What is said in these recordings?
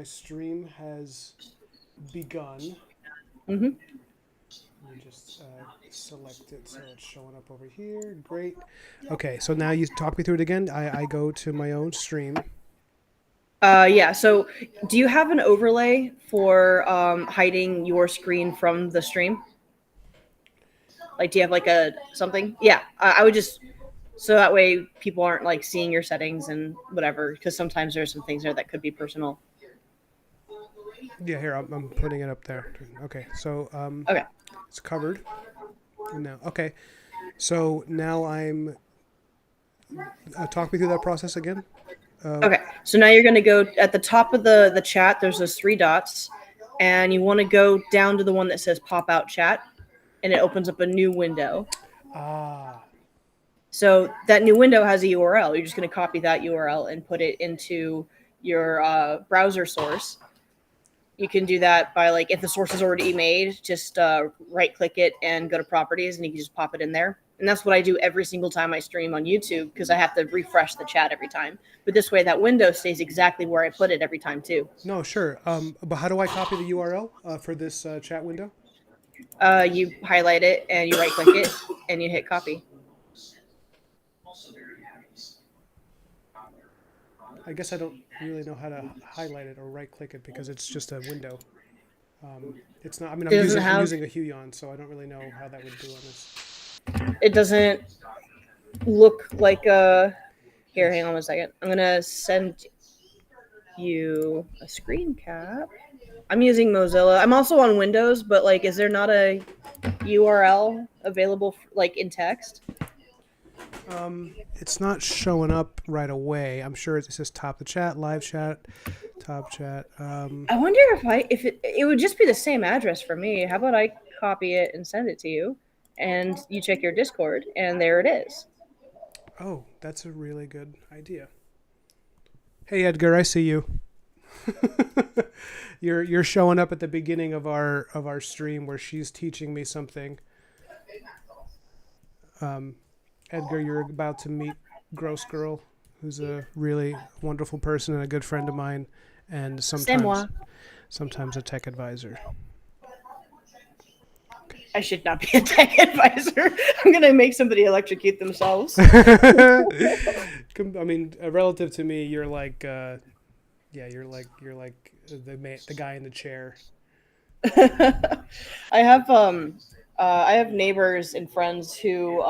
my stream has begun. Mm-hmm. Let me just select it so it's showing up over here. Great. Okay, so now you talk me through it again. I go to my own stream. Yeah. So, do you have an overlay for hiding your screen from the stream? Like, do you have like a something? Yeah. I would just so that way people aren't like seeing your settings and whatever. Because sometimes there's some things there that could be personal. Yeah, here I'm putting it up there. Okay, so Okay. it's covered. And now, okay, so now I'm talk me through that process again. Okay. So now you're gonna go at the top of the chat. There's those three dots, and you want to go down to the one that says pop out chat, and it opens up a new window. Ah, So that new window has a URL. You're just going to copy that URL and put it into your browser source. You can do that by like if the source is already made, just right click it and go to properties, and you can just pop it in there. And that's what I do every single time I stream on YouTube because I have to refresh the chat every time. But this way, that window stays exactly where I put it every time too. no, sure. But how do I copy the URL for this chat window? You highlight it and you right click it and you hit copy. I guess I don't really know how to highlight it or right click it because it's just a window. It's not. I mean, It doesn't I'm have. using a Huion, so I don't really know how that would do on this. It doesn't look like a. Here, hang on one second. I'm gonna send you a screen cap. I'm using Mozilla. I'm also on Windows, but like, is there not a URL available like in text? It's not showing up right away. I'm sure it says top the chat, live chat, top chat. I wonder if it would just be the same address for me. How about I copy it and send it to you, and you check your Discord, and there it is. Oh, that's a really good idea. Hey Edgar, I see you. You're showing up at the beginning of our stream where she's teaching me something. Edgar, you're about to meet GrossGirl, who's a really wonderful person and a good friend of mine, and C'est moi. sometimes a tech advisor. I should not be a tech advisor. I'm gonna make somebody electrocute themselves. I mean, relative to me, you're like, yeah, you're like the guy in the chair. I have neighbors and friends who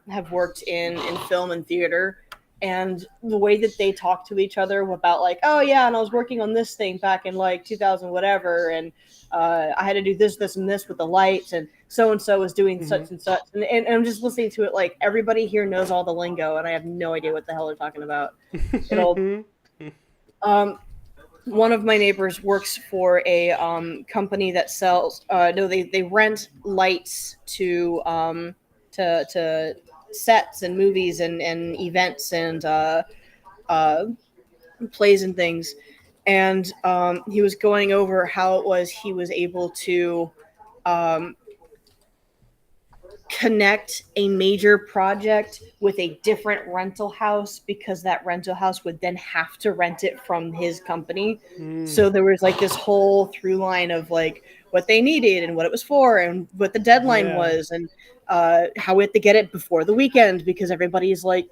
have worked in film and theater, and the way that they talk to each other about like, oh yeah, and I was working on this thing back in like 2000 whatever, and I had to do this and this with the lights, and so was doing Mm-hmm. such and such, and I'm just listening to it like everybody here knows all the lingo, and I have no idea what the hell they're talking about. It'll um, one of my neighbors works for a company that sells no they rent lights to sets and movies and events and uh, plays and things, and he was going over how it was he was able to um, connect a major project with a different rental house because that rental house would then have to rent it from his company. Mm, So there was like this whole through line of like what they needed and what it was for and what the deadline yeah. was and how we had to get it before the weekend because everybody's like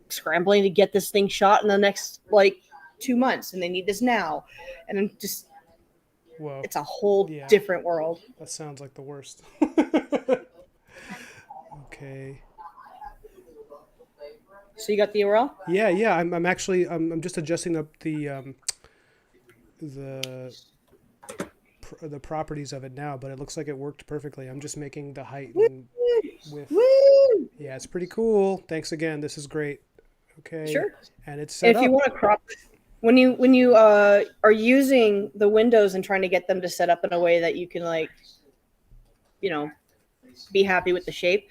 scrambling to get this thing shot in the next like 2 months and they need this now. And I'm just, Whoa. it's a whole Yeah. different world. That sounds like the worst. Okay. So you got the URL? Yeah, yeah. I'm actually I'm just adjusting up the the properties of it now, but it looks like it worked perfectly. I'm just making the height and width. Woo! Yeah, it's pretty cool. Thanks again. This is great. Okay, Sure. and it's set If you up. want to crop when you are using the windows and trying to get them to set up in a way that you can like you know be happy with the shape,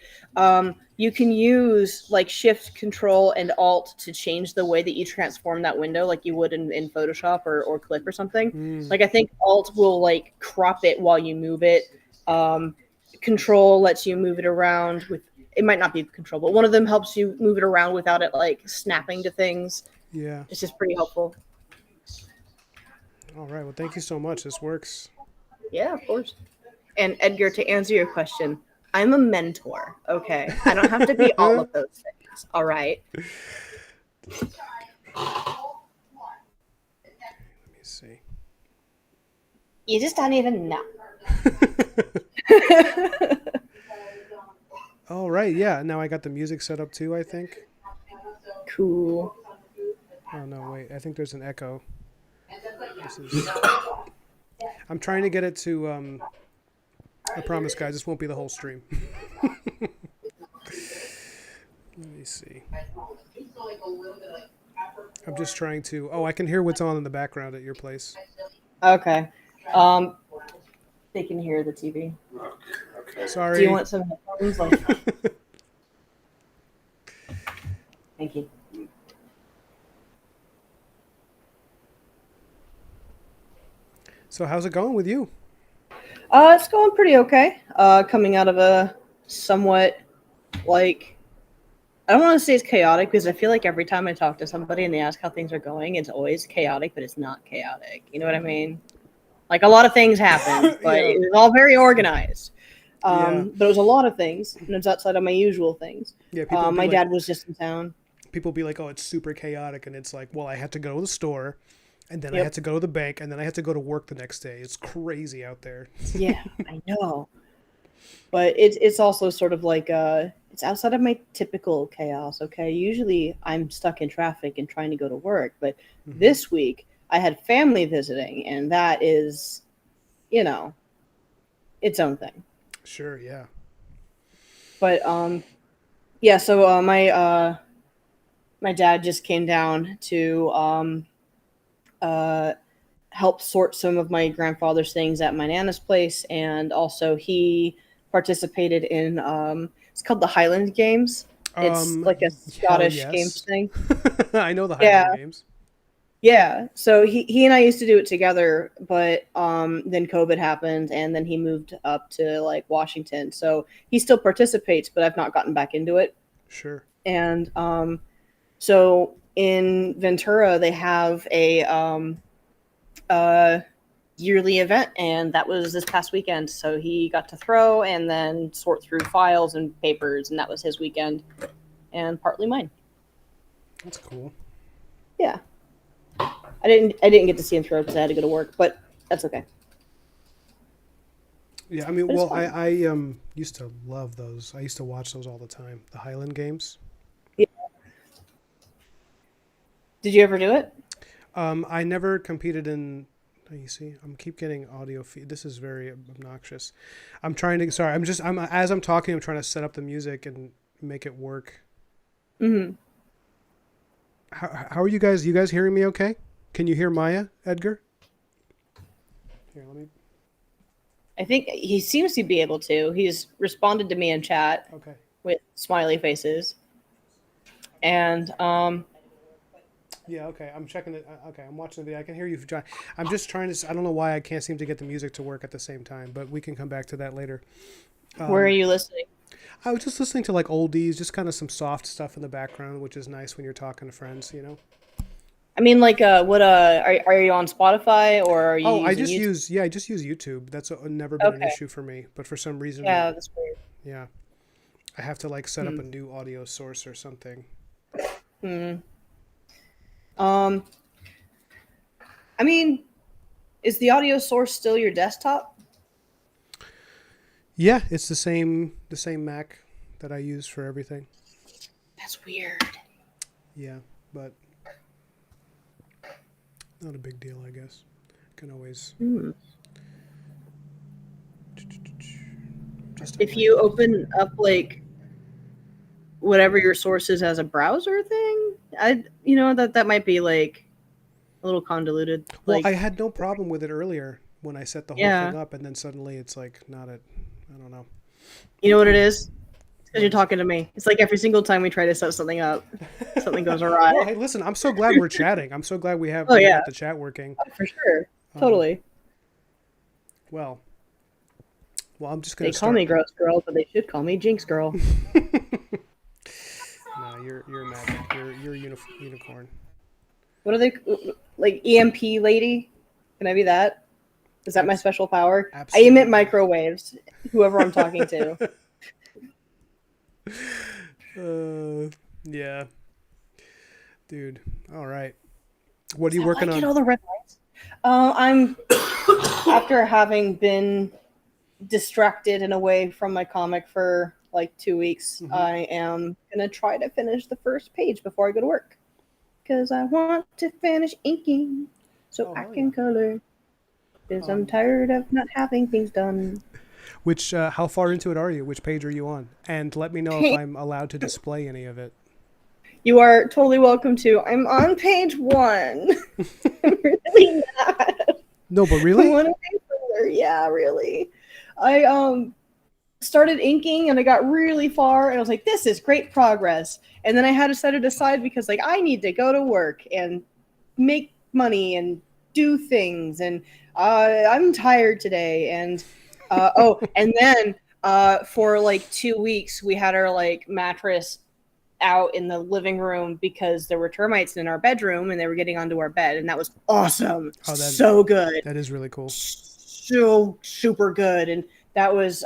you can use like shift control and alt to change the way that you transform that window like you would in Photoshop or clip or something. Mm, Like I think alt will like crop it while you move it. Control lets you move it around with it might not be control, but one of them helps you move it around without it like snapping to things. yeah. It's just pretty helpful. All right. Well, thank you so much. This works. Yeah, of course. And Edgar, to answer your question, I'm a mentor. Okay, I don't have to be all of those things. All right. Let me see. You just don't even know. All right. Yeah. Now I got the music set up too, I think. Cool. Oh, no. Wait. I think there's an echo. This is. I'm trying to get it to. I promise, guys, this won't be the whole stream. Let me see. I'm just trying to. Oh, I can hear what's on in the background at your place. Okay. They can hear the TV. Do you Sorry. want some headphones? Like, thank you. So, how's it going with you? It's going pretty okay. Coming out of a somewhat like I don't want to say it's chaotic because I feel like every time I talk to somebody and they ask how things are going, it's always chaotic, but it's not chaotic. You know what I mean? Like a lot of things happened, but Yeah. it was all very organized. Yeah. But it was a lot of things, and it's outside of my usual things. Yeah. People be My like, dad was just in town. people be like, oh, it's super chaotic, and it's like, well, I had to go to the store, and then I Yep. had to go to the bank, and then I had to go to work the next day. It's crazy out there. Yeah, I know. But it's also sort of like it's outside of my typical chaos. Okay, usually I'm stuck in traffic and trying to go to work, but Mm-hmm. this week I had family visiting, and that is, you know, its own thing. Sure. Yeah. But yeah. So my dad just came down to uh help sort some of my grandfather's things at my nana's place, and also he participated in it's called the Highland Games. It's like a Hell Scottish games yes. thing. I know the Yeah, Highland Games. yeah. So he and I used to do it together, but then COVID happened, and then he moved up to like Washington. So he still participates, but I've not gotten back into it. Sure. And so in Ventura, they have a yearly event, and that was this past weekend. So he got to throw and then sort through files and papers, and that was his weekend, and partly mine. That's cool. Yeah, I didn't get to see him throw because I had to go to work, but that's okay. Yeah, I mean, But it's well, fun. I used to love those. I used to watch those all the time. The Highland Games. Yeah. Did you ever do it? I never competed in. Oh, you see, I'm keep getting audio feed. This is very obnoxious. I'm trying to. Sorry, I'm as I'm talking. I'm trying to set up the music and make it work. Mm-hmm. How are you guys? You guys hearing me? Okay? Can you hear Maya, Edgar? Here, let me. I think he seems to be able to. He's responded to me in chat Okay. with smiley faces, and Yeah, okay. I'm checking it. Okay, I'm watching the video. I can hear you. I'm just trying to. I don't know why I can't seem to get the music to work at the same time, but we can come back to that later. where are Um, you listening? I was just listening to like oldies, just kind of some soft stuff in the background, which is nice when you're talking to friends, you know. I mean, like, what are you on Spotify or are you Oh, using YouTube? I just use YouTube. That's never been an Okay, issue for me, but for some reason, yeah, that's weird. yeah, I have to like set up Hmm. a new audio source or something. Hmm. Um, I mean, is the audio source still your desktop? Yeah, it's the same Mac that I use for everything. That's weird. Yeah, but not a big deal, I guess. Can always Hmm. just on If my. you open up like whatever your source is as a browser thing, that might be like a little convoluted. Well, I Like, had no problem with it earlier when I set the whole thing yeah, up, and then suddenly it's like not a. I don't know. you know what it is? Because What you're is talking to me. It's like every single time we try to set something up, something goes it? awry. Well, hey, listen. I'm so glad we're chatting. I'm so glad we have Oh we yeah, got the chat working. for sure, Um, totally. well, well, I'm just They gonna call start. me Gross Girl, but they should call me Jinx Girl. No, you're magic. You're unicorn. What are they like? EMP lady? Can I be that? Is that my special power? Absolutely. I emit microwaves, whoever I'm talking to. Yeah. Dude. All right. What are you Is that working why I get on? all the red lights? I'm after having been distracted and away from my comic for like 2 weeks. Mhm. I am gonna try to finish the first page before I go to work because I want to finish inking so Oh, I hell yeah. can color. Because I'm tired of not having things done. Which, how far into it are you? Which page are you on? And let me know if I'm allowed to display any of it. You are totally welcome to. I'm on page 1. I'm really not. No, but I really? want to be further. Yeah, really. I started inking and I got really far and I was like, this is great progress. And then I had to set it aside because like I need to go to work and make money and do things and I'm tired today and and then for like 2 weeks we had our like mattress out in the living room because there were termites in our bedroom and they were getting onto our bed and that was awesome. Oh, So good. that is really cool. So super good. And that was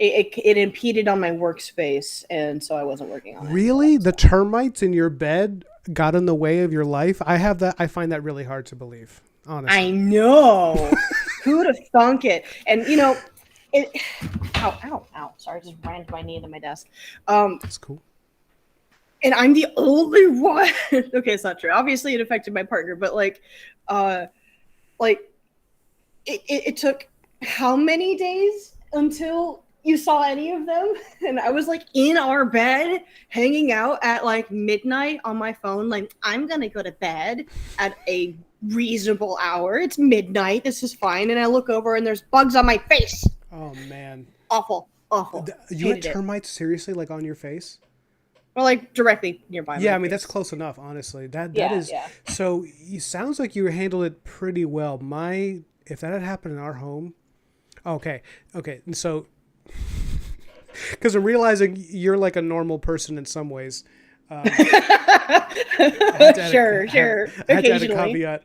it impeded on my workspace and so I wasn't working on it. Really? The termites in your bed got in the way of your life? I find that really hard to believe, honestly. I know. Who'd have thunk it? And you know, it ow. Sorry, I just rammed my knee into my desk. That's cool. And I'm the only one. Okay, it's not true. Obviously, it affected my partner, but like it took how many days until you saw any of them? And I was like in our bed, hanging out at like midnight on my phone. Like I'm gonna go to bed at a reasonable hour. It's midnight. This is fine. And I look over and there's bugs on my face. Oh, man. Awful. You had termites seriously, like, on your face? Or like directly nearby. Yeah, my I mean, face. that's close enough, honestly. That Yeah, is. yeah. So it sounds like you handled it pretty well. If that had happened in our home. Okay. And so, because I'm realizing you're like a normal person in some ways. Sure. I had to add a Occasionally. caveat.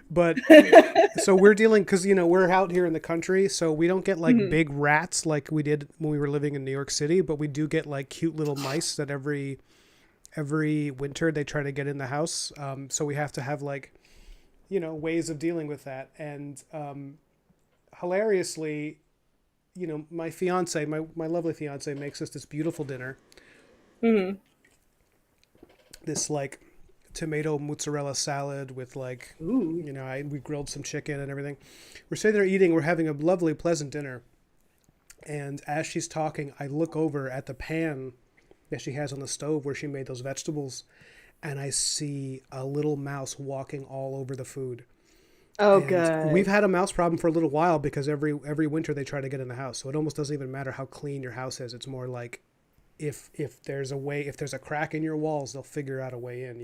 But so we're dealing, because we're out here in the country, so we don't get like big rats like we did when we were living in New York City, but we do get like cute little mice that every winter they try to get in the house. So we have to have like ways of dealing with that. And hilariously, my fiance, my lovely fiance, makes us this beautiful dinner. This like tomato mozzarella salad with like, we grilled some chicken and everything. We're sitting there eating. We're having a lovely, pleasant dinner. And as she's talking, I look over at the pan that she has on the stove where she made those vegetables, and I see a little mouse walking all over the food. Oh, And good. we've had a mouse problem for a little while because every winter they try to get in the house. So it almost doesn't even matter how clean your house is. It's more like if there's a crack in your walls, they'll figure out a way in,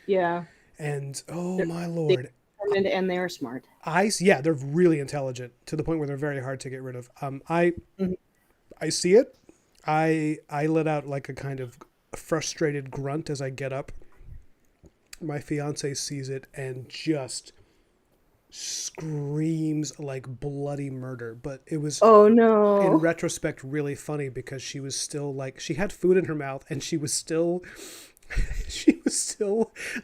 Yeah. And my Lord. And they are smart. They're really intelligent to the point where they're very hard to get rid of. I see it. I let out like a kind of frustrated grunt as I get up. My fiance sees it and just screams like bloody murder. But it was, oh no, in retrospect, really funny because she was still like, she had food in her mouth and she was still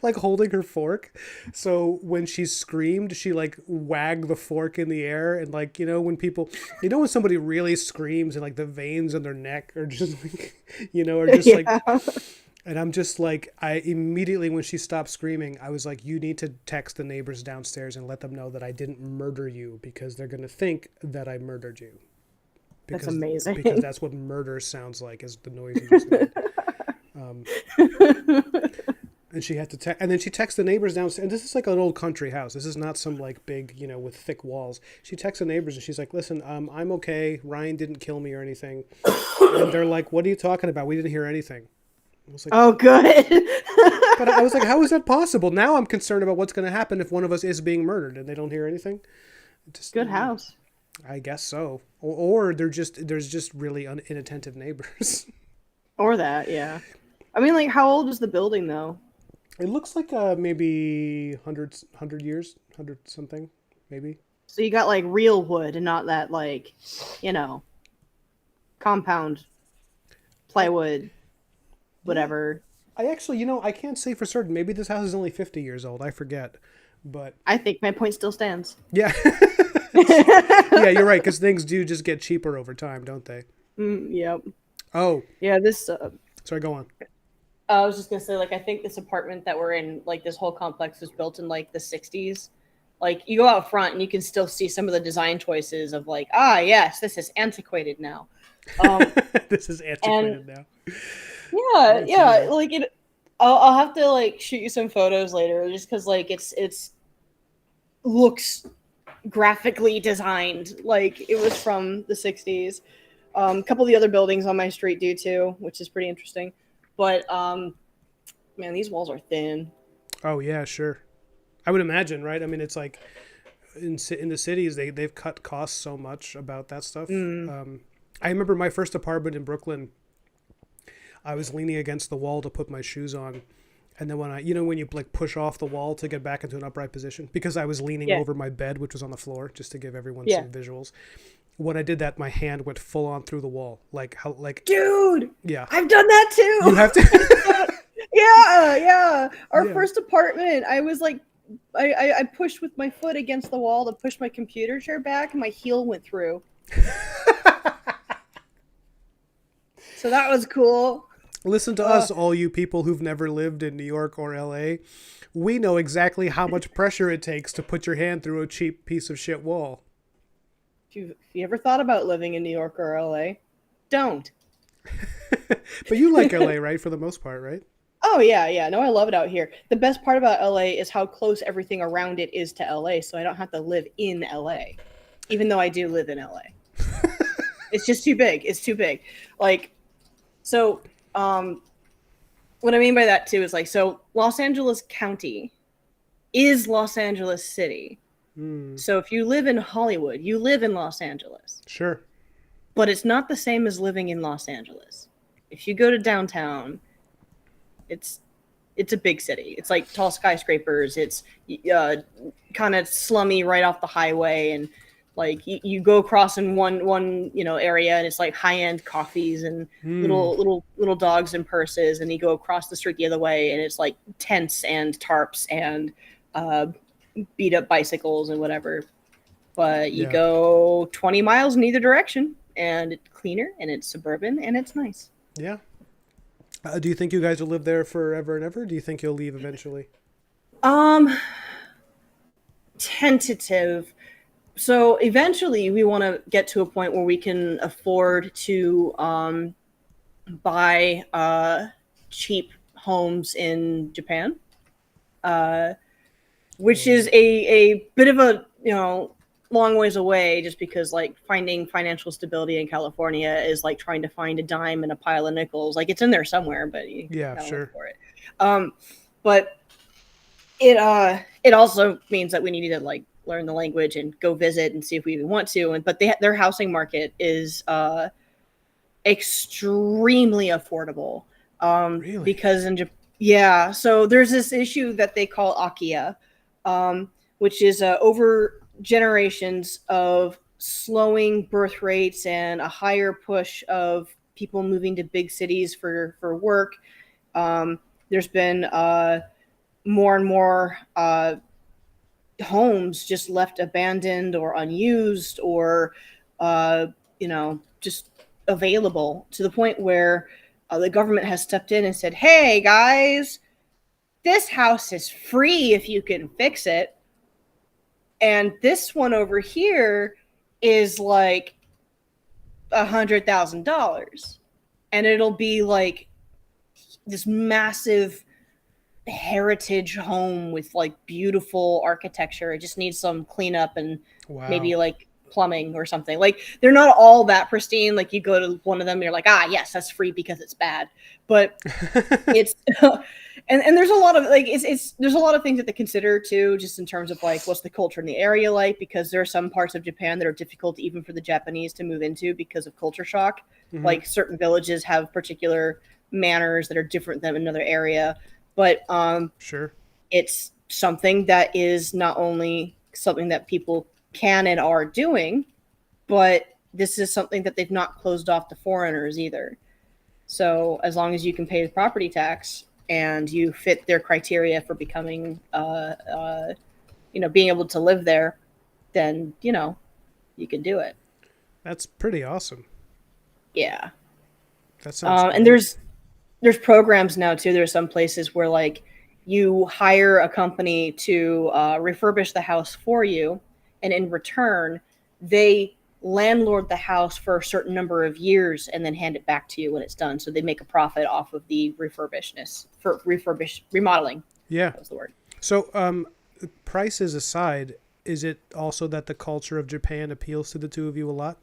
like holding her fork. So when she screamed, she like wagged the fork in the air, and like, when somebody really screams and like the veins in their neck are just like, like, and I'm just like, I immediately, when she stopped screaming, I was like, you need to text the neighbors downstairs and let them know that I didn't murder you, because they're going to think that I murdered you. That's amazing. Because that's what murder sounds like, is the noise you just made. And she had to and then she texts the neighbors downstairs. And this is like an old country house. This is not some like big, with thick walls. She texts the neighbors and she's like, listen, I'm okay. Ryan didn't kill me or anything. And they're like, what are you talking about? We didn't hear anything. I was like, oh, good. But I was like, how is that possible? Now I'm concerned about what's going to happen if one of us is being murdered and they don't hear anything. Good house. I guess so. Or there's just really inattentive neighbors. Or that, yeah. I mean, like, how old is the building though? It looks like maybe 100 years, 100 something, maybe. So you got like real wood and not that like, you know, compound I plywood, yeah. whatever. I actually, I can't say for certain. Maybe this house is only 50 years old. I forget. But I think my point still stands. yeah. Yeah, you're right, because things do just get cheaper over time, don't they? Yep. Oh, Yeah, this sorry, go on. I was just gonna say, like, I think this apartment that we're in, like, this whole complex was built in like the '60s. Like, you go out front and you can still see some of the design choices of like, ah, yes, this is antiquated now. Um, This is and antiquated now. I yeah, can see yeah, that. like it. I'll have to like shoot you some photos later, just because like it's looks graphically designed like it was from the '60s. A couple of the other buildings on my street do too, which is pretty interesting. But man, these walls are thin. Oh yeah, sure. I would imagine, right? I mean, it's like in the cities they've cut costs so much about that stuff. Mm. I remember my first apartment in Brooklyn. I was leaning against the wall to put my shoes on, and then when you like push off the wall to get back into an upright position, because I was leaning Yeah, over my bed, which was on the floor, just to give everyone yeah. some visuals. When I did that, my hand went full on through the wall. Like how, like Dude, yeah, I've done that you too. have to. Yeah, yeah. Our Yeah. first apartment, I was like, I pushed with my foot against the wall to push my computer chair back, and my heel went through. So that was cool. Listen to Uh, us, all you people who've never lived in New York or LA. We know exactly how much pressure it takes to put your hand through a cheap piece of shit wall. if you ever thought about living in New York or LA, don't. But you like LA, right? For the most part, right? Oh yeah, yeah. No, I love it out here. The best part about LA is how close everything around it is to LA, so I don't have to live in LA, even though I do live in LA. It's just too big. It's too big. Like, so what I mean by that too is like, so Los Angeles County is Los Angeles City. Hmm. So if you live in Hollywood, you live in Los Angeles. Sure. But it's not the same as living in Los Angeles. If you go to downtown, it's it's a big city. It's like tall skyscrapers. It's kind of slummy right off the highway, and like you go across in one area, and it's like high end coffees and Hmm. little dogs and purses, and you go across the street the other way, and it's like tents and tarps and uh, beat up bicycles and whatever. But you Yeah. go 20 miles in either direction, and it's cleaner, and it's suburban, and it's nice. Yeah. Do you think you guys will live there forever and ever? Do you think you'll leave eventually? Um, Tentative. So eventually, we want to get to a point where we can afford to buy cheap homes in Japan, uh, which is Oh, a bit of a long ways away, just because like finding financial stability in California is like trying to find a dime in a pile of nickels. Like it's in there somewhere, but you yeah, gotta look sure. for it. Um, but it also means that we need to like learn the language and go visit and see if we even want to. And but their housing market is extremely affordable, Really? because yeah, so there's this issue that they call akia, which is over generations of slowing birth rates and a higher push of people moving to big cities for work. There's been more and more homes just left abandoned or unused, or just available, to the point where the government has stepped in and said, hey guys, this house is free if you can fix it, and this one over here is like $100,000, and it'll be like this massive heritage home with like beautiful architecture. It just needs some cleanup and maybe Wow. like plumbing or something. Like they're not all that pristine. Like you go to one of them and you're like, ah, yes, that's free because it's bad. But it's and there's a lot of like it's there's a lot of things that they consider too, just in terms of like what's the culture in the area like, because there are some parts of Japan that are difficult even for the Japanese to move into because of culture shock. Hmm. Like certain villages have particular manners that are different than another area. but Sure. it's something that is not only something that people can and are doing, but this is something that they've not closed off to foreigners either. So as long as you can pay the property tax and you fit their criteria for becoming, being able to live there, then you can do it. That's pretty awesome. Yeah. That sounds And great. there's programs now too. There's some places where like you hire a company to refurbish the house for you, and in return, they landlord the house for a certain number of years and then hand it back to you when it's done. So they make a profit off of the refurbishness for remodeling. Yeah. That was the word. So, prices aside, is it also that the culture of Japan appeals to the two of you a lot?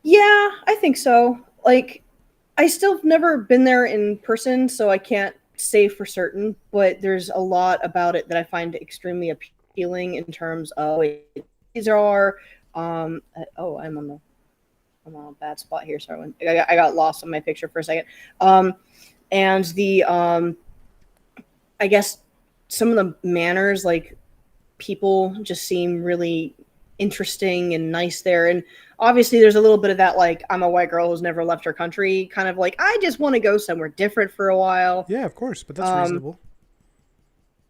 Yeah, I think so. Like, I still have never been there in person, so I can't say for certain, but there's a lot about it that I find extremely appealing in terms of these are I'm on a bad spot here, so I got lost on my picture for a second. And the I guess some of the manners, like people just seem really interesting and nice there. And obviously, there's a little bit of that, like, I'm a white girl who's never left her country, kind of like, I just want to go somewhere different for a while. Yeah, of course, but that's Um, reasonable.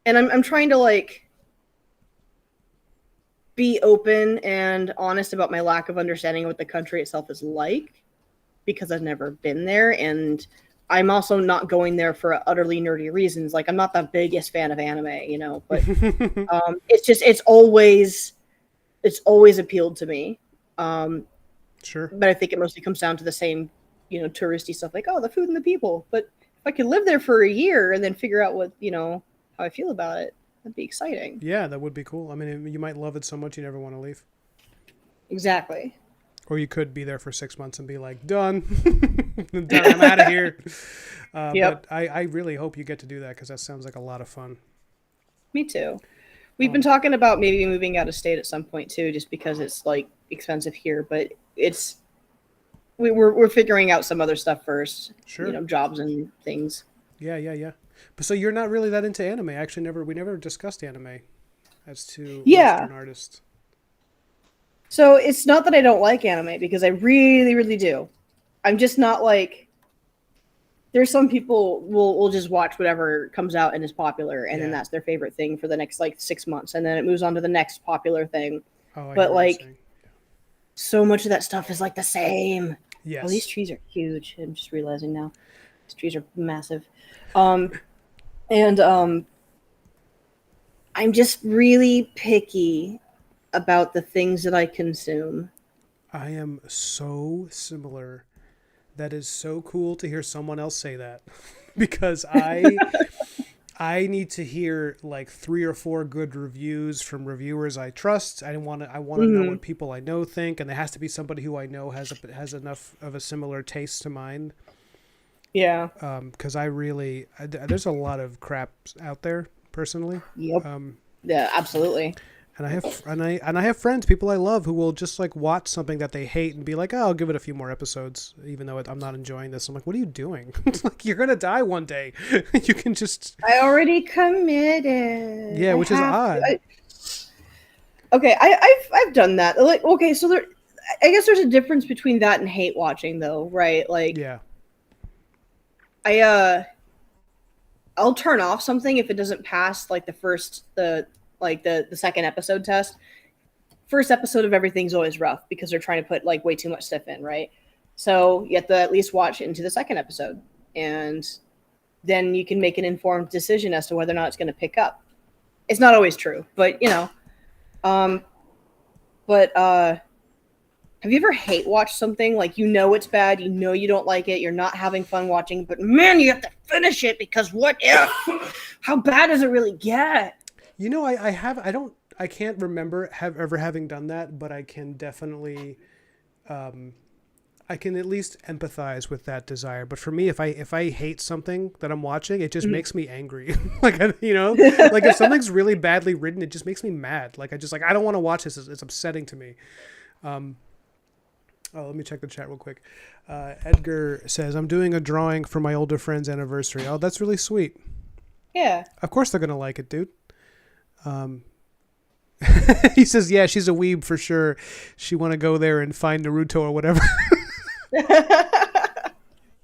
and I'm trying to, like, be open and honest about my lack of understanding of what the country itself is like because I've never been there. And I'm also not going there for utterly nerdy reasons. Like, I'm not the biggest fan of anime, but it's always appealed to me. Sure. But I think it mostly comes down to the same, touristy stuff, like, oh, the food and the people. But if I could live there for a year and then figure out what, how I feel about it, that'd be exciting. Yeah, that would be cool. I mean, you might love it so much you never want to leave. Exactly. Or you could be there for 6 months and be like, done. Done. I'm out of here. Yep. But I really hope you get to do that because that sounds like a lot of fun. Me too. We've been talking about maybe moving out of state at some point too, just because it's like expensive here. But we're figuring out some other stuff first. Sure. Jobs and things. Yeah. But so you're not really that into anime. Actually, we never discussed anime as to Yeah. Western artists. So it's not that I don't like anime because I really, really do. I'm just not like. There's some people will just watch whatever comes out and is popular, and then Yeah. that's their favorite thing for the next like 6 months, and then it moves on to the next popular thing. Oh, I hear But what you're like, saying. so much of that stuff is like the same. Oh, these Yes. trees are huge. I'm just realizing now. These trees are massive. And I'm just really picky about the things that I consume. I am so similar. That is so cool to hear someone else say that because I need to hear like 3 or 4 good reviews from reviewers I trust. I want to know Mm-hmm. what people I know think, and there has to be somebody who I know has enough of a similar taste to mine. Yeah. Because there's a lot of crap out there personally. Yep. Yeah, absolutely. And I have friends, people I love, who will just like watch something that they hate and be like, "Oh, I'll give it a few more episodes, even though I'm not enjoying this." I'm like, "What are you doing? It's like you're gonna die one day. You can just." I already committed. Yeah, which is odd. Okay, I've done that. Like, okay, so I guess there's a difference between that and hate watching, though, right? Like, Yeah, I'll turn off something if it doesn't pass like the second episode test. First episode of everything's always rough because they're trying to put like way too much stuff in, right? So you have to at least watch into the second episode, and then you can make an informed decision as to whether or not it's going to pick up. It's not always true, but but have you ever hate watched something like it's bad, you don't like it, you're not having fun watching, but man, you have to finish it because what if? How bad does it really get? I can't remember ever having done that, but I can definitely, I can at least empathize with that desire. But for me, if I hate something that I'm watching, it just makes me angry. Like, like if something's really badly written, it just makes me mad. Like, I don't want to watch this. It's upsetting to me. Let me check the chat real quick. Edgar says, I'm doing a drawing for my older friend's anniversary. Oh, that's really sweet. Yeah. Of course they're gonna like it, dude. He says, yeah, she's a weeb for sure. She want to go there and find Naruto or whatever.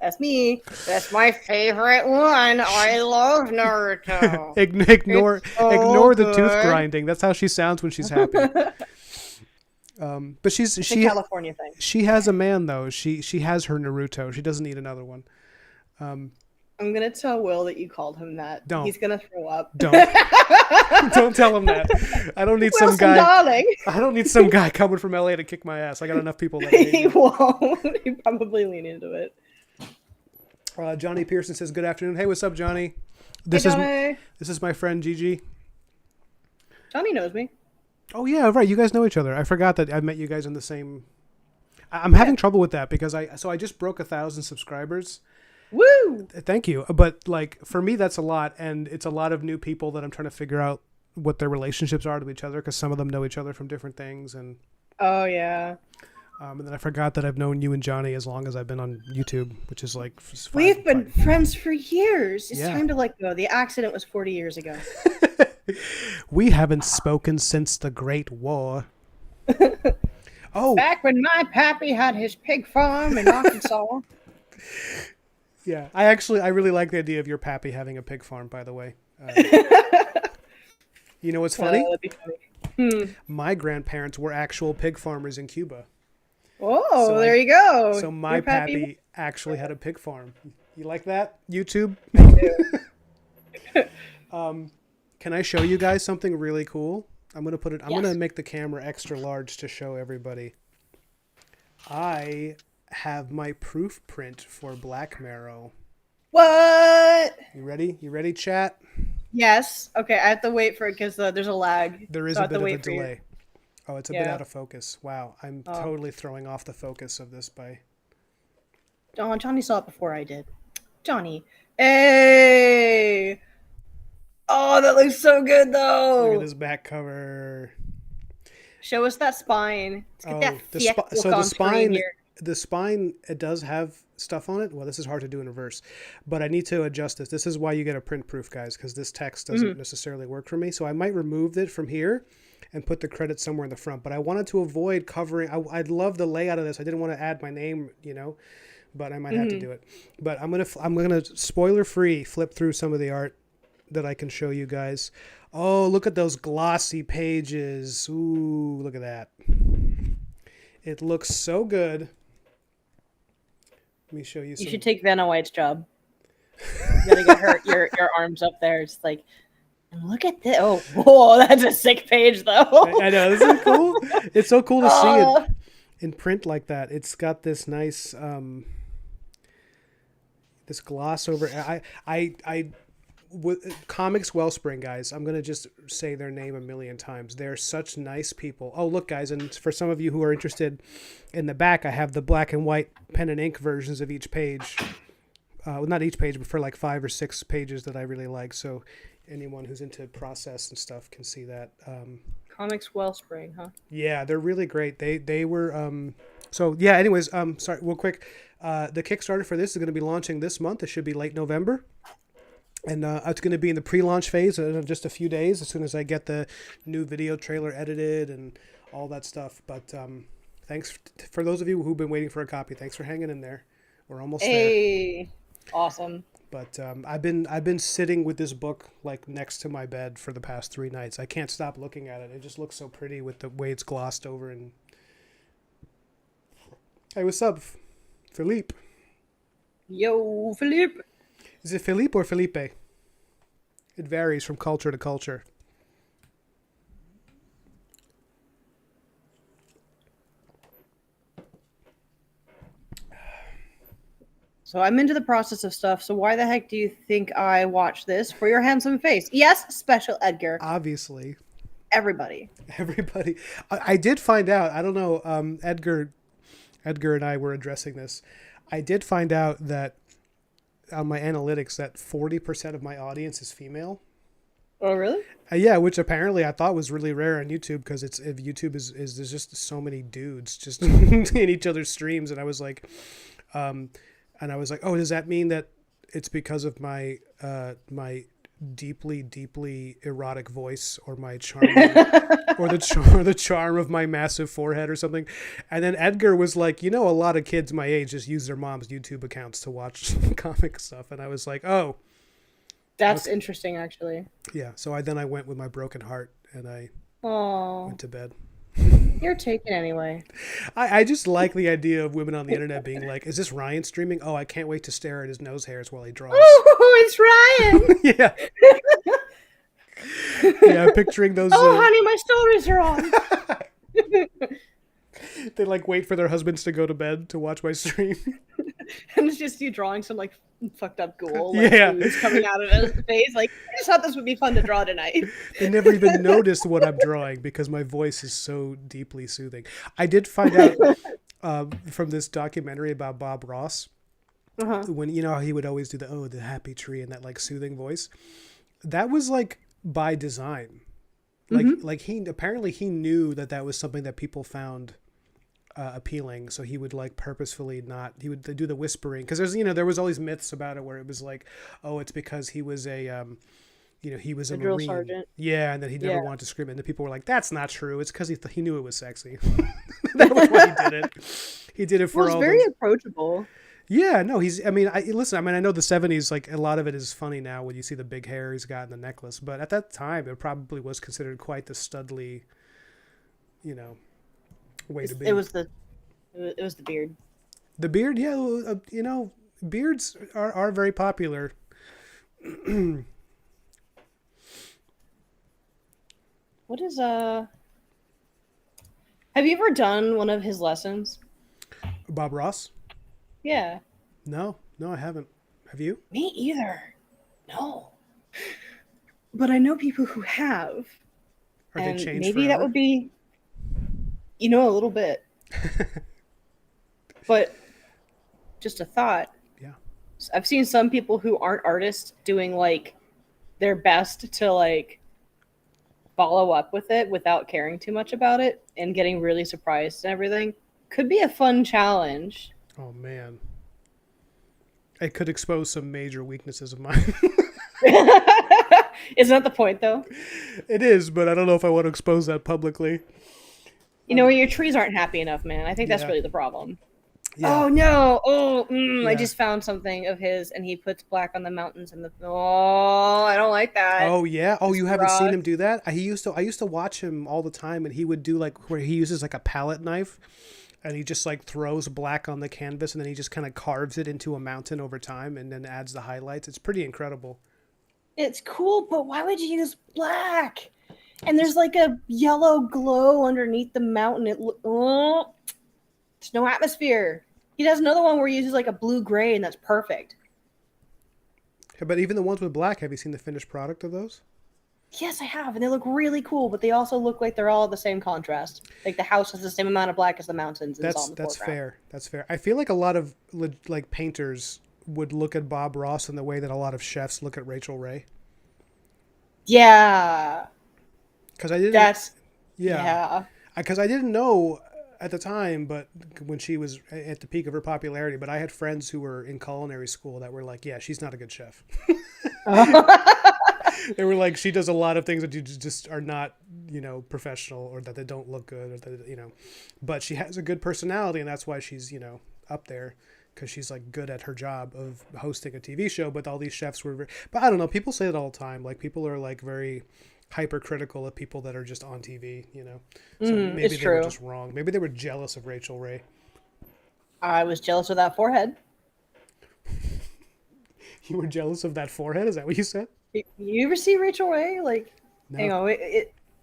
That's me. That's my favorite one. I love Naruto. ignore It's so ignore the tooth good. grinding. That's how she sounds when she's happy. But It's a California thing. she has a man though. She has her Naruto. She doesn't need another one. I'm gonna tell Will that you called him that. Don't. He's gonna throw up. Don't don't tell him that. I don't need some Wilson, guy. darling. I don't need some guy coming from LA to kick my ass. I got enough people that hate He me. won't. He probably lean into it. Johnny Pearson says, "Good afternoon." Hey, what's up, Johnny? Hey, Johnny. This is my friend Gigi. Johnny knows me. Oh yeah, right. You guys know each other. I forgot that I met you guys in the same. I'm having trouble with that because I just broke 1,000 subscribers. Woo! Thank you. But like for me, that's a lot, and it's a lot of new people that I'm trying to figure out what their relationships are to each other because some of them know each other from different things, and Oh yeah. and then I forgot that I've known you and Johnny as long as I've been on YouTube, which is like We've been friends for years. It's Yeah. time to let go. The accident was 40 years ago. We haven't spoken since the Great War. Oh, Back when my pappy had his pig farm in Arkansas. yeah. I really like the idea of your pappy having a pig farm, by the way. You know what's funny? That'd be funny. My grandparents were actual pig farmers in Cuba. Oh, So there you go. So my Your pappy actually had a pig farm. You like that, YouTube? Can I show you guys something really cool? I'm gonna make the camera extra large to show everybody. I have my proof print for BLACKMARROW. What? You ready? You ready, chat? Yes. Okay, I have to wait for it because there's a lag. There is So I a have to bit of a wait for you. delay. Oh, it's a bit Yeah. out of focus. Wow, I'm totally throwing off the focus of this by. Oh, Johnny saw it before I did. Johnny. Hey! Oh, that looks so good though. Look at this back cover. Show us that spine. Let's get that the thick so look the on screen here. spine, it does have stuff on it. Well, this is hard to do in reverse, but I need to adjust this. This is why you get a print proof, guys, because this text doesn't necessarily work for me. So I might remove it from here and put the credit somewhere in the front. But I wanted to avoid covering. I'd love the layout of this. I didn't want to add my name, but I might have to do it. But I'm gonna spoiler free flip through some of the art that I can show you guys. Oh, look at those glossy pages. Ooh, look at that. It looks so good. Let me show you some. You should take Vanna White's job. You gotta get your arms up there. It's like, look at this. Oh, whoa, that's a sick page though. I know, isn't it cool? It's so cool to see it in print like that. It's got this nice this gloss over. Comics Wellspring, guys. I'm gonna just say their name a million times. They're such nice people. Oh, look, guys, and for some of you who are interested, in the back I have the black and white pen and ink versions of each page. Well, not each page, but for like 5 or 6 pages that I really like. So anyone who's into process and stuff can see that. Comics Wellspring, huh? Yeah, they're really great. They were so yeah. Anyways, sorry, real quick. The Kickstarter for this is going to be launching this month. It should be late November. And it's going to be in the pre-launch phase in just a few days as soon as I get the new video trailer edited and all that stuff. But thanks for those of you who've been waiting for a copy. Thanks for hanging in there. We're almost there. Hey, awesome. But I've been sitting with this book like next to my bed for the past 3 nights. I can't stop looking at it. It just looks so pretty with the way it's glossed over. And hey, what's up, Philippe? Yo, Philippe. Is it Philippe or Felipe? It varies from culture to culture. So I'm into the process of stuff. So why the heck do you think I watch this for your handsome face? Yes, special Edgar. Obviously. Everybody. Everybody. I did find out, I don't know, Edgar and I were addressing this. I did find out that on my analytics that 40% of my audience is female. Oh, really? Yeah, which apparently I thought was really rare on YouTube because YouTube is there's just so many dudes just in each other's streams, and I was like, oh, does that mean that it's because of my deeply, deeply erotic voice or my charming or the charm of my massive forehead or something. And then Edgar was like, you know, a lot of kids my age just use their mom's YouTube accounts to watch comic stuff. And I was like, oh, That's okay. interesting, actually. Yeah. So I went with my broken heart and I Oh, went to bed. you're taken anyway. I just like the idea of women on the internet being like, is this Ryan streaming? Oh, I can't wait to stare at his nose hairs while he draws. Oh, it's Ryan. Yeah. Yeah. Picturing those. Oh, honey, my stories are on. They like wait for their husbands to go to bed to watch my stream. And it's just you drawing some like fucked up ghoul, like Yeah. ooze coming out of his face. Like, I just thought this would be fun to draw tonight. They never even noticed what I'm drawing because my voice is so deeply soothing. I did find out from this documentary about Bob Ross Uh-huh. when you know how he would always do the happy tree and that like soothing voice. That was like by design. Like he apparently he knew that was something that people found appealing, so he would like purposefully not, he would do the whispering because there was all these myths about it where it was like, oh, it's because he was a he was a drill Marine. sergeant. Yeah, and then he never Yeah. wanted to scream it. And the people were like, that's not true. It's because he knew it was sexy. That was why he did it. He did it for Well, it's all very those. approachable. Yeah, no, I mean, I know the 70s, like a lot of it is funny now when you see the big hair he's got in the necklace. But at that time, it probably was considered quite the studly, way to be. It was the beard. The beard, yeah, beards are very popular. What is Have you ever done one of his lessons? Bob Ross? Yeah. No, I haven't. Have you? Me either. No. But I know people who have. Are they And changed maybe forever? that would be, a little bit. But just a thought. Yeah. I've seen some people who aren't artists doing like their best to like follow up with it without caring too much about it and getting really surprised and everything. Could be a fun challenge. Oh man, it could expose some major weaknesses of mine. Isn't that the point though? It is, but I don't know if I want to expose that publicly. Where your trees aren't happy enough, man. I think that's Yeah. really the problem. Yeah. Oh no! Oh, Yeah. I just found something of his, and he puts black on the mountains and the. Oh, I don't like that. Oh yeah. Oh, you haven't rock. seen him do that? I used to watch him all the time, and he would do like where he uses like a palette knife, and he just like throws black on the canvas, and then he just kind of carves it into a mountain over time, and then adds the highlights. It's pretty incredible. It's cool, but why would you use black? And there's like a yellow glow underneath the mountain. There's no atmosphere. He does another one where he uses like a blue gray, and that's perfect. But even the ones with black, have you seen the finished product of those? Yes, I have, and they look really cool, but they also look like they're all the same contrast. Like the house has the same amount of black as the mountains. And it's all in the That's foreground. fair. That's fair. I feel like a lot of like painters would look at Bob Ross in the way that a lot of chefs look at Rachel Ray. Yeah, Because I didn't. that's Yeah. Because I didn't know at the time, but when she was at the peak of her popularity, but I had friends who were in culinary school that were like, yeah, she's not a good chef. They were like, she does a lot of things that you just are not, professional, or that they don't look good, or that, but she has a good personality, and that's why she's, up there, because she's like good at her job of hosting a TV show. But all these chefs were but I don't know, people say it all the time. Like people are like very hypercritical of people that are just on TV, So maybe it's they were true. just wrong. Maybe they were jealous of Rachel Ray. I was jealous of that forehead. You were jealous of that forehead? Is that what you said? You ever see Rachel Ray? Like, No.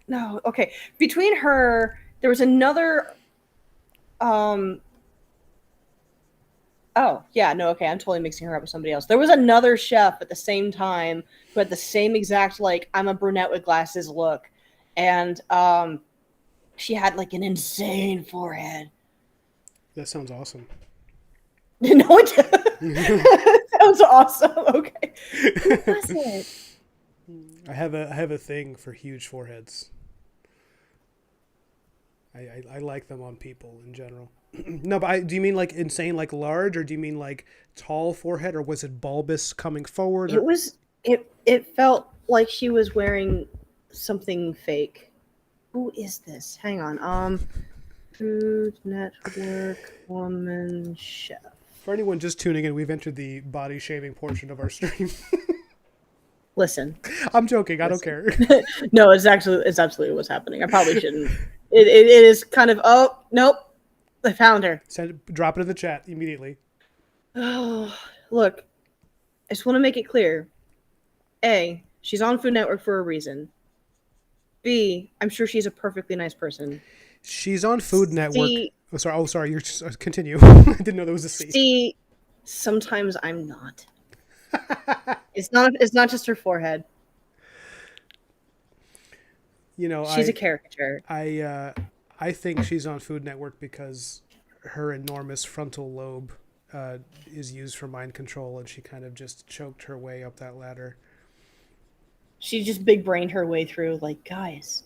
No. Okay. Between her, there was another. Oh yeah, no. Okay, I'm totally mixing her up with somebody else. There was another chef at the same time who had the same exact like I'm a brunette with glasses look, and she had like an insane forehead. That sounds awesome. No, it sounds awesome. Okay, who was it? I have a thing for huge foreheads. I like them on people in general. No, but do you mean like insane, like large, or do you mean like tall forehead, or was it bulbous coming forward? It was It felt like she was wearing something fake. Who is this? Hang on. Food Network woman chef. For anyone just tuning in, we've entered the body shaming portion of our stream. Listen. I'm joking. I don't care. No, it's absolutely what's happening. I probably shouldn't. It is kind of, oh nope, I found her. Drop it in the chat immediately. Oh, look, I just want to make it clear. A, she's on Food Network for a reason. B, I'm sure she's a perfectly nice person. She's on Food Network. C, Oh, sorry. You're just continue. I didn't know there was a C. C, sometimes I'm not. It's not just her forehead. You know, she's a caricature. I think she's on Food Network because her enormous frontal lobe is used for mind control, and she kind of just choked her way up that ladder. She just big brained her way through. Like, guys,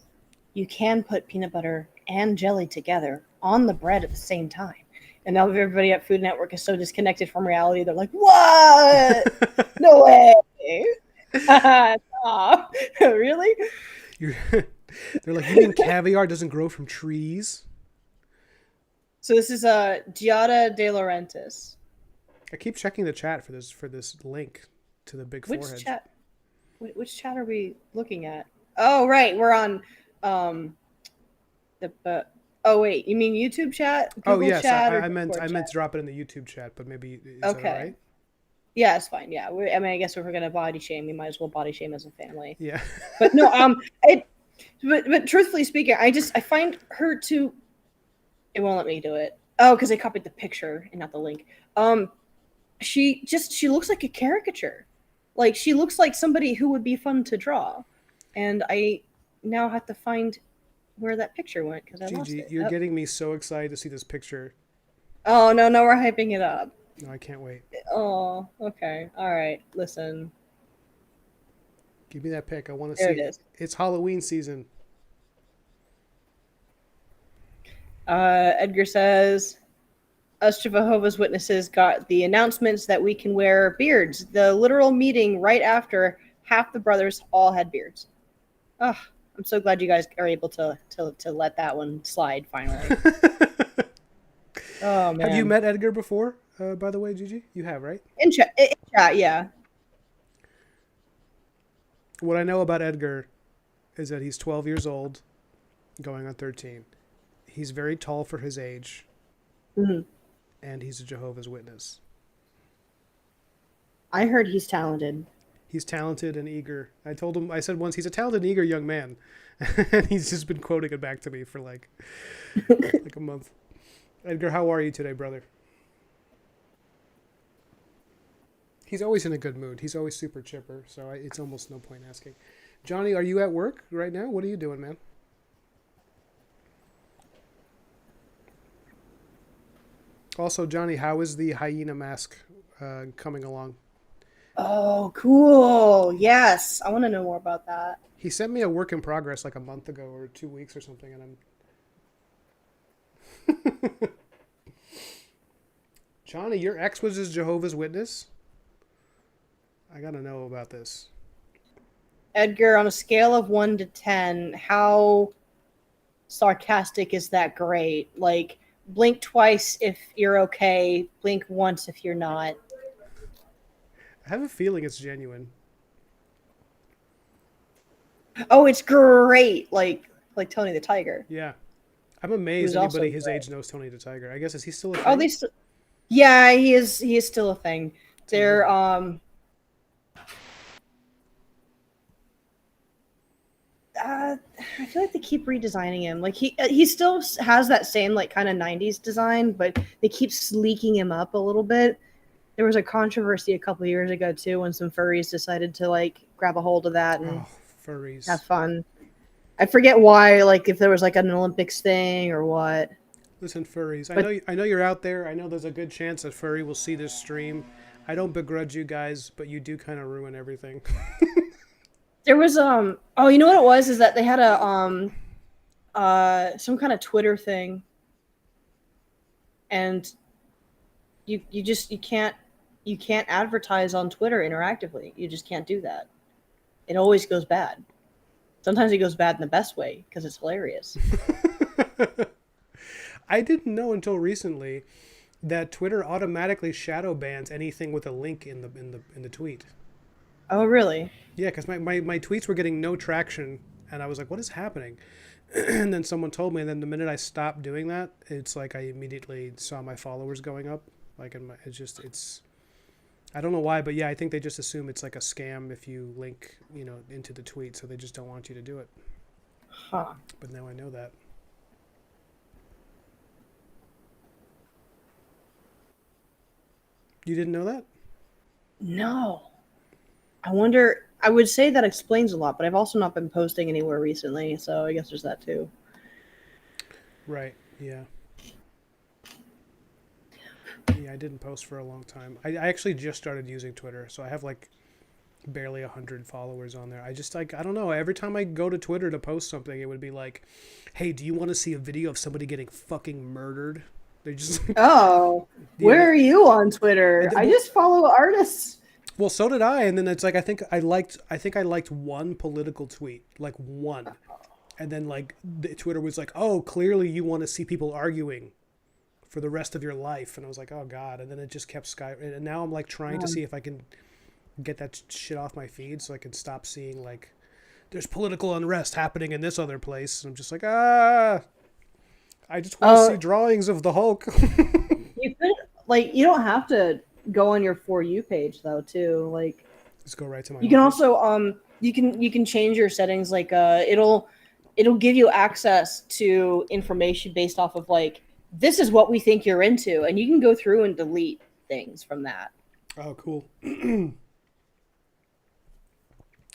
you can put peanut butter and jelly together on the bread at the same time. And now everybody at Food Network is so disconnected from reality. They're like, what? No way. Stop. Really? They're like, you mean caviar doesn't grow from trees? So this is Giada De Laurentiis. I keep checking the chat for this link to the big forehead. Chat? Which chat are we looking at? Oh, right. We're on oh wait, you mean YouTube chat? Google yes, chat I meant to drop it in the YouTube chat, but maybe is that all right? Yeah, it's fine. Yeah, I mean, I guess if we're gonna body shame, we might as well body shame as a family. Yeah. But no, but truthfully speaking, I find her to. It won't let me do it. Oh, because I copied the picture and not the link. She looks like a caricature. Like, she looks like somebody who would be fun to draw, and I now have to find where that picture went because I lost it. You're getting me so excited to see this picture. Oh no, we're hyping it up. No, I can't wait. Oh, okay, all right. Listen, give me that pic. I want to see it. It's Halloween season. Edgar says, us Jehovah's Witnesses got the announcements that we can wear beards. The literal meeting right after half the brothers all had beards. Oh, I'm so glad you guys are able to let that one slide finally. Oh man. Have you met Edgar before? By the way, Gigi, you have, right? In chat, yeah. What I know about Edgar is that he's 12 years old, going on 13. He's very tall for his age. Mm-hmm. And he's a Jehovah's Witness. I heard he's talented. He's talented and eager. I said once, he's a talented and eager young man. And he's just been quoting it back to me for like a month. Edgar, how are you today, brother? He's always in a good mood. He's always super chipper, so it's almost no point asking. Johnny, are you at work right now? What are you doing, man? Also, Johnny, how is the hyena mask coming along? Oh, cool. Yes. I want to know more about that. He sent me a work in progress like a month ago or 2 weeks or something, and I'm... Johnny, your ex was his Jehovah's Witness? I gotta know about this. Edgar, on a scale of 1 to 10, how sarcastic is that great? Like, blink twice if you're okay, blink once if you're not. I have a feeling it's genuine. Oh, it's great. Like Tony the Tiger. Yeah. I'm amazed anybody his age knows Tony the Tiger. I guess, is he still a thing? Oh, yeah, he is still a thing. They're I feel like they keep redesigning him. Like he still has that same like kind of 90s design, but they keep sleeking him up a little bit. There was a controversy a couple years ago too when some furries decided to like grab a hold of that and furries have fun. I forget why, like if there was like an Olympics thing or what. Listen, furries, I know you're out there. I know there's a good chance that furry will see this stream. I don't begrudge you guys, but you do kind of ruin everything. There was oh, you know what it was is that they had a some kind of Twitter thing, and you can't you can't advertise on Twitter interactively. You just can't do that. It always goes bad. Sometimes it goes bad in the best way because it's hilarious. I didn't know until recently that Twitter automatically shadow bans anything with a link in the tweet. Oh, really? Yeah, because my tweets were getting no traction, and I was like, "What is happening?" And then someone told me, and then the minute I stopped doing that, it's like I immediately saw my followers going up. Like, it's I don't know why, but yeah, I think they just assume it's like a scam if you link, into the tweet, so they just don't want you to do it. Huh. But now I know that. You didn't know that? No. I wonder. I would say that explains a lot, but I've also not been posting anywhere recently, so I guess there's that too. Right. Yeah. Yeah, I didn't post for a long time. I actually just started using Twitter, so I have like barely 100 followers on there. I just like I don't know. Every time I go to Twitter to post something, it would be like, "Hey, do you want to see a video of somebody getting fucking murdered?" They just Oh, where are you on Twitter? I just follow artists. Well, so did I, and then it's like I think I liked one political tweet, like one, and then like Twitter was like, "Oh, clearly you want to see people arguing for the rest of your life," and I was like, "Oh God!" And then it just kept and now I'm like trying to see if I can get that shit off my feed so I can stop seeing like there's political unrest happening in this other place. And I'm just like, I just want to see drawings of the Hulk. You could you don't have to go on your For You page though too. Like Just go right to my. you can also you can change your settings like it'll give you access to information based off of like this is what we think you're into, and you can go through and delete things from that. Oh, cool.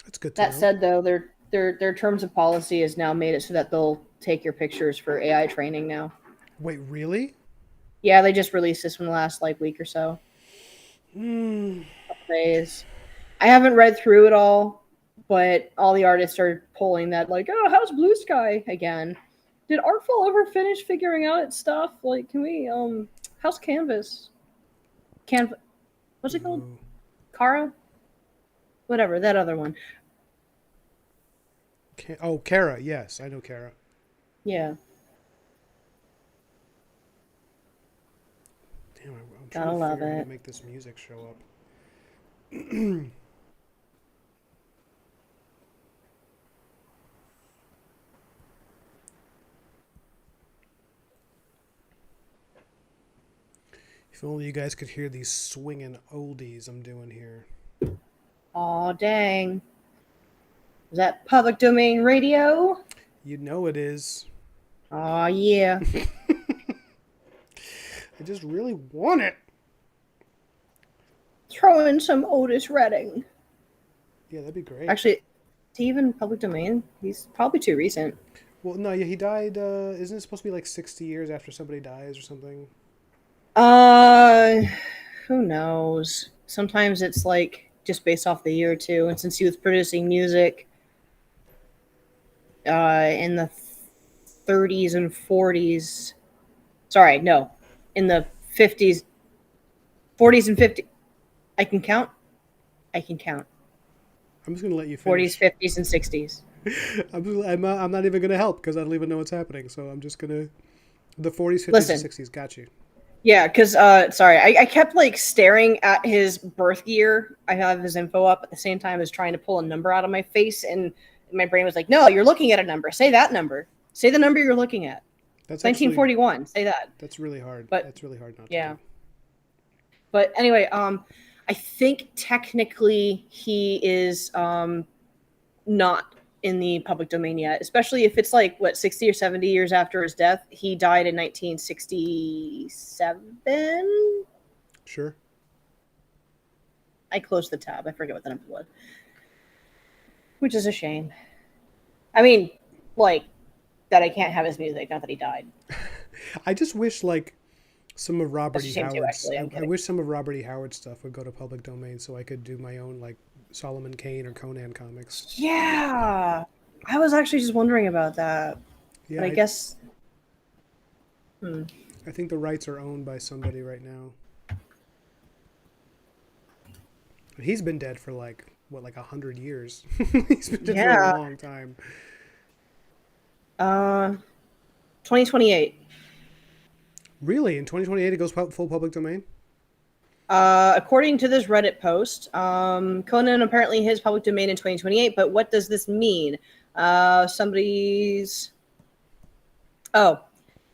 That's good. That said, though, their terms of policy has now made it so that they'll take your pictures for AI training now. Wait, really? Yeah, they just released this in the last like week or so. Hmm. Days. I haven't read through it all, but all the artists are pulling that like, oh, how's Blue Sky again? Did Artful ever finish figuring out its stuff? Like, can we how's Canvas? What's it called? Kara? Whatever, that other one. Kara. Yes, I know Kara. Yeah. Damn, I'm Gotta trying to love figure out how it. to make this music show up. If only you guys could hear these swinging oldies I'm doing here. Aw, dang. Is that public domain radio? You know it is. Aw, yeah. I just really want it. Throw in some Otis Redding. Yeah, that'd be great. Actually, is he even public domain? He's probably too recent. Well, no, yeah, he died. Isn't it supposed to be like 60 years after somebody dies or something? Who knows? Sometimes it's like just based off the year or two. And since he was producing music in the 30s and 40s, sorry, no, in the 50s, 40s and 50s. I can count. I'm just gonna let you finish. 40s, 50s, and 60s. I'm not even gonna help because I don't even know what's happening. So I'm just gonna the 40s, 50s, Listen. and 60s. Got you. Yeah, because sorry, I kept like staring at his birth year. I have his info up at the same time as trying to pull a number out of my face, and my brain was like, "No, you're looking at a number. Say that number. Say the number you're looking at." That's 1941. Say that. That's really hard. But that's really hard not to yeah. do. But anyway, I think technically he is not in the public domain yet, especially if it's like, what, 60 or 70 years after his death. He died in 1967. Sure. I closed the tab. I forget what the number was. Which is a shame. I mean, like, that I can't have his music, not that he died. I just wish, like, some of Robert E. Howard's... I wish some of Robert E. Howard's stuff would go to public domain so I could do my own, like, Solomon Kane or Conan comics. Yeah! I was actually just wondering about that. Yeah, but I guess... I think the rights are owned by somebody right now. He's been dead for like what, like 100 years. He's been dead for a Yeah. long time. 2028. Really, in 2028 it goes full public domain. According to this Reddit post, Conan apparently his public domain in 2028. But what does this mean? Somebody's. Oh,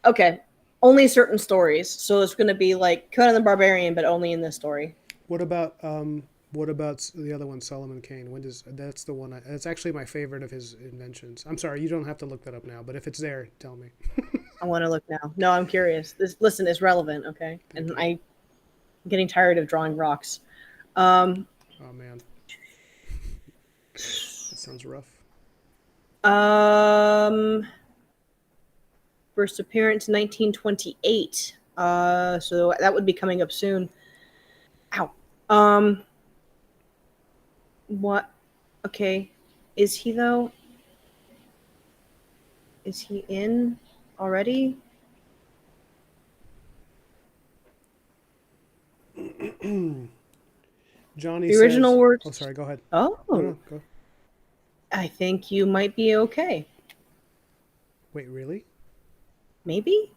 okay. Only certain stories. So it's going to be like Conan the Barbarian, but only in this story. What about the other one, Solomon Kane? When does that's the one? It's actually my favorite of his inventions. I'm sorry, you don't have to look that up now, but if it's there, tell me. I want to look now. No, I'm curious. Listen, it's relevant, okay? And I'm getting tired of drawing rocks. Oh man, that sounds rough. First appearance 1928. So that would be coming up soon. Ow. What? Okay. Is he though? Is he in already? Johnny The original says, words. oh, sorry, go ahead. Oh. No, go. I think you might be okay. Wait, really? Maybe?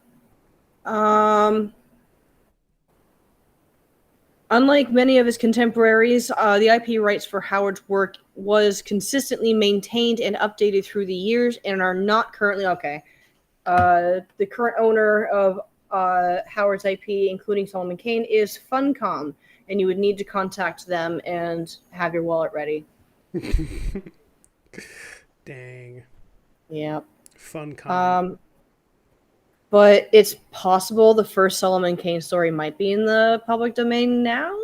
Unlike many of his contemporaries, the IP rights for Howard's work was consistently maintained and updated through the years and are not currently okay. The current owner of Howard's IP, including Solomon Kane, is Funcom, and you would need to contact them and have your wallet ready. Dang. Yeah. Funcom. But it's possible the first Solomon Kane story might be in the public domain now.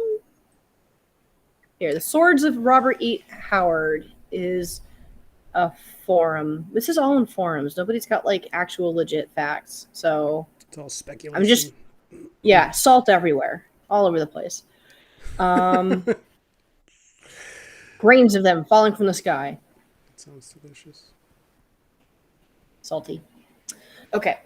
Here, The Swords of Robert E. Howard is a forum. This is all in forums. Nobody's got like actual legit facts. So It's all speculation. I'm just, yeah, salt everywhere, all over the place. Grains of them falling from the sky. That sounds delicious. Salty. Okay.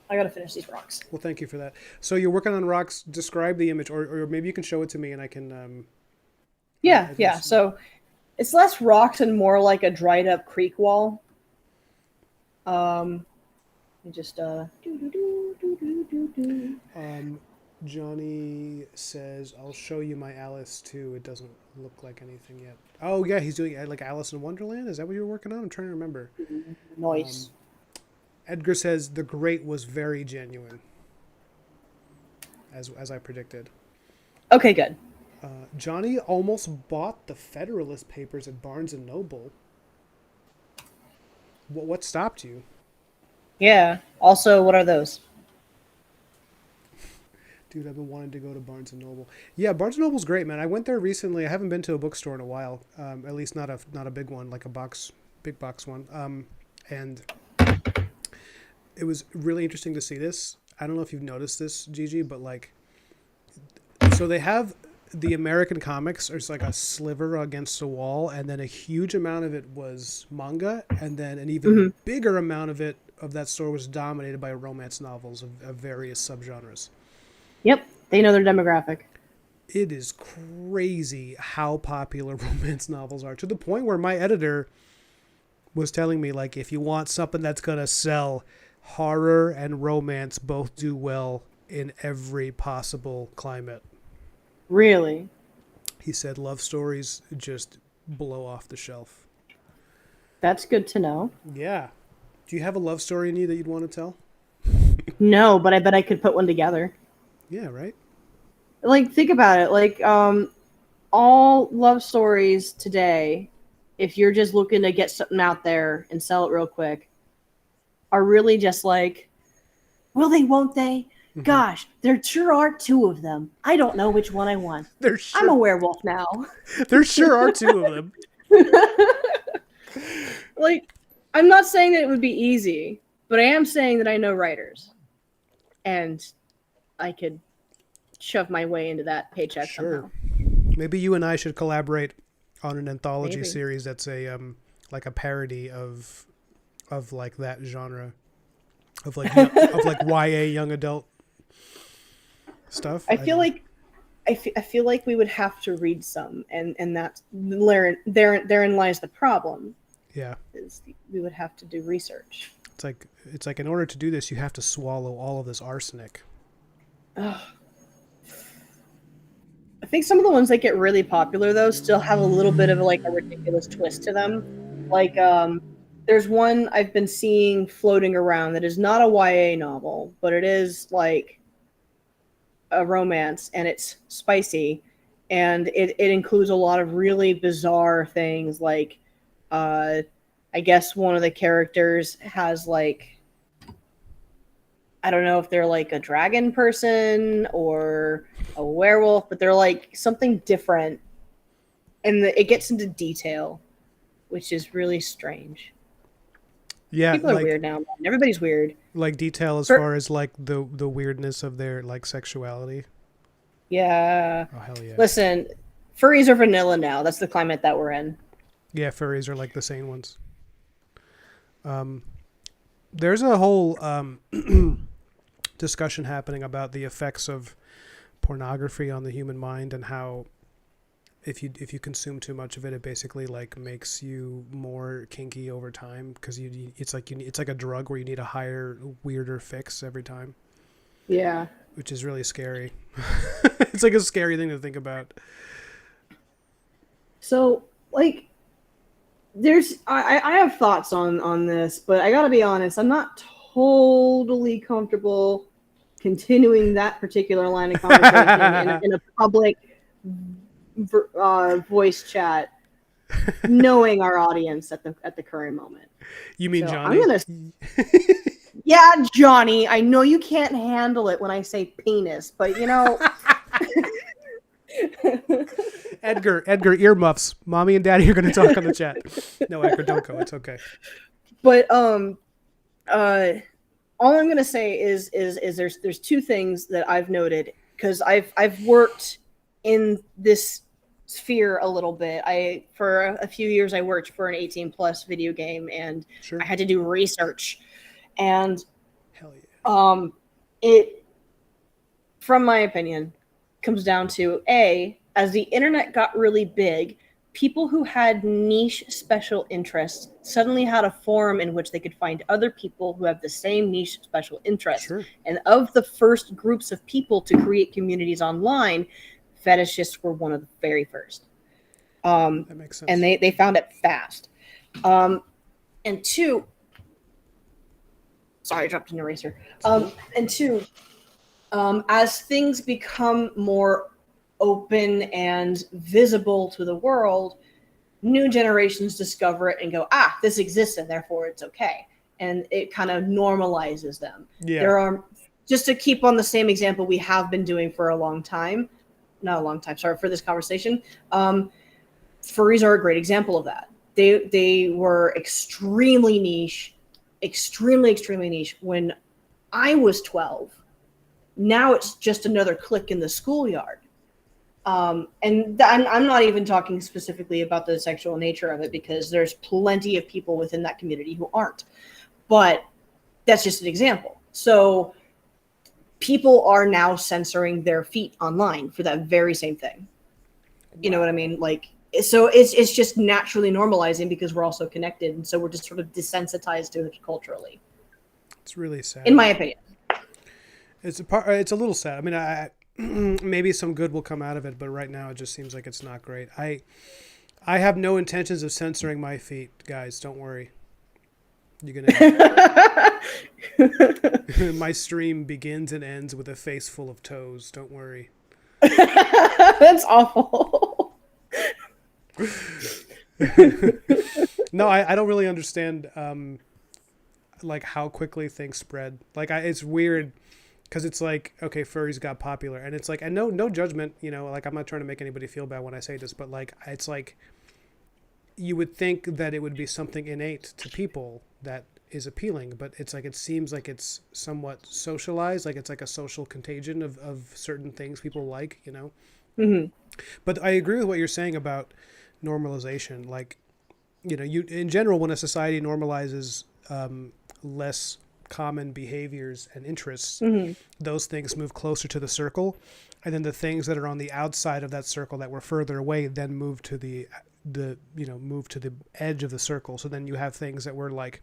I gotta finish these rocks. Well, thank you for that. So you're working on rocks. Describe the image, or maybe you can show it to me, and I can. Yeah. So it's less rocks and more like a dried up creek wall. Just Johnny says, "I'll show you my Alice too. It doesn't look like anything yet." Oh yeah, he's doing like Alice in Wonderland. Is that what you were working on? I'm trying to remember. Nice. Edgar says the Great was very genuine, as I predicted. Okay, good. Johnny almost bought the Federalist Papers at Barnes and Noble. What stopped you? Yeah. Also, what are those? Dude, I've been wanting to go to Barnes and Noble. Yeah, Barnes and Noble's great, man. I went there recently. I haven't been to a bookstore in a while. At least not a big one, like big box one. And it was really interesting to see this. I don't know if you've noticed this, Gigi, but like, so they have the American comics, or it's like a sliver against the wall, and then a huge amount of it was manga, and then an even bigger amount of that store was dominated by romance novels of various subgenres. Yep, they know their demographic. It is crazy how popular romance novels are, to the point where my editor was telling me, like, if you want something that's going to sell, horror and romance both do well in every possible climate. Really? He said love stories just blow off the shelf. That's good to know. Yeah. Do you have a love story in you that you'd want to tell? No, but I bet I could put one together. Yeah, right? Like, think about it. Like, all love stories today, if you're just looking to get something out there and sell it real quick, are really just like, will they, won't they? Mm-hmm. Gosh, there sure are two of them. I don't know which one I want. I'm a werewolf now. There sure are two of them. Like, I'm not saying that it would be easy, but I am saying that I know writers. And I could shove my way into that paycheck somehow. Maybe you and I should collaborate on an anthology series that's a like a parody of like that genre of like of like YA young adult stuff. I feel like I feel like we would have to read some, and that's therein lies the problem. Yeah. Is we would have to do research. It's like in order to do this, you have to swallow all of this arsenic. Ugh. I think some of the ones that get really popular though still have a little bit of like a ridiculous twist to them. Like there's one I've been seeing floating around that is not a YA novel, but it is like a romance and it's spicy and it includes a lot of really bizarre things like I guess one of the characters has like I don't know if they're like a dragon person or a werewolf, but they're like something different. And it gets into detail, which is really strange. Yeah, People are weird now, man. Everybody's weird. Like detail as far as like the weirdness of their like sexuality. Yeah. Oh hell yeah. Listen, furries are vanilla now. That's the climate that we're in. Yeah, furries are like the sane ones. There's a whole discussion happening about the effects of pornography on the human mind and how if you consume too much of it, it basically like makes you more kinky over time because it's like a drug where you need a higher, weirder fix every time. Yeah, which is really scary. It's like a scary thing to think about. So like, I have thoughts on this, but I gotta be honest, I'm not totally comfortable continuing that particular line of conversation in a public voice chat, knowing our audience at the current moment. You mean so Johnny? Yeah, Johnny. I know you can't handle it when I say penis, but you know. Edgar, earmuffs. Mommy and Daddy are going to talk on the chat. No, Edgar, don't go. It's okay. But all I'm going to say is there's two things that I've noted because I've worked in this sphere a little bit. For a few years I worked for an 18+ video game, and I had to do research, and hell yeah. It, from my opinion, comes down to as the internet got really big, people who had niche special interests suddenly had a forum in which they could find other people who have the same niche special interests. And of the first groups of people to create communities online, fetishists were one of the very first. That makes sense. And they found it fast. And two, sorry, I dropped an eraser. And two, as things become more open and visible to the world, new generations discover it and go, this exists and therefore it's okay. And it kind of normalizes them. Yeah. There are, just to keep on the same example we have been doing for a long time, not a long time, sorry for this conversation, furries are a great example of that. They were extremely niche when I was 12. Now it's just another clique in the schoolyard. And I'm not even talking specifically about the sexual nature of it because there's plenty of people within that community who aren't. But that's just an example. So people are now censoring their feet online for that very same thing. You know what I mean? Like, so it's just naturally normalizing because we're all so connected. And so we're just sort of desensitized to it culturally. It's really sad. In my opinion. It's a little sad. I mean, maybe some good will come out of it, but right now it just seems like it's not great. I have no intentions of censoring my feet, guys. Don't worry. You're gonna. My stream begins and ends with a face full of toes. Don't worry. That's awful. No, I don't really understand. Like how quickly things spread. Like it's weird. Because it's like, okay, furries got popular. And it's like, and no judgment, you know, like I'm not trying to make anybody feel bad when I say this, but like, it's like, you would think that it would be something innate to people that is appealing, but it's like, it seems like it's somewhat socialized, like it's like a social contagion of certain things people like, you know? Mm-hmm. But I agree with what you're saying about normalization. Like, you know, in general, when a society normalizes less common behaviors and interests, Mm-hmm. those things move closer to the circle, and then the things that are on the outside of that circle that were further away then move to the move to the edge of the circle. So then you have things that were like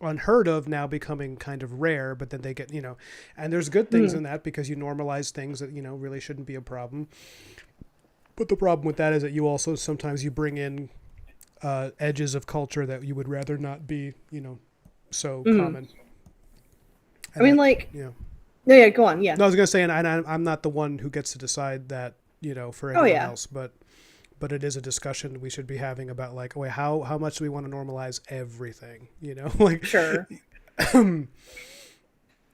unheard of now becoming kind of rare, but then they get, and there's good things in that because you normalize things that, really shouldn't be a problem. But the problem with that is that you also sometimes you bring in edges of culture that you would rather not be, so common. And I mean, that, like, yeah. No, yeah, go on. Yeah. No, I was gonna say, and I'm not the one who gets to decide that, for anyone else, but it is a discussion we should be having about like, wait, how much do we want to normalize everything? Like Sure.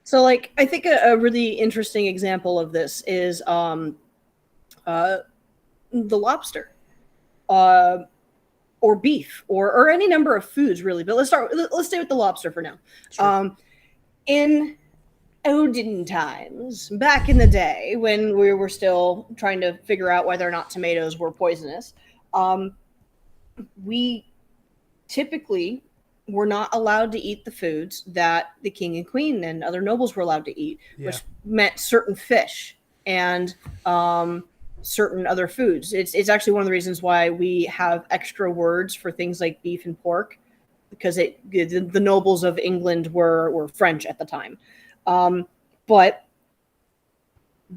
So, like, I think a really interesting example of this is the lobster, or beef, or any number of foods, really. But let's stay with the lobster for now. Sure. In olden times, back in the day when we were still trying to figure out whether or not tomatoes were poisonous, we typically were not allowed to eat the foods that the king and queen and other nobles were allowed to eat, which meant certain fish and certain other foods. It's actually one of the reasons why we have extra words for things like beef and pork, because the nobles of England were French at the time. But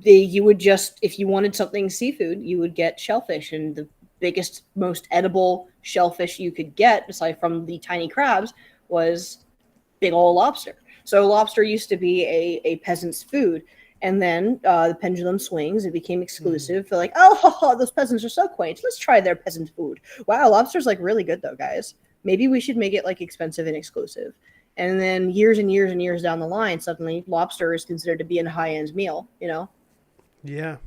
you would just, if you wanted something seafood, you would get shellfish, and the biggest, most edible shellfish you could get, aside from the tiny crabs, was big old lobster. So lobster used to be a peasant's food. And then the pendulum swings. It became exclusive. They're like, oh, those peasants are so quaint. Let's try their peasant food. Wow, lobster's like really good though, guys. Maybe we should make it like expensive and exclusive. And then years and years and years down the line, suddenly lobster is considered to be a high-end meal, Yeah.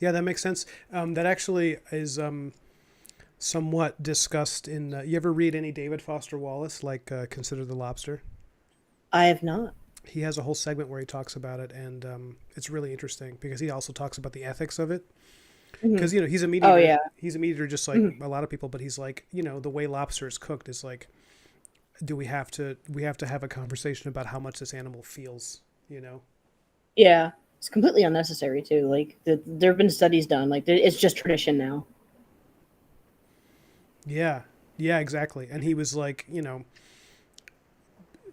Yeah, that makes sense. That actually is somewhat discussed in... you ever read any David Foster Wallace, like Consider the Lobster? I have not. He has a whole segment where he talks about it, and it's really interesting because he also talks about the ethics of it. Because, he's a meat eater. Oh, yeah. He's a meat eater just like a lot of people, but he's like, the way lobster is cooked is like, we have to have a conversation about how much this animal feels, Yeah, it's completely unnecessary too. Like there have been studies done. Like it's just tradition now. Yeah, exactly. And he was like,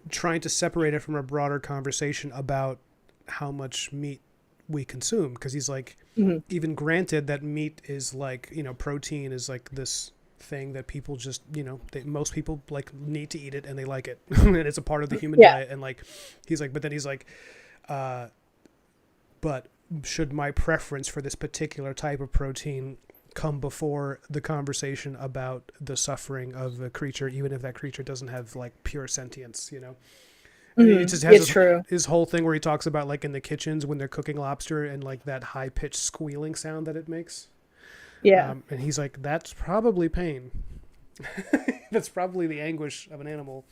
trying to separate it from a broader conversation about how much meat we consume. Because he's like, even granted that meat is like, protein is like this thing that people just, most people like need to eat it and they like it. And it's a part of the human diet. And like, he's like, but then he's like, but should my preference for this particular type of protein come before the conversation about the suffering of the creature, even if that creature doesn't have like pure sentience, It just has his whole thing where he talks about like in the kitchens when they're cooking lobster and like that high pitched squealing sound that it makes. Yeah. And he's like, that's probably pain. That's probably the anguish of an animal.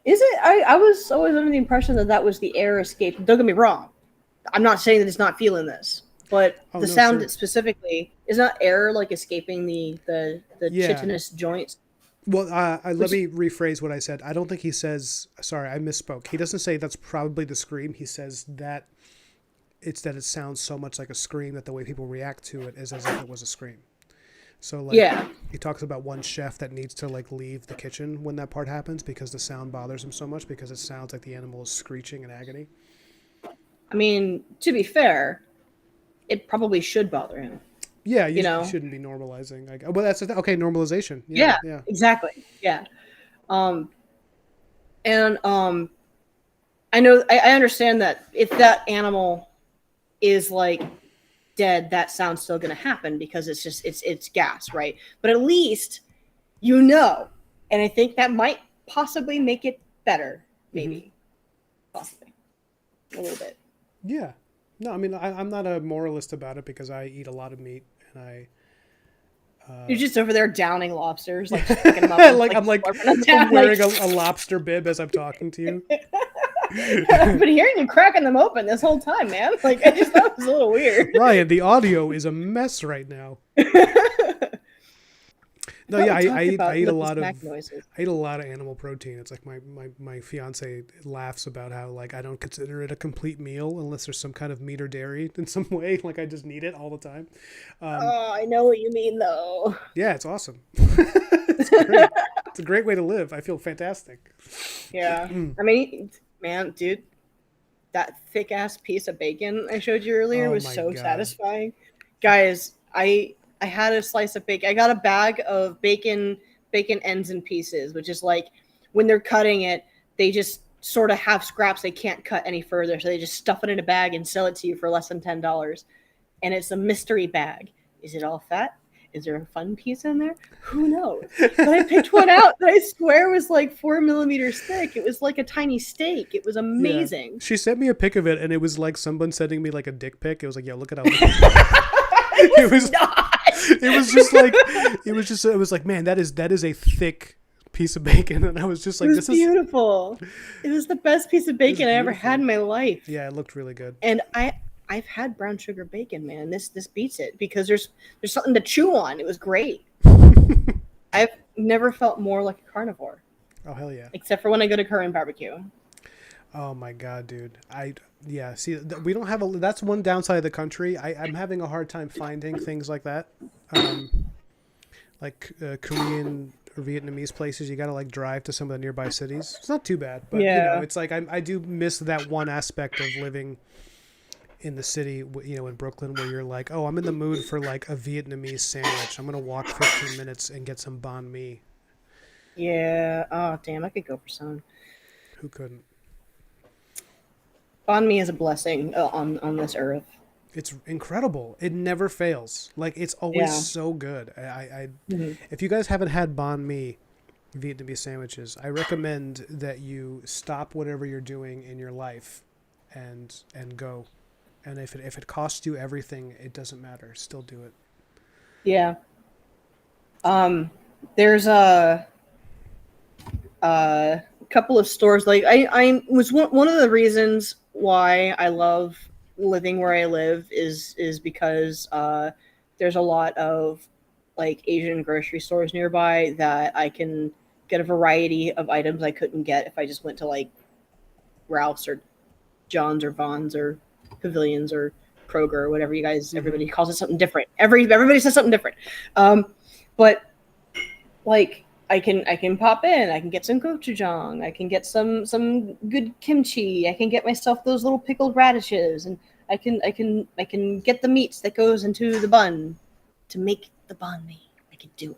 Is it? I was always under the impression that was the air escape. Don't get me wrong. I'm not saying that it's not feeling this, but the sound that specifically is not air like escaping the chitinous joints. Well, let me rephrase what I said. I don't think he says, sorry, I misspoke. He doesn't say that's probably the scream. He says that it's that it sounds so much like a scream that the way people react to it is as if it was a scream. So like, he talks about one chef that needs to like leave the kitchen when that part happens because the sound bothers him so much because it sounds like the animal is screeching in agony. I mean, to be fair, it probably should bother him. Yeah, you shouldn't be normalizing. Like, well, that's okay. Normalization. Yeah, exactly. Yeah, I know. I understand that if that animal is like dead, that sound's still going to happen because it's gas, right? But at least and I think that might possibly make it better, maybe, possibly a little bit. Yeah. No, I mean, I'm not a moralist about it because I eat a lot of meat and You're just over there downing lobsters, like picking them up. Like I'm wearing a lobster bib as I'm talking to you. I've been hearing you cracking them open this whole time, man. Like I just thought it was a little weird. Ryan, the audio is a mess right now. No, thought yeah, we talked I about eat a lippy lot of snack noises. I eat a lot of animal protein. It's like my fiance laughs about how like I don't consider it a complete meal unless there's some kind of meat or dairy in some way. Like I just need it all the time. Um, Oh, I know what you mean, though. yeah, it's awesome. It's great. It's a great way to live. I feel fantastic. Yeah. I mean, man, dude, that thick ass piece of bacon I showed you earlier Oh was my so god. satisfying. Guys, I had a slice of bacon. I got a bag of bacon ends and pieces, which is like when they're cutting it, they just sort of have scraps they can't cut any further, so they just stuff it in a bag and sell it to you for less than $10. And it's a mystery bag. Is it all fat? Is there a fun piece in there? Who knows? But I picked one out that I swear was like 4 millimeters thick. It was like a tiny steak. It was Yeah. amazing. She sent me a pic of it and it was like someone sending me like a dick pic. It was like, yeah, look at how It was not. it was just like it was like, man, that is a thick piece of bacon. And I was just like, It was this is beautiful. It was the best piece of bacon I ever beautiful. had in my life. Yeah, it looked really good. And I've had brown sugar bacon, man. This beats it because there's something to chew on. It was great. I've never felt more like a carnivore, Oh hell yeah. except for when I go to Korean barbecue. Oh my god, dude. Yeah, see, we don't have a. That's one downside of the country. I'm having a hard time finding things like that, like Korean or Vietnamese places. You got to like drive to some of the nearby cities. It's not too bad, but you know, Yeah. it's like I do miss that one aspect of living in the city. You know, in Brooklyn, where you're like, oh, I'm in the mood for like a Vietnamese sandwich. I'm gonna walk 15 minutes and get some banh mi. Yeah. Oh, damn. I could go for some. Who couldn't? Banh mi is a blessing on this earth. It's incredible. It never fails. Like it's always Yeah. so good. I Mhm. If you guys haven't had banh mi Vietnamese sandwiches, I recommend that you stop whatever you're doing in your life and go. And if it costs you everything, it doesn't matter. Still do it. Yeah. There's a couple of stores like I was one of the reasons why I love living where I live is because there's a lot of like Asian grocery stores nearby that I can get a variety of items I couldn't get if I just went to like Ralph's or John's or Vaughn's or Pavilions or Kroger or whatever you guys everybody calls it something different. Everybody says something different. But like I can pop in. I can get some gochujang. I can get some good kimchi. I can get myself those little pickled radishes, and I can get the meats that goes into the bun to make the banh mi. I can do it.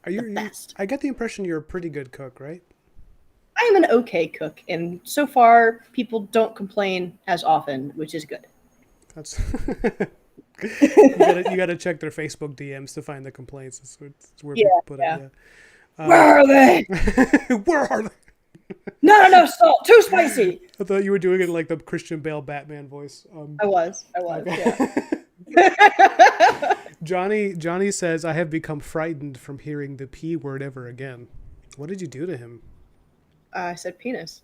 Are you? Best. I get the impression you're a pretty good cook, right? I am an okay cook, and so far people don't complain as often, which is good. That's you gotta check their Facebook DMs to find the complaints. It's where people put it. Yeah. Where are they? Where are they? Not enough salt. Too spicy. I thought you were doing it like the Christian Bale Batman voice. I was. Okay. Yeah. Johnny says, I have become frightened from hearing the P word ever again. What did you do to him? I said penis.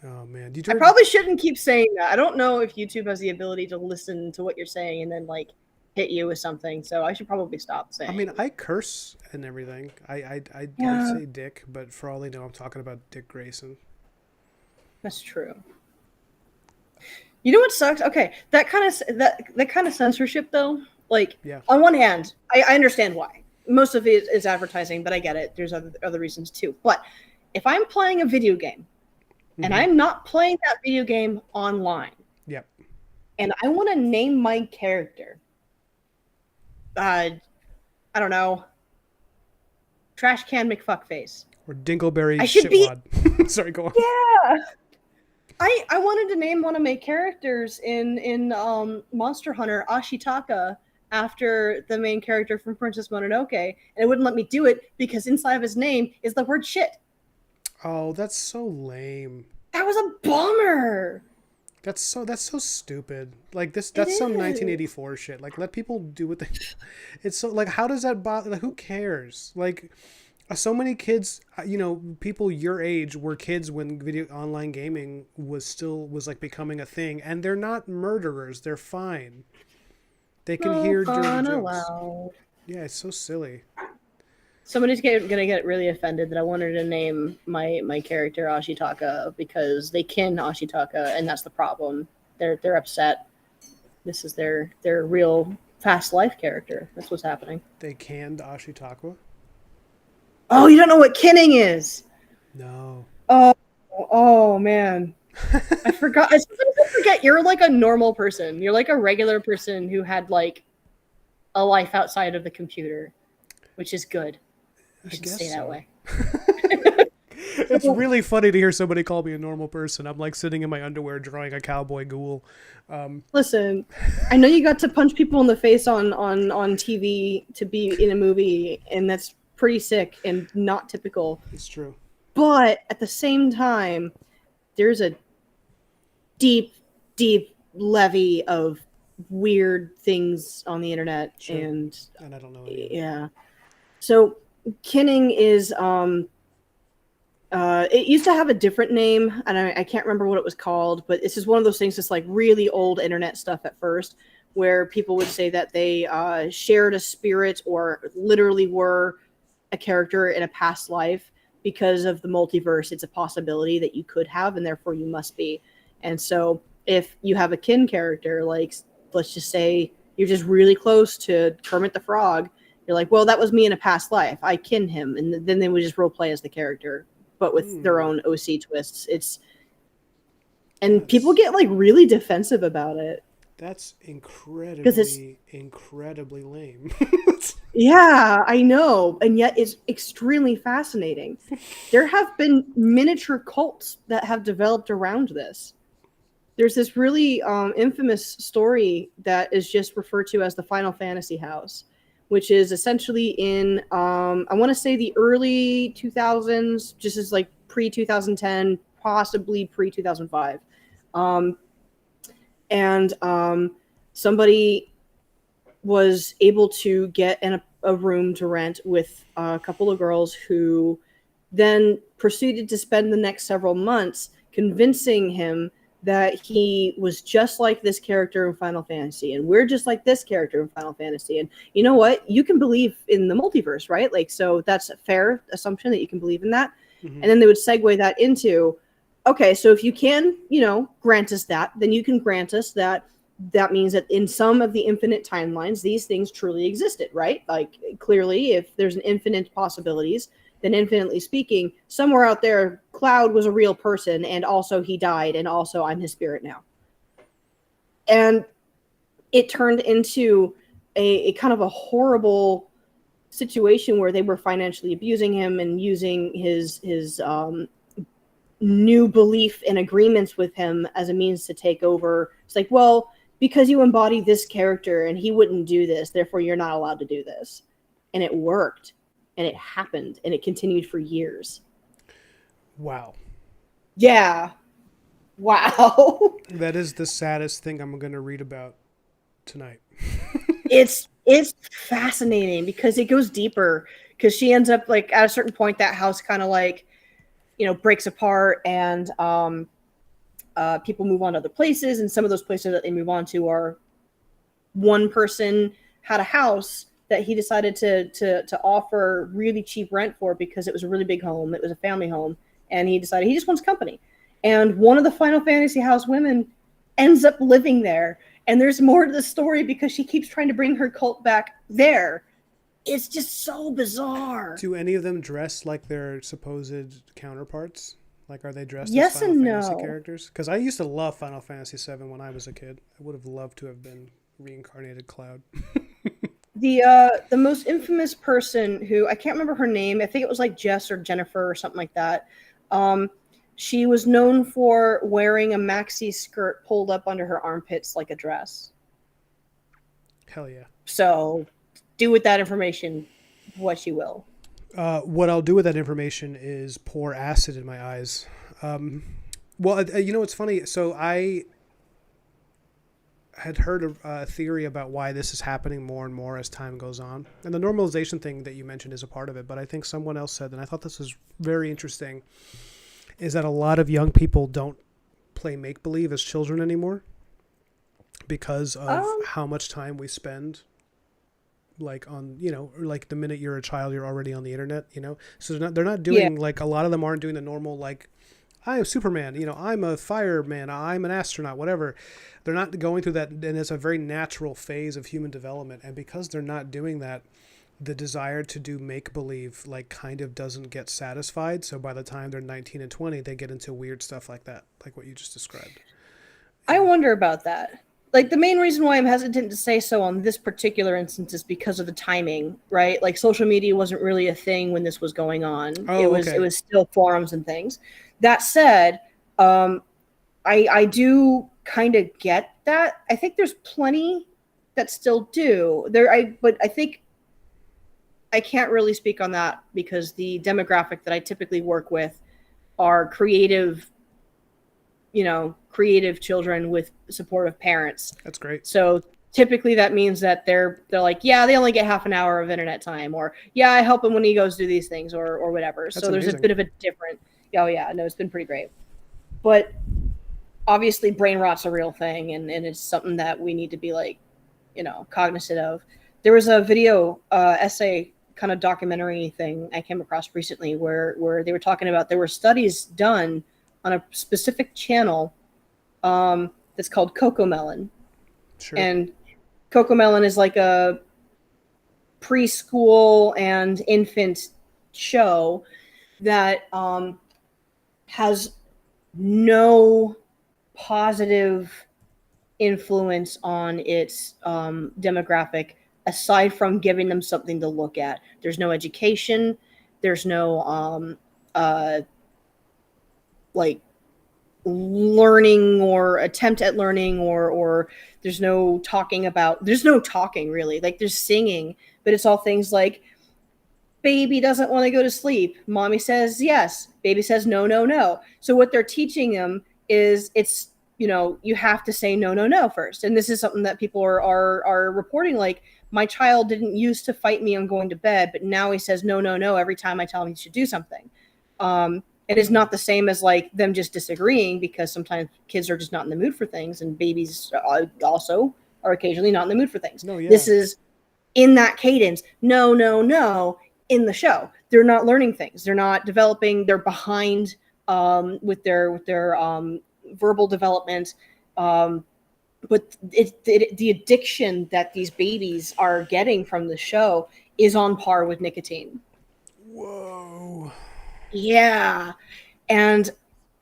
Oh man, I probably shouldn't keep saying that. I don't know if YouTube has the ability to listen to what you're saying and then like hit you with something. So I should probably stop saying. I mean, I curse and everything. I say dick, but for all they know, I'm talking about Dick Grayson. That's true. You know what sucks? Okay, that kind of censorship though. Like, on one hand, I understand why. Most of it is advertising, but I get it. There's other reasons too. But if I'm playing a video game and I'm not playing that video game online, and I want to name my character, I don't know, Trash Can McFuckface or Dingleberry Shitwad. Sorry, go on. Yeah. I wanted to name one of my characters in Monster Hunter, Ashitaka, after the main character from Princess Mononoke, and it wouldn't let me do it because inside of his name is the word shit. Oh, that's so lame. That was a bummer. That's so stupid. Like that's some 1984 shit. Like let people do what they. It's so like how does that bother? Like, who cares? Like so many kids, people your age were kids when online gaming was like becoming a thing, and they're not murderers. They're fine. They can hear dirty jokes. Allowed. Yeah, it's so silly. Somebody's gonna get really offended that I wanted to name my character Ashitaka because they kin Ashitaka, and that's the problem. They're upset. This is their real fast life character. That's what's happening. They canned Ashitaka? Oh, you don't know what kinning is? No. Oh man. I forgot. Sometimes I forget you're like a normal person. You're like a regular person who had like a life outside of the computer, which is good. You should stay that way. It's really funny to hear somebody call me a normal person. I'm like sitting in my underwear drawing a cowboy ghoul. Listen, I know you got to punch people in the face on TV to be in a movie, and that's pretty sick and not typical. It's true. But at the same time, there's a deep, deep levy of weird things on the internet, Sure. and I don't know any. Yeah. So kinning is it used to have a different name, and I can't remember what it was called, but this is one of those things that's like really old internet stuff at first, where people would say that they shared a spirit or literally were a character in a past life because of the multiverse. It's a possibility that you could have, and therefore you must be. And so if you have a kin character, like let's just say you're just really close to Kermit the Frog, you're like, well, that was me in a past life. I kin him. And then they would just role play as the character, but with their own OC twists. People get like really defensive about it. That's incredibly lame. Yeah, I know. And yet it's extremely fascinating. There have been miniature cults that have developed around this. There's this really infamous story that is just referred to as the Final Fantasy House, which is essentially in, I want to say the early 2000s, just as like pre-2010, possibly pre-2005. Somebody was able to get a room to rent with a couple of girls who then proceeded to spend the next several months convincing him that he was just like this character in Final Fantasy, and we're just like this character in Final Fantasy. And you know what? You can believe in the multiverse, right? Like, so that's a fair assumption that you can believe in that. Mm-hmm. And then they would segue that into, okay, so if you can, grant us that, then you can grant us that means that in some of the infinite timelines, these things truly existed, right? Like, clearly, if there's an infinite possibilities, then infinitely speaking, somewhere out there, Cloud was a real person, and also he died, and also I'm his spirit now. And it turned into a kind of a horrible situation where they were financially abusing him and using his new belief and agreements with him as a means to take over. It's like, well, because you embody this character and he wouldn't do this, therefore you're not allowed to do this. And it worked. And it happened, and it continued for years. Wow. Yeah. Wow. That is the saddest thing I'm going to read about tonight. It's fascinating because it goes deeper, because she ends up like at a certain point that house kind of like, breaks apart, and people move on to other places, and some of those places that they move on to are, one person had a house that he decided to offer really cheap rent for because it was a really big home. It was a family home. And he decided he just wants company. And one of the Final Fantasy House women ends up living there. And there's more to the story because she keeps trying to bring her cult back there. It's just so bizarre. Do any of them dress like their supposed counterparts? Like, are they dressed yes as Final and Fantasy no. characters? Because I used to love Final Fantasy VII when I was a kid. I would have loved to have been reincarnated Cloud. The most infamous person who, I can't remember her name, I think it was like Jess or Jennifer or something like that. She was known for wearing a maxi skirt pulled up under her armpits like a dress. Hell yeah. So do with that information what you will. What I'll do with that information is pour acid in my eyes. Well, it's funny. So I had heard a theory about why this is happening more and more as time goes on. And the normalization thing that you mentioned is a part of it. But I think someone else said, and I thought this was very interesting, is that a lot of young people don't play make-believe as children anymore because of how much time we spend like on, you know, like the minute you're a child, you're already on the internet, you know? So they're not Yeah. doing like, a lot of them aren't doing the normal, like, I am Superman, you know, I'm a fireman, I'm an astronaut, whatever. They're not going through that. And it's a very natural phase of human development. And because they're not doing that, the desire to do make believe like kind of doesn't get satisfied. So by the time they're 19 and 20, they get into weird stuff like that, like what you just described. I Yeah. wonder about that. Like the main reason why I'm hesitant to say so on this particular instance is because of the timing, right? Like social media wasn't really a thing when this was going on. It Oh, was it okay. was still forums and things. That said, um, I do kind of get that. I think there's plenty that still do. But I think I can't really speak on that because the demographic that I typically work with are creative children with supportive parents. That's great. So typically that means that they're like, yeah, they only get half an hour of internet time, or yeah, I help him when he goes do these things, or whatever. That's So there's a amazing. bit of a different. Oh yeah, no, it's been pretty great. But obviously, brain rot's a real thing, and it's something that we need to be like, cognizant of. There was a video essay kind of documentary thing I came across recently where they were talking about there were studies done on a specific channel that's called Coco Melon. Sure. And Coco Melon is like a preschool and infant show that has no positive influence on its demographic aside from giving them something to look at. There's no education. There's no like learning or attempt at learning or there's no talking really, like there's singing, but it's all things like baby doesn't want to go to sleep, mommy says yes, baby says no no no. So what they're teaching them is it's you have to say no no no first, and this is something that people are reporting, like my child didn't used to fight me on going to bed, but now he says no no no every time I tell him he should do something. It is not the same as like them just disagreeing, because sometimes kids are just not in the mood for things, and babies also are occasionally not in the mood for things. No, yeah. This is in that cadence, no, no, no, in the show. They're not learning things. They're not developing. They're behind with their verbal development. But the addiction that these babies are getting from the show is on par with nicotine. Whoa. Yeah. And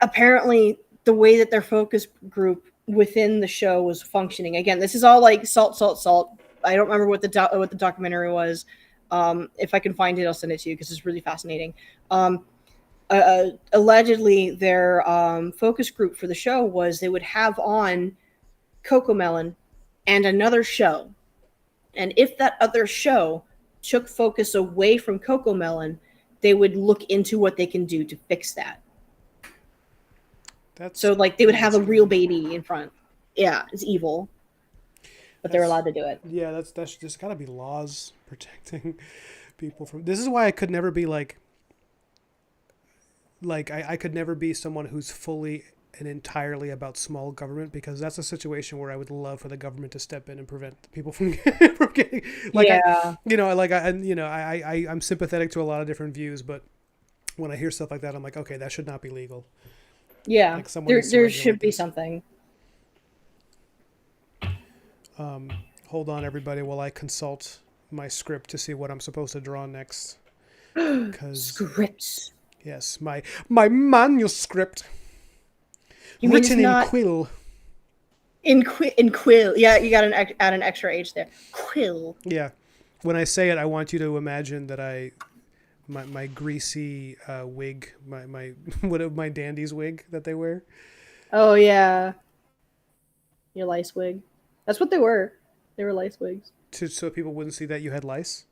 apparently the way that their focus group within the show was functioning. Again, this is all like salt, salt, salt. I don't remember what the documentary was. If I can find it, I'll send it to you because it's really fascinating. Allegedly, their focus group for the show was they would have on Coco Melon and another show, and if that other show took focus away from Coco Melon, they would look into what they can do to fix that. That's So like they would have a real scary. baby in front. Yeah, it's evil, but they're That's allowed to do it. Yeah, that's just got to be laws protecting people from. This is why I could never be like I could never be someone who's fully and entirely about small government, because that's a situation where I would love for the government to step in and prevent people from from getting like I Yeah, you know like I you know I'm sympathetic to a lot of different views, but when I hear stuff like that, I'm like, okay, that should not be legal. yeah. Like someone There needs to there regulate should be this. something. Hold on, everybody, while I consult my script to see what I'm supposed to draw next. Because Scripts. yes, my manuscript You mean it's written in not quill. in quill? Yeah, you got add an extra H there. Quill. Yeah, when I say it, I want you to imagine that my greasy wig, my what my dandy's wig that they wear. Oh yeah, your lice wig. That's what they were. They were lice wigs. So people wouldn't see that you had lice.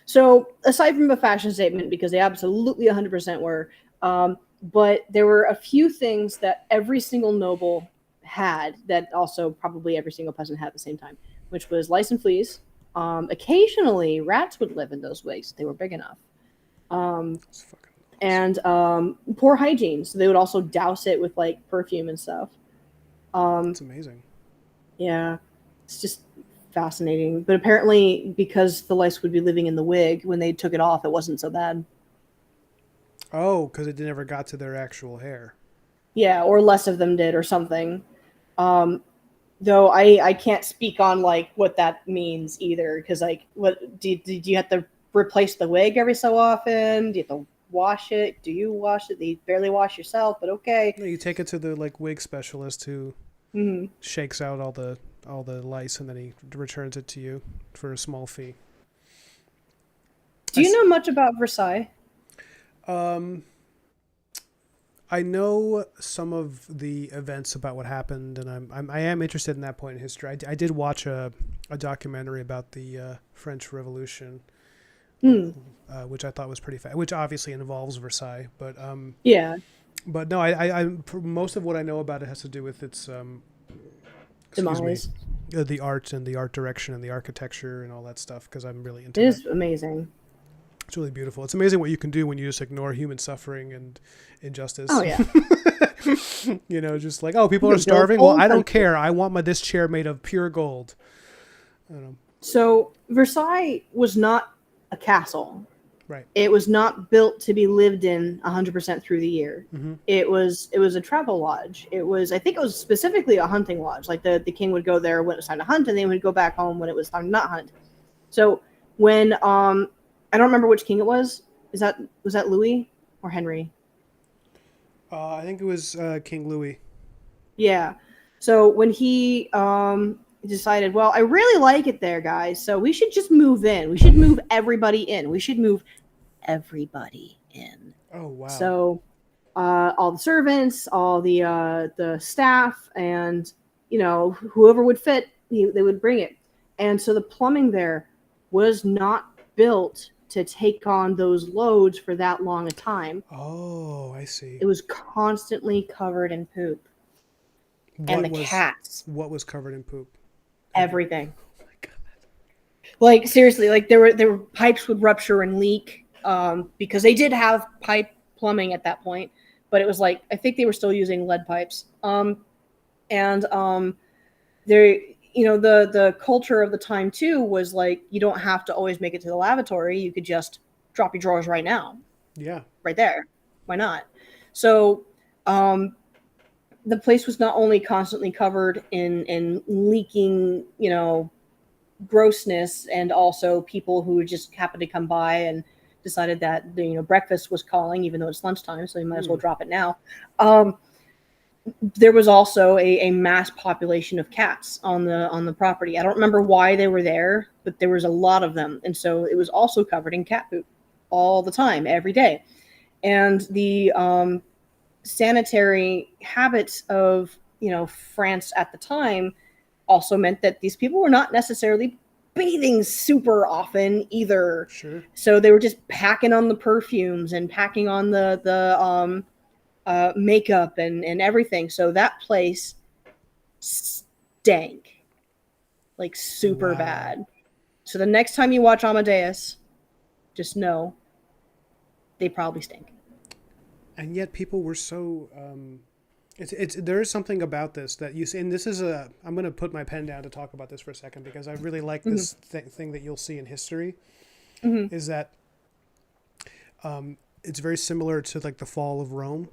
So aside from a fashion statement, because they absolutely 100% were, but there were a few things that every single noble had that also probably every single peasant had at the same time, which was lice and fleas. Occasionally, rats would live in those wigs if they were big enough. It's fucking awesome. And poor hygiene, so they would also douse it with like perfume and stuff. Um, That's amazing. yeah, it's just fascinating. But apparently, because the lice would be living in the wig, when they took it off, it wasn't so bad. Oh, because it never got to their actual hair. Yeah, or less of them did, or something. Um, though I can't speak on like what that means either, because like, what did you have to replace the wig every so often? Do you have to wash it? Do you wash it? Do you barely wash yourself? But okay. No, you take it to the like wig specialist who Hmm. shakes out all the lice and then he returns it to you for a small fee. Do you know much about Versailles? Um, I know some of the events about what happened, and I am interested in that point in history. I did watch a documentary about the French Revolution, Hmm. which I thought was pretty which obviously involves Versailles, Yeah, but no, most of what I know about it has to do with its excuse me, demise. the art and the art direction and the architecture and all that stuff because I'm really into It that. is amazing. It's really beautiful. It's amazing what you can do when you just ignore human suffering and injustice. Oh yeah. You know, just like, oh, people You are can build starving. Well, whole I don't countries. care. I want this chair made of pure gold. I don't know. So Versailles was not a castle. Right. It was not built to be lived in 100% through the year. Mm-hmm. It was a travel lodge. I think it was specifically a hunting lodge. Like the king would go there when it was time to hunt, and then would go back home when it was time to not hunt. So when I don't remember which king it was. Was that Louis or Henry? I think it was King Louis. Yeah. So when he decided, well, I really like it there, guys. So we should just move in. We should move everybody in. We should move everybody in. Oh, wow. So all the servants, all the staff, and whoever would fit, they would bring it. And so the plumbing there was not built to take on those loads for that long a time. Oh, I see. It was constantly covered in poop. And What the was cats, what was covered in poop? everything. Oh my God. Like seriously, like there were pipes would rupture and leak because they did have pipe plumbing at that point, but it was like I think they were still using lead pipes. And there, the culture of the time too was like you don't have to always make it to the lavatory. You could just drop your drawers right now, Yeah. right there. Why not? So the place was not only constantly covered in leaking, grossness, and also people who just happened to come by and decided that breakfast was calling, even though it's lunchtime, so you might as well drop it now. There was also a mass population of cats on the property. I don't remember why they were there, but there was a lot of them, and so it was also covered in cat poop all the time, every day. And the sanitary habits of France at the time also meant that these people were not necessarily bathing super often either. Sure. So they were just packing on the perfumes and packing on the makeup and everything. So that place stank like super Wow. bad. So the next time you watch Amadeus, just know they probably stink. And yet people were so it's there is something about this that you see, and this is I'm going to put my pen down to talk about this for a second because I really like this thing that you'll see in history is that it's very similar to like the fall of Rome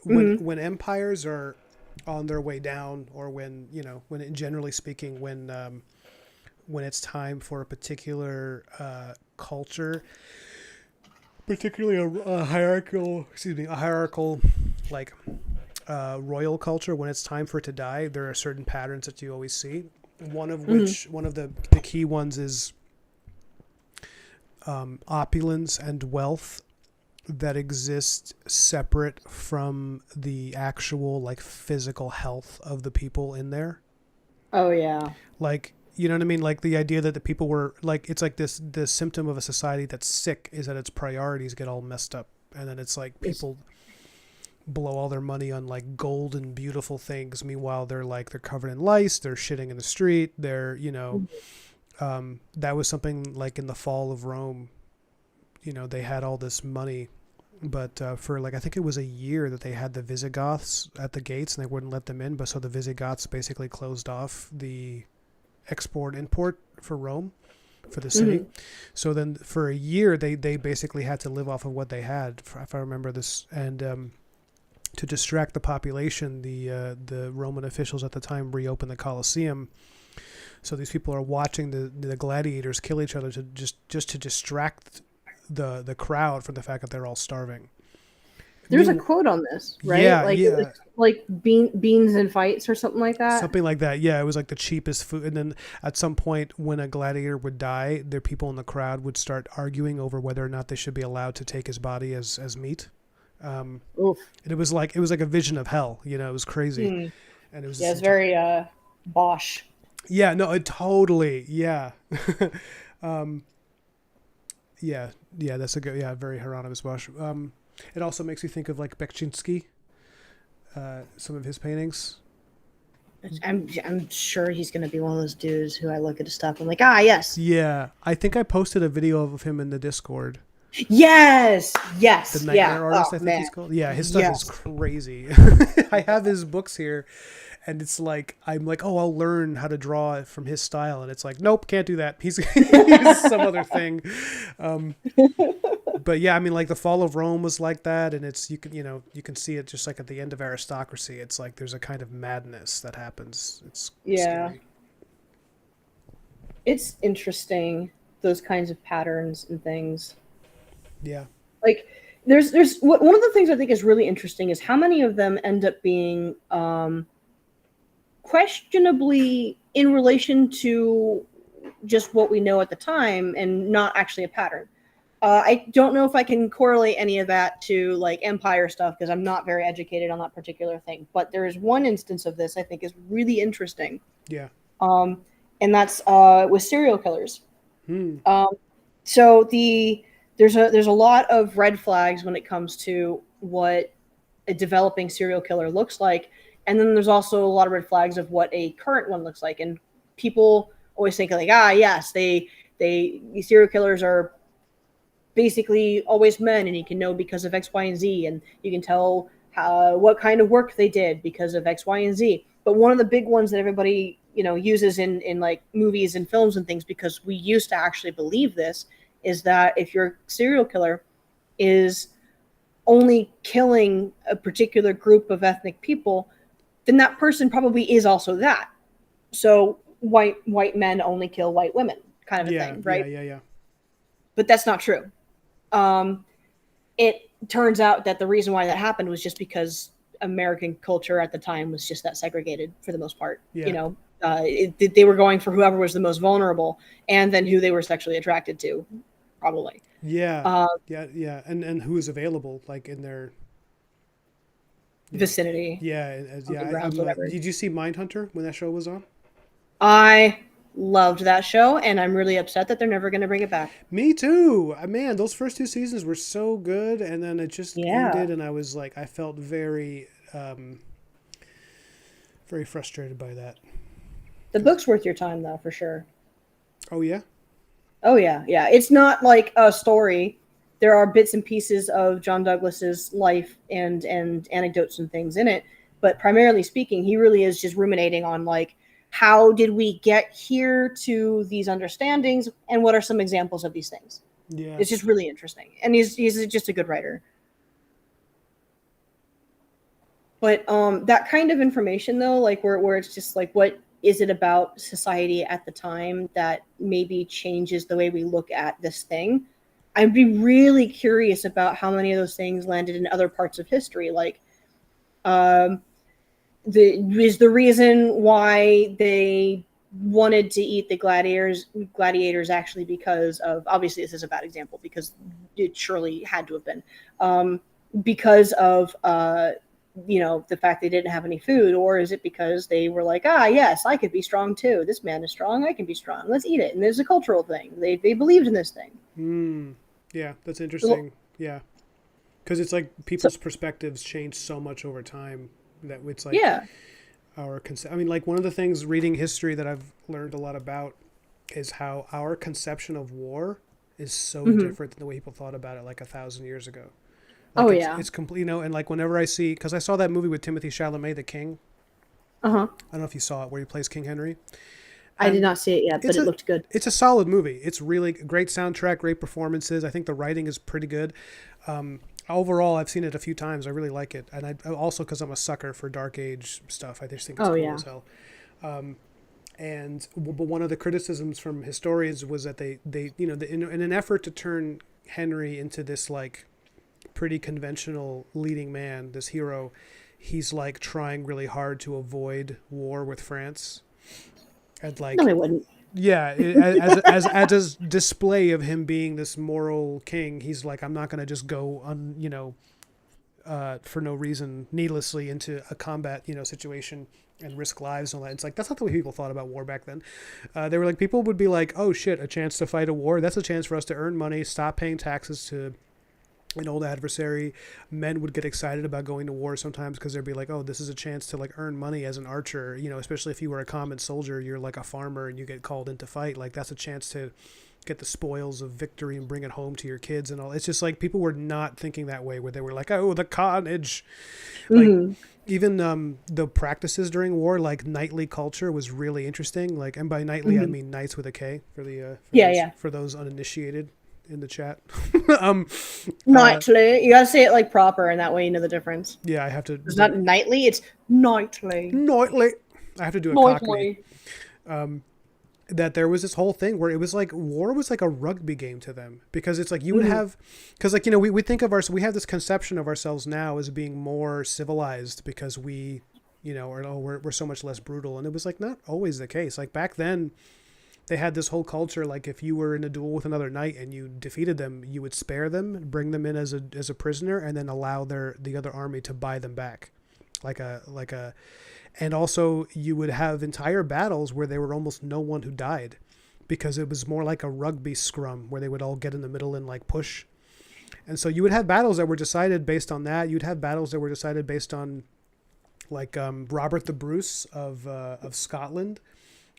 when empires are on their way down, or when generally speaking when it's time for a particular culture, particularly a hierarchical like royal culture, when it's time for it to die, there are certain patterns that you always see. One of the key ones is opulence and wealth that exist separate from the actual like physical health of the people in there. Oh yeah. Like, you know what I mean? Like the idea that the people were like, it's like the symptom of a society that's sick is that its priorities get all messed up. And then it's like people blow all their money on like gold and beautiful things. Meanwhile, they're covered in lice. They're shitting in the street. That was something like in the fall of Rome, they had all this money, but for like, I think it was a year that they had the Visigoths at the gates and they wouldn't let them in. But so the Visigoths basically closed off the export import for Rome, for the city. So then for a year they basically had to live off of what they had, if I remember this. And to distract the population, the Roman officials at the time reopened the Colosseum. So these people are watching the gladiators kill each other to just to distract the crowd from the fact that they're all starving. There's a quote on this, right? Yeah, like, yeah. it was like beans and fights or something like that. Something like that. Yeah, it was like the cheapest food. And then at some point when a gladiator would die, their people in the crowd would start arguing over whether or not they should be allowed to take his body as meat. And it was like a vision of hell. You know, it was crazy. And it was it's very Bosch. Yeah, no, it totally. Yeah. Yeah, that's a good, very Hieronymus Bosch. It also makes you think of like Bekczynski, some of his paintings. I'm sure he's going to be one of those dudes who I look at his stuff. I'm like, yes. Yeah, I think I posted a video of him in the Discord. Yes. The Nightmare Artist, I think he's called. Yeah, his stuff is crazy. I have his books here, and it's like, I'm like, oh, I'll learn how to draw from his style, and it's like, nope, can't do that. He's some other thing. But yeah, I mean, like the fall of Rome was like that, and it's you can see it just like at the end of aristocracy. It's like there's a kind of madness that happens. It's scary. It's interesting, those kinds of patterns and things. Yeah. Like there's one of the things I think is really interesting is how many of them end up being questionably in relation to just what we know at the time and not actually a pattern. I don't know if I can correlate any of that to like empire stuff because I'm not very educated on that particular thing. But there is one instance of this I think is really interesting. Yeah. And that's with serial killers. So there's a lot of red flags when it comes to what a developing serial killer looks like, and then there's also a lot of red flags of what a current one looks like. And people always think like, yes, these serial killers are basically always men, and you can know because of X, Y, and Z, and you can tell what kind of work they did because of X, Y, and Z. But one of the big ones that everybody uses in like movies and films and things, because we used to actually believe this, is that if your serial killer is only killing a particular group of ethnic people, then that person probably is also that. So white men only kill white women, kind of a thing, right? Yeah. But that's not true. It turns out that the reason why that happened was just because American culture at the time was just that segregated for the most part. Yeah. They were going for whoever was the most vulnerable, and then who they were sexually attracted to, probably. Yeah. And who is available, like in their vicinity. Yeah. Did you see Mindhunter when that show was on? I loved that show, and I'm really upset that they're never going to bring it back. Me too. Man, those first 2 seasons were so good, and then it just ended, and I was like, I felt very, very frustrated by that. The book's worth your time, though, for sure. Oh, yeah? Oh, yeah. It's not like a story. There are bits and pieces of John Douglas's life and anecdotes and things in it, but primarily speaking, he really is just ruminating on, like, how did we get here to these understandings, and what are some examples of these things? Yeah. It's just really interesting. And he's just a good writer. But that kind of information, though, like where it's just like, what is it about society at the time that maybe changes the way we look at this thing? I'd be really curious about how many of those things landed in other parts of history. Like, is the reason why they wanted to eat the gladiators actually because of, obviously this is a bad example because it surely had to have been, because of the fact they didn't have any food? Or is it because they were like, yes, I could be strong too, this man is strong, I can be strong, let's eat it? And there's a cultural thing, they believed in this thing. Yeah, that's interesting. Yeah, because it's like people's perspectives change so much over time that it's like our I mean, like one of the things reading history that I've learned a lot about is how our conception of war is so different than the way people thought about it like 1,000 years ago. Like it's complete, and like whenever I see, because I saw that movie with Timothée Chalamet, The King. I don't know if you saw it, where he plays King Henry. I did not see it yet, but it looked good. It's a solid movie. It's really great soundtrack, great performances. I think the writing is pretty good. Overall, I've seen it a few times. I really like it, and I also, because I'm a sucker for Dark Age stuff, I just think it's cool as hell. But one of the criticisms from historians was that they in an effort to turn Henry into this like pretty conventional leading man, this hero, he's like trying really hard to avoid war with France. And like, no, I wouldn't. Yeah, as a display of him being this moral king, he's like, I'm not going to just go on, for no reason, needlessly into a combat, situation and risk lives and all that. It's like, that's not the way people thought about war back then. They were like, people would be like, oh shit, a chance to fight a war. That's a chance for us to earn money, stop paying taxes to an old adversary. Men would get excited about going to war sometimes because they'd be like, oh, this is a chance to like earn money as an archer, especially if you were a common soldier, you're like a farmer and you get called in to fight. Like, that's a chance to get the spoils of victory and bring it home to your kids and all. It's just like people were not thinking that way, where they were like, oh, the carnage. Like, even the practices during war, like knightly culture, was really interesting. Like, and by knightly I mean knights with a K for those uninitiated in the chat. Nightly. You gotta say it like proper, and that way you know the difference. Yeah, I have to. It's not nightly, it's nightly. Nightly. I have to do a cockney. That there was this whole thing where it was like war was like a rugby game to them, because it's like you would have, because like, we think of we have this conception of ourselves now as being more civilized because we, we're so much less brutal, and it was like not always the case. Like back then, they had this whole culture, like if you were in a duel with another knight and you defeated them, you would spare them, bring them in as a prisoner, and then allow the other army to buy them back. And also you would have entire battles where there were almost no one who died, because it was more like a rugby scrum where they would all get in the middle and like push. And so you would have battles that were decided based on that. You'd have battles that were decided based on like Robert the Bruce of Scotland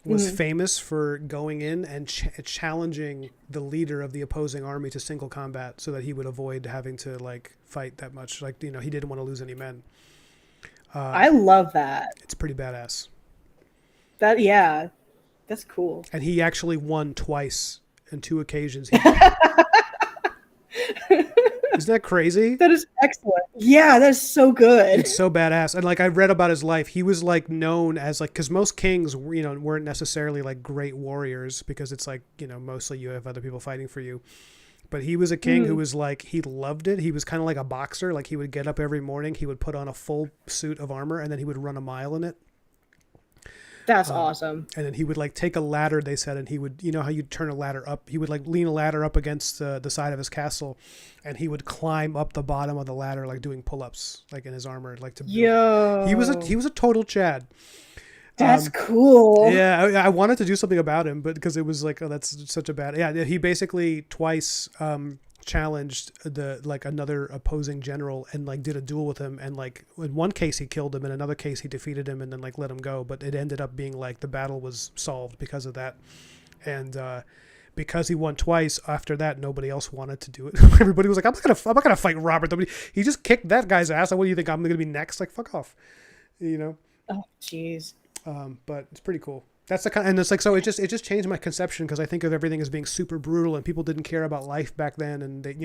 was famous for going in and challenging the leader of the opposing army to single combat so that he would avoid having to like fight that much. Like, he didn't want to lose any men. I love that. It's pretty badass. That's cool. And he actually won twice on 2 occasions. Isn't that crazy? That is excellent. Yeah, that's so good. It's so badass. And like, I read about his life. He was like known as like, because most kings, weren't necessarily like great warriors, because it's like, mostly you have other people fighting for you. But he was a king who was like, he loved it. He was kind of like a boxer. Like, he would get up every morning, he would put on a full suit of armor, and then he would run a mile in it. That's awesome. And then he would like take a ladder, they said, and he would, how you turn a ladder up, he would like lean a ladder up against the side of his castle, and he would climb up the bottom of the ladder, like doing pull-ups, like in his armor, like to Yo. He was a total Chad. That's cool. Yeah, I wanted to do something about him, but because it was like, oh, that's such a bad. Yeah, he basically twice challenged another opposing general and like did a duel with him, and like in one case he killed him, in another case he defeated him and then like let him go. But it ended up being like the battle was solved because of that, and because he won twice. After that, nobody else wanted to do it. Everybody was like, I'm not gonna fight Robert. He just kicked that guy's ass. What do you think I'm gonna be next? Like, fuck off, Oh, jeez. But it's pretty cool. That's the kind, and it's like, so it just changed my conception, because I think of everything as being super brutal, and people didn't care about life back then, and they,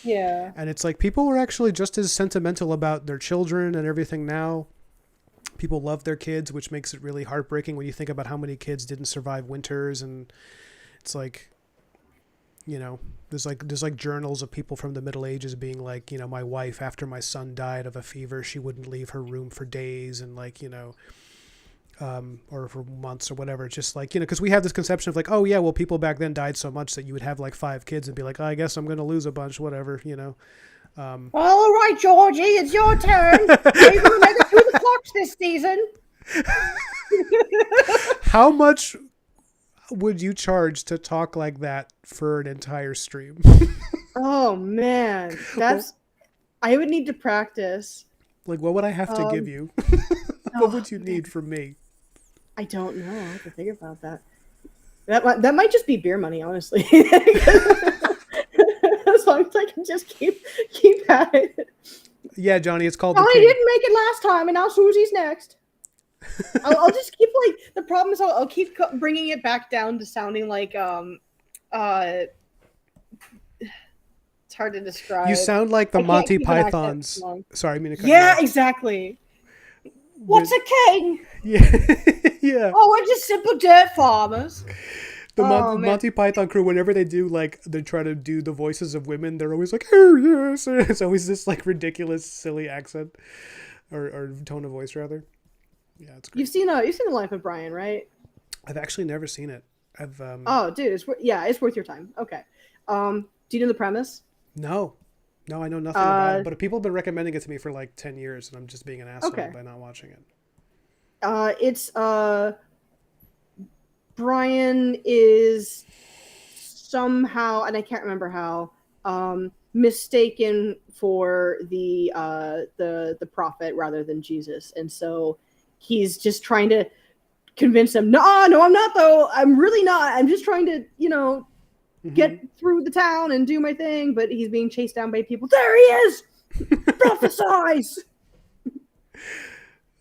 Yeah. And it's like people were actually just as sentimental about their children and everything now. People love their kids, which makes it really heartbreaking when you think about how many kids didn't survive winters, and it's like, there's like journals of people from the Middle Ages being like, my wife, after my son died of a fever, she wouldn't leave her room for days, and like, or for months or whatever. It's just like, because we have this conception of like, oh yeah, well, people back then died so much that you would have like 5 kids and be like, oh, I guess I'm going to lose a bunch, whatever, All right, Georgie, it's your turn. You're going to make it through the clocks this season. How much would you charge to talk like that for an entire stream? Oh man, I would need to practice. Like, what would I have to give you? What would you need from me? I don't know. I have to think about that. That might just be beer money, honestly. As long as I can just keep at it. Yeah, Johnny, it's called. I didn't make it last time, and now Susie's next. I'll just keep like the problem is I'll keep bringing it back down to sounding like uh it's hard to You describe. sound like the I can't Monty keep an accent for Pythons. long. Sorry, I mean to cut you Yeah, off. exactly. What's With a king? yeah, yeah. Oh, we're just simple dirt farmers. The Oh man. Monty Python crew, whenever they do like they try to do the voices of women, they're always like, "Oh yes," it's always this like ridiculous, silly accent or tone of voice rather. Yeah, it's great. You've seen The Life of Brian, right? I've actually never seen it. I've Oh, dude, it's worth your time. Okay. Do you know the premise? no, no, I know nothing about it. Uh, But people have been recommending it to me for like 10 years, and I'm just being an asshole okay. by not watching it. It's Brian is somehow, and I can't remember how, mistaken for the prophet rather than Jesus, and so he's just trying to convince him, no, no, I'm not though. I'm really not. I'm just trying to, Hmm. get through the town and do my thing. But he's being chased down by people. There he is. Prophesize.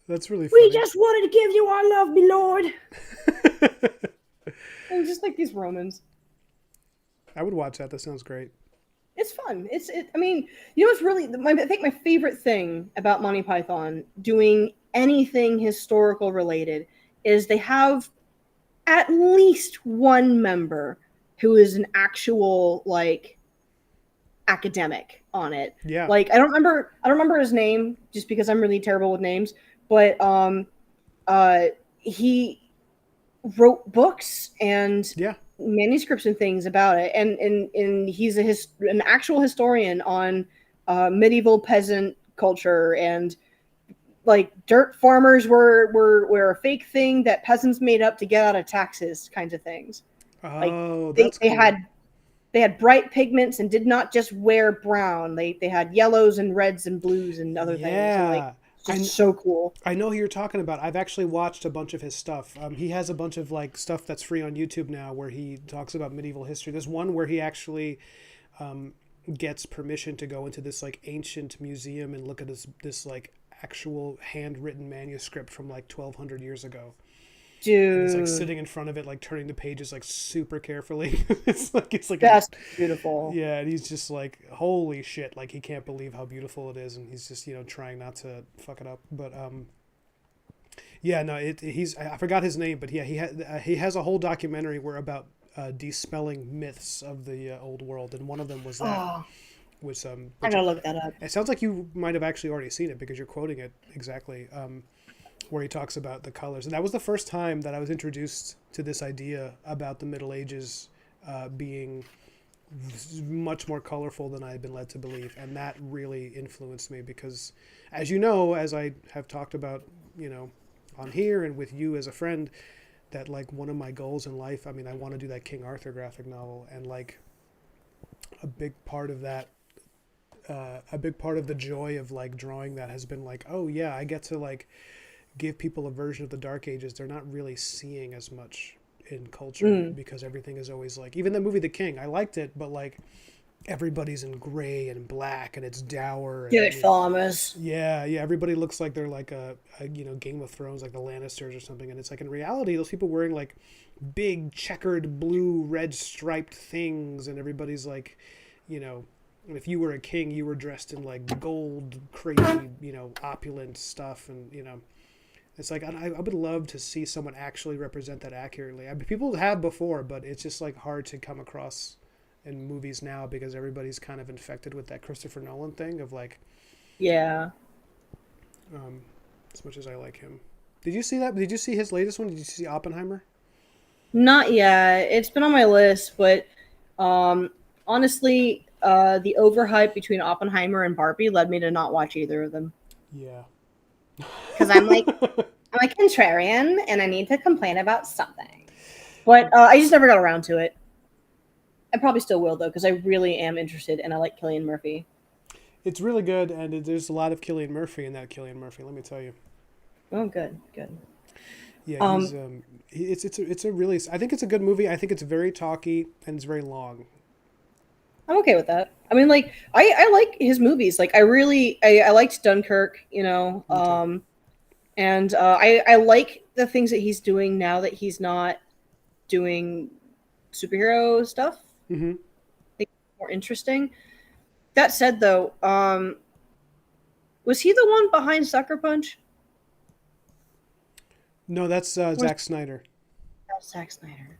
That's really We funny. just wanted to give you our love, my lord. And just like these Romans. I would watch that. That sounds great. It's fun. I mean, what's really I think my favorite thing about Monty Python doing anything historical related is they have at least one member who is an actual like academic on it. Yeah, Like I don't remember his name just because I'm really terrible with names, but he wrote books and yeah. manuscripts and things about it, and he's an actual historian on medieval peasant culture, and like dirt farmers were a fake thing that peasants made up to get out of taxes, kinds of things. Like Oh, they, that's they cool. had they had bright pigments and did not just wear brown. They had yellows and reds and blues and other things, and like Yeah, it's I just so cool. I know who you're talking about. I've actually watched a bunch of his stuff. He has a bunch of like stuff that's free on YouTube now where he talks about medieval history. There's one where he actually gets permission to go into this like ancient museum and look at this like actual handwritten manuscript from like 1200 years ago. And he's like Dude, sitting in front of it, like turning the pages like super carefully. It's like a that's beautiful. yeah, and he's just like, holy shit, like he can't believe how beautiful it is, and he's just trying not to fuck it up. But yeah, no, he's I forgot his name, but yeah, he has a whole documentary where about dispelling myths of the old world, and one of them was that Oh, was I which gotta look that up. it sounds like you might have actually already seen it because you're quoting it exactly. Where he talks about the colors, and that was the first time that I was introduced to this idea about the Middle Ages being much more colorful than I had been led to believe, and that really influenced me because, as you know, as I have talked about, on here and with you as a friend, that like one of my goals in life. I mean, I want to do that King Arthur graphic novel, and like a big part of that. A big part of the joy of like drawing that has been like, oh yeah, I get to like give people a version of the Dark Ages they're not really seeing as much in culture Mm. because everything is always like even the movie The King. I liked it, but like everybody's in gray and black and it's dour and Good farmers. yeah, yeah. Everybody looks like they're like a Game of Thrones, like the Lannisters or something. And it's like in reality, those people wearing like big checkered blue, red striped things, and everybody's like, you know, if you were a king, you were dressed in like gold, crazy, opulent stuff, and it's like I would love to see someone actually represent that accurately. I mean, people have before, but it's just like hard to come across in movies now because everybody's kind of infected with that Christopher Nolan thing of like, Yeah. um, as much as I like him. Did you see that? Did you see his latest one? Did you see Oppenheimer? Not yet. It's been on my list, but um, honestly, the overhype between Oppenheimer and Barbie led me to not watch either of them. Yeah. Because I'm a contrarian and I need to complain about something. But I just never got around to it. I probably still will though, because I really am interested and I like Killian Murphy. It's really good, and there's a lot of Cillian Murphy in that Cillian Murphy. Let me tell you. Oh, good, good. Yeah, he's Um, it's a really I think it's a good movie. I think it's very talky and it's very long. I'm okay with that. I mean, like, I like his movies. Like, I liked Dunkirk, Me too. And I like the things that he's doing now that he's not doing superhero stuff. Mm-hmm. I think it's more interesting. That said, though, was he the one behind Sucker Punch? No, that's Was Zack Snyder. that Zack Snyder?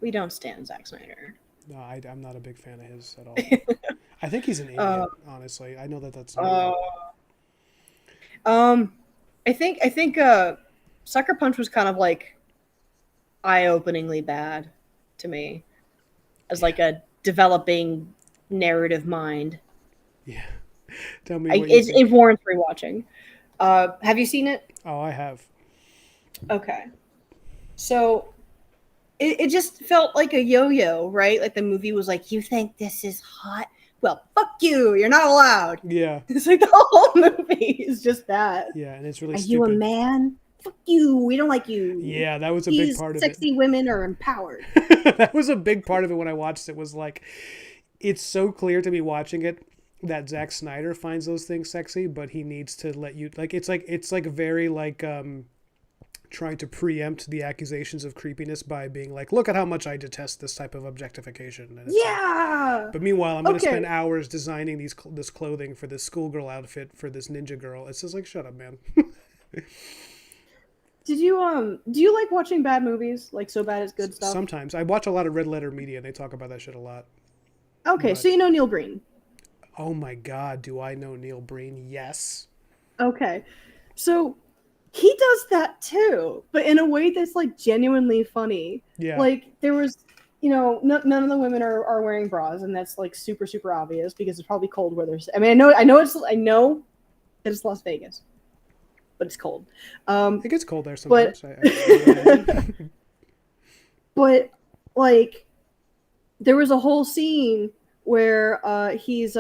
We don't stand Zack Snyder. No, I'm not a big fan of his at all. I think he's an uh, idiot, honestly. I know that that's not. uh, I think Sucker Punch was kind of like eye-openingly bad to me as Yeah, like a developing narrative mind. yeah. Tell me I, what you it think. warrants rewatching. Have you seen it? Oh, I have. Okay. So it just felt like a yo-yo, right? Like the movie was like, you think this is hot? Well, fuck you. You're not allowed. Yeah, It's like the whole movie is just that. yeah, and it's really Are you a stupid. man? Fuck you. We don't like you. Yeah, that was a big These part of it. sexy women are empowered. That was a big part of it when I watched it. Was like, it's so clear to me watching it that Zack Snyder finds those things sexy, but he needs to let you like. It's like very like trying to preempt the accusations of creepiness by being like, look at how much I detest this type of objectification. And it's like, Yeah. but meanwhile, I'm going to Okay. spend hours designing this clothing for this schoolgirl outfit for this ninja girl. It's just like, shut up, man. Do you like watching bad movies? Like So Bad It's Good stuff? Sometimes I watch a lot of Red Letter Media, and they talk about that shit a lot. Okay, But so you know Neil Breen. oh my god, do I know Neil Breen? Yes. Okay. So he does that too, but in a way that's like genuinely funny. Yeah. Like there was, none of the women are wearing bras, and that's like super super obvious because it's probably cold where there's. I mean, I know that it's Las Vegas, but it's cold. It gets cold there But sometimes. I but like there was a whole scene where he's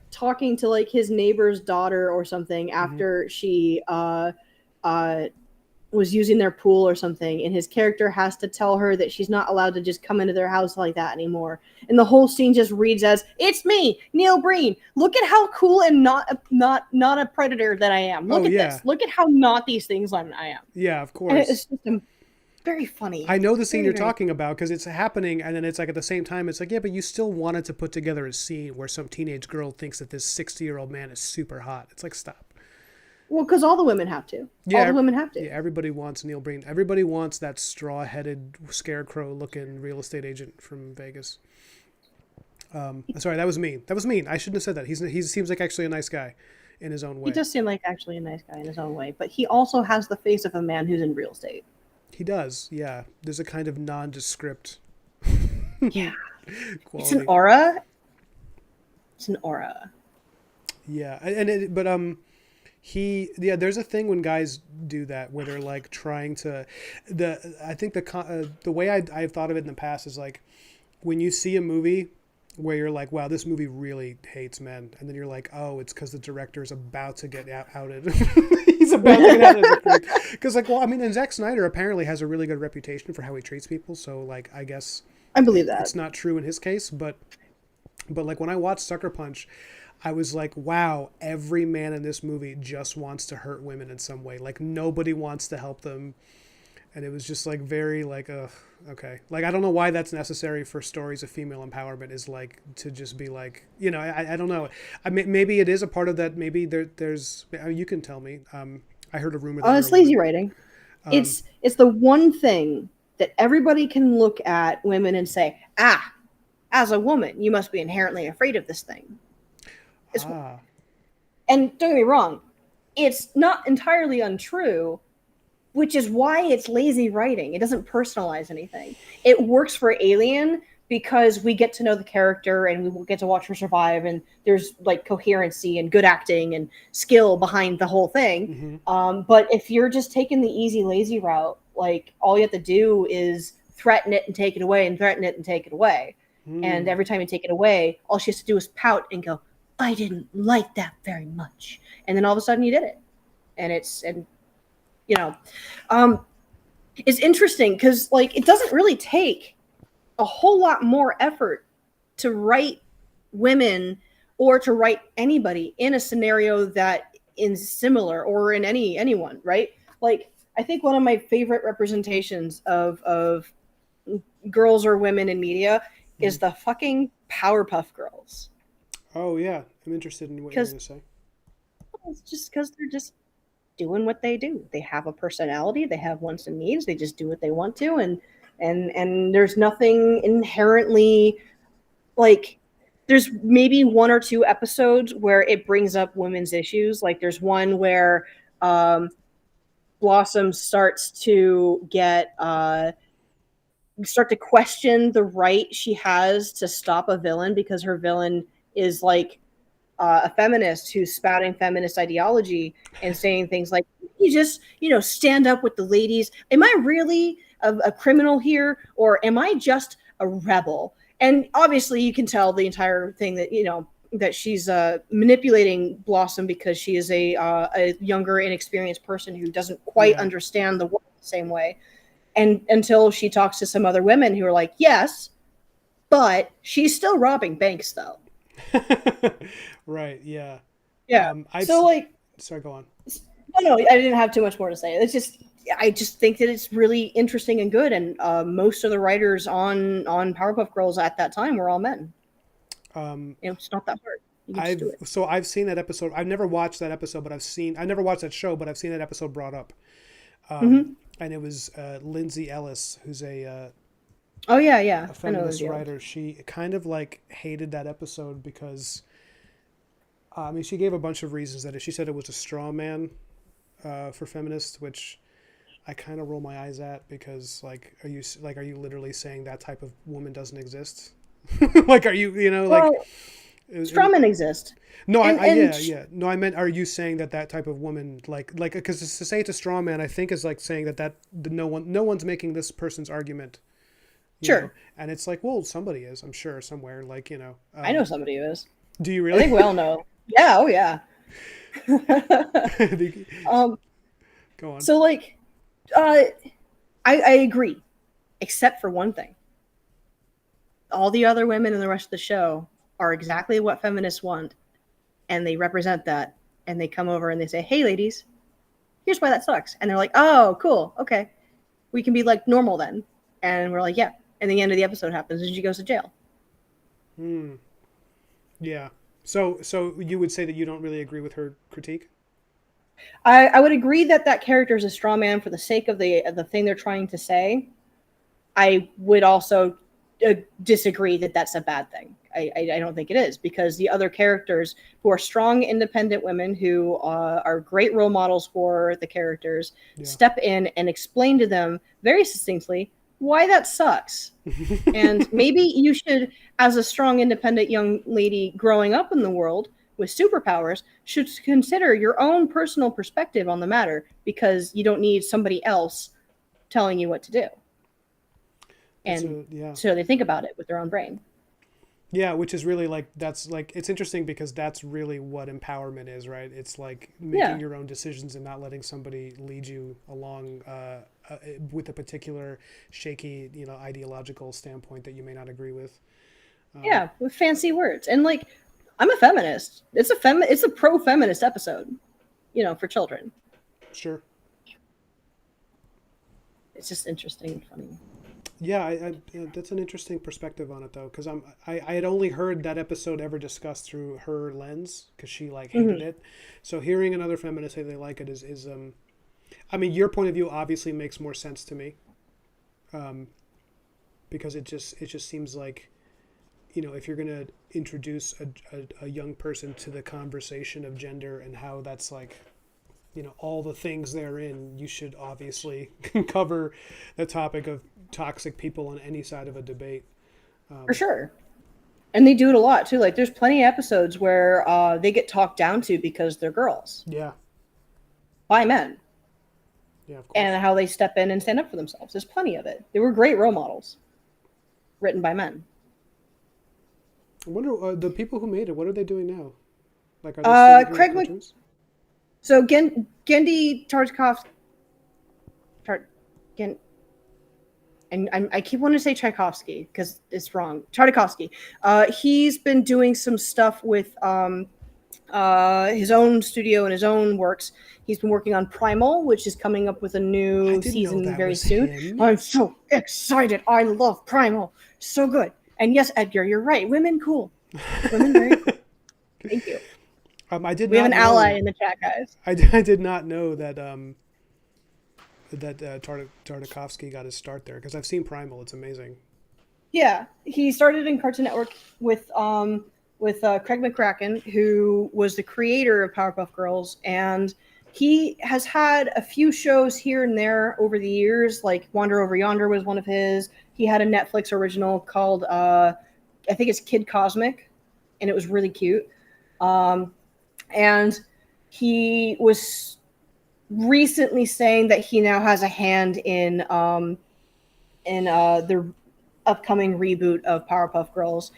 talking to like his neighbor's daughter or something Mhm. after she uh, was using their pool or something, and his character has to tell her that she's not allowed to just come into their house like that anymore. And the whole scene just reads as, "It's me, Neil Breen. Look at how cool and not a predator that I am. Oh Look at yeah, this. Look at how not these things I am." yeah, of And course. it's just very funny. I know the scene Very you're very. talking about because it's happening, and then it's like at the same time, it's like, yeah, but you still wanted to put together a scene where some teenage girl thinks that this 60-year-old man is super hot. It's like, stop. Well, because all the women have to. All the Yeah, women have to. yeah. Everybody wants Neil Breen. Everybody wants that straw-headed, scarecrow-looking real estate agent from Vegas. Sorry, that was mean. That was mean. I shouldn't have said that. He seems like actually a nice guy in his own He way. does seem like actually a nice guy in his own way, but he also has the face of a man who's in real estate. He does. Yeah. There's a kind of nondescript Yeah. It's an quality. aura. It's an aura. Yeah, but yeah, there's a thing when guys do that where they're like trying to I think the way I've thought of it in the past is like when you see a movie where you're like, wow, this movie really hates men, and then you're like, oh, it's because the director is about to get outed. He's about to get outed as a creep. Because like, well, I mean, and Zack Snyder apparently has a really good reputation for how he treats people, so like, I guess I believe that. it's not true in his case, but like when I watched Sucker Punch, I was like, wow, every man in this movie just wants to hurt women in some way. Like nobody wants to help them. And it was just like very like, okay. Like I don't know why that's necessary for stories of female empowerment is like to just be like, I don't know. Maybe it is a part of that. Maybe there's, you can tell me. I heard a rumor that Oh, you're it's a woman. lazy writing. It's the one thing that everybody can look at women and say, ah, as a woman, you must be inherently afraid of this thing. It's, Ah, and don't get me wrong, it's not entirely untrue, which is why it's lazy writing. It doesn't personalize anything. It works for Alien because we get to know the character and we will get to watch her survive, and there's like coherency and good acting and skill behind the whole thing. mm-hmm. But if you're just taking the easy, lazy route, like all you have to do is threaten it and take it away and threaten it and take it away. And every time you take it away, all she has to do is pout and go, I didn't like that very much. And then all of a sudden you did it. And you know, it's interesting because like it doesn't really take a whole lot more effort to write women or to write anybody in a scenario that in similar or in anyone, right? Like I think one of my favorite representations of girls or women in media Mm-hmm. is the fucking Powerpuff Girls. Oh yeah, I'm interested in what you're Because gonna say. it's just because they're just doing what they do. They have a personality, they have wants and needs, they just do what they want to, and there's nothing inherently like there's maybe one or two episodes where it brings up women's issues. Like there's one where um, Blossom starts to get start to question the right she has to stop a villain because her villain is like a feminist who's spouting feminist ideology and saying things like, "You just, stand up with the ladies. Am I really a criminal here, or am I just a rebel?" And obviously, you can tell the entire thing that that she's manipulating Blossom because she is a younger, inexperienced person who doesn't quite Yeah. understand the world the same way. And until she talks to some other women who are like, "Yes, but she's still robbing banks, though." Right. Yeah. Yeah. I've. So like, Sorry. Go on. no, I didn't have too much more to say. It's just I just think that it's really interesting and good, and most of the writers on Powerpuff Girls at that time were all men. Um, It's not that hard. You can just do it. I've seen that episode. I've never watched that episode, but I never watched that show, but I've seen that episode brought up. Mm-hmm. And it was Lindsay Ellis, who's Oh yeah, yeah. a I know feminist those. writer. She kind of like hated that episode because I mean she gave a bunch of reasons that she said it was a straw man for feminists, which I kind of roll my eyes at because are you literally saying that type of woman doesn't exist? Like are you like Well, straw men exist, no and yeah no I meant are you saying that type of woman like because to say it's a straw man I think is like saying that no one's making this person's argument. sure, And it's like, well, somebody is, I'm sure, somewhere. Like, I know somebody who is. do you I think really? we all know. Yeah. Oh yeah. um. Go on. So like, uh, I agree, except for one thing. All the other women in the rest of the show are exactly what feminists want, and they represent that, and they come over and they say, "Hey ladies, here's why that sucks," and they're like, "Oh cool, okay, we can be like normal then," and we're like, "Yeah," and the end of the episode happens and she goes to jail. Hmm. Yeah. So you would say that you don't really agree with her critique? I would agree that that character is a straw man for the sake of the thing they're trying to say. I would also disagree that that's a bad thing. I don't think it is, because the other characters who are strong, independent women who are great role models for the characters Yeah. step in and explain to them very succinctly why that sucks. And maybe you should, as a strong, independent young lady growing up in the world with superpowers, should consider your own personal perspective on the matter, because you don't need somebody else telling you what to do. That's And a yeah. so they think about it with their own brain. Yeah, which is really like that's like it's interesting because that's really what empowerment is, right? It's like making Yeah, your own decisions and not letting somebody lead you along with a particular shaky, ideological standpoint that you may not agree with. Um, yeah, with fancy words. And like, I'm a feminist. It's a pro feminist episode, for children. sure. It's just interesting and funny. Yeah, that's an interesting perspective on it though, because I had only heard that episode ever discussed through her lens because she like hated Mm-hmm. it. So hearing another feminist say they like it is I mean your point of view obviously makes more sense to me, because it just seems like if you're gonna introduce a young person to the conversation of gender and how that's like all the things therein, you should obviously cover the topic of toxic people on any side of a debate. For sure. And they do it a lot too. Like, there's plenty of episodes where they get talked down to because they're girls Yeah, by men, yeah, of course. and how they step in and stand up for themselves. There's plenty of it. They were great role models written by men. I wonder the people who made it. What are they doing now? Like, are they still making the Craig cartoons? So Gendy Tartakovsky, Gen, and I keep wanting to say Tchaikovsky because it's wrong. Tartakovsky. He's been doing some stuff with his own studio and his own works. He's been working on Primal, which is coming up with a I new didn't know season that very was soon. him. I'm so excited. I love Primal. So good. And yes, Edgar, you're right. Women cool. Women very cool. Thank you. I did We have not an ally know. in the chat, guys. I did not know that Tartakovsky got his start there because I've seen Primal. It's amazing. Yeah, he started in Cartoon Network with Craig McCracken, who was the creator of Powerpuff Girls, and he has had a few shows here and there over the years. Like Wander Over Yonder was one of his. He had a Netflix original called I think it's Kid Cosmic, and it was really cute. Um, and he was recently saying that he now has a hand in the upcoming reboot of Powerpuff Girls,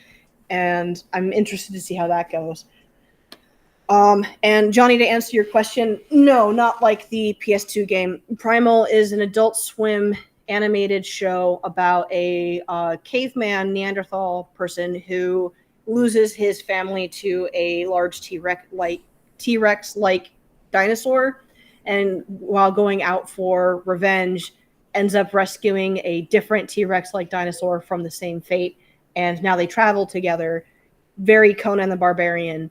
and I'm interested to see how that goes. And Johnny, to answer your question, no, not like the PS2 game. Primal is an Adult Swim animated show about a caveman Neanderthal person who loses his family to a large T-Rex like dinosaur, and while going out for revenge, ends up rescuing a different T-Rex like dinosaur from the same fate, and now they travel together. Very Conan the Barbarian.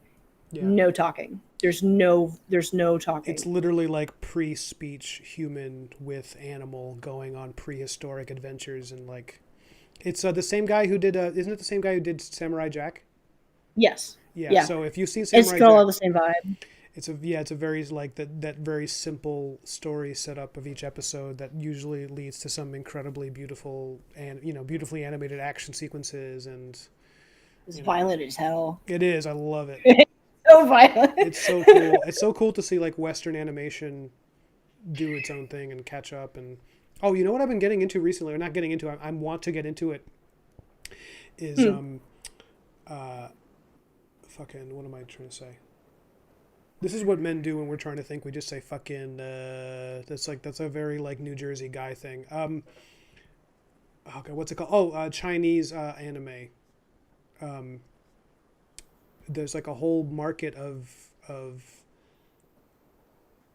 Yeah. No talking. There's no It's talking. literally like pre-speech human with animal going on prehistoric adventures and like it's the same guy who did isn't it the same guy who did Samurai Jack? Yes. Yeah, Yeah. so if you've seen It's Samurai got all Jack, the same vibe. it's a very like that very simple story setup of each episode that usually leads to some incredibly beautiful and beautifully animated action sequences and It's you know violent as hell. it is. I love it. So violent. It's so cool. It's so cool to see like Western animation do its own thing and catch up. And oh, you know what I've been getting into recently, or not getting into? I want to get into it. Is Hmm. uh, fucking what am I trying to say? This is what men do when we're trying to think. We just say fucking. That's a very like New Jersey guy thing. Okay, what's it called? Oh, Chinese anime. Um, there's like a whole market of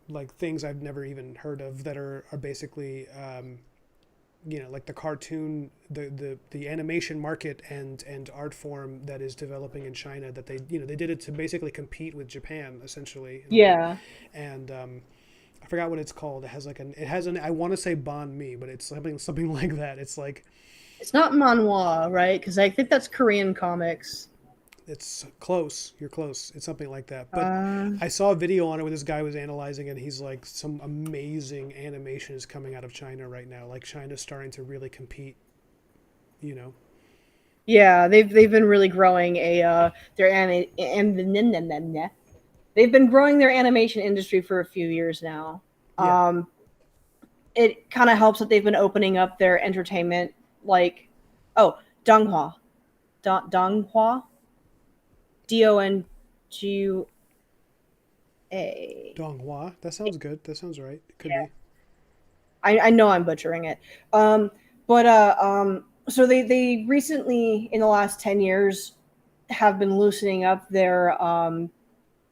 like things I've never even heard of that are basically like the cartoon the animation market and art form that is developing in China that they did it to basically compete with Japan essentially in a way. Yeah. And I forgot what it's called. It has an I want to say banh mi, but it's something like that. It's like It's not manhwa, right? Because I think that's Korean comics. it's close. You're close. It's something like that. But Uh, I saw a video on it where this guy was analyzing it. He's like, some amazing animation is coming out of China right now. Like China's starting to really compete. You know. yeah, they've been really growing their and they've been growing their animation industry for a few years now. Yeah. Um, it kind of helps that they've been opening up their entertainment, like, oh, Donghua, Donghua, Donghua. Donghua. That sounds good. That sounds right. It could be. I know I'm butchering it. But so they recently in the last 10 years have been loosening up their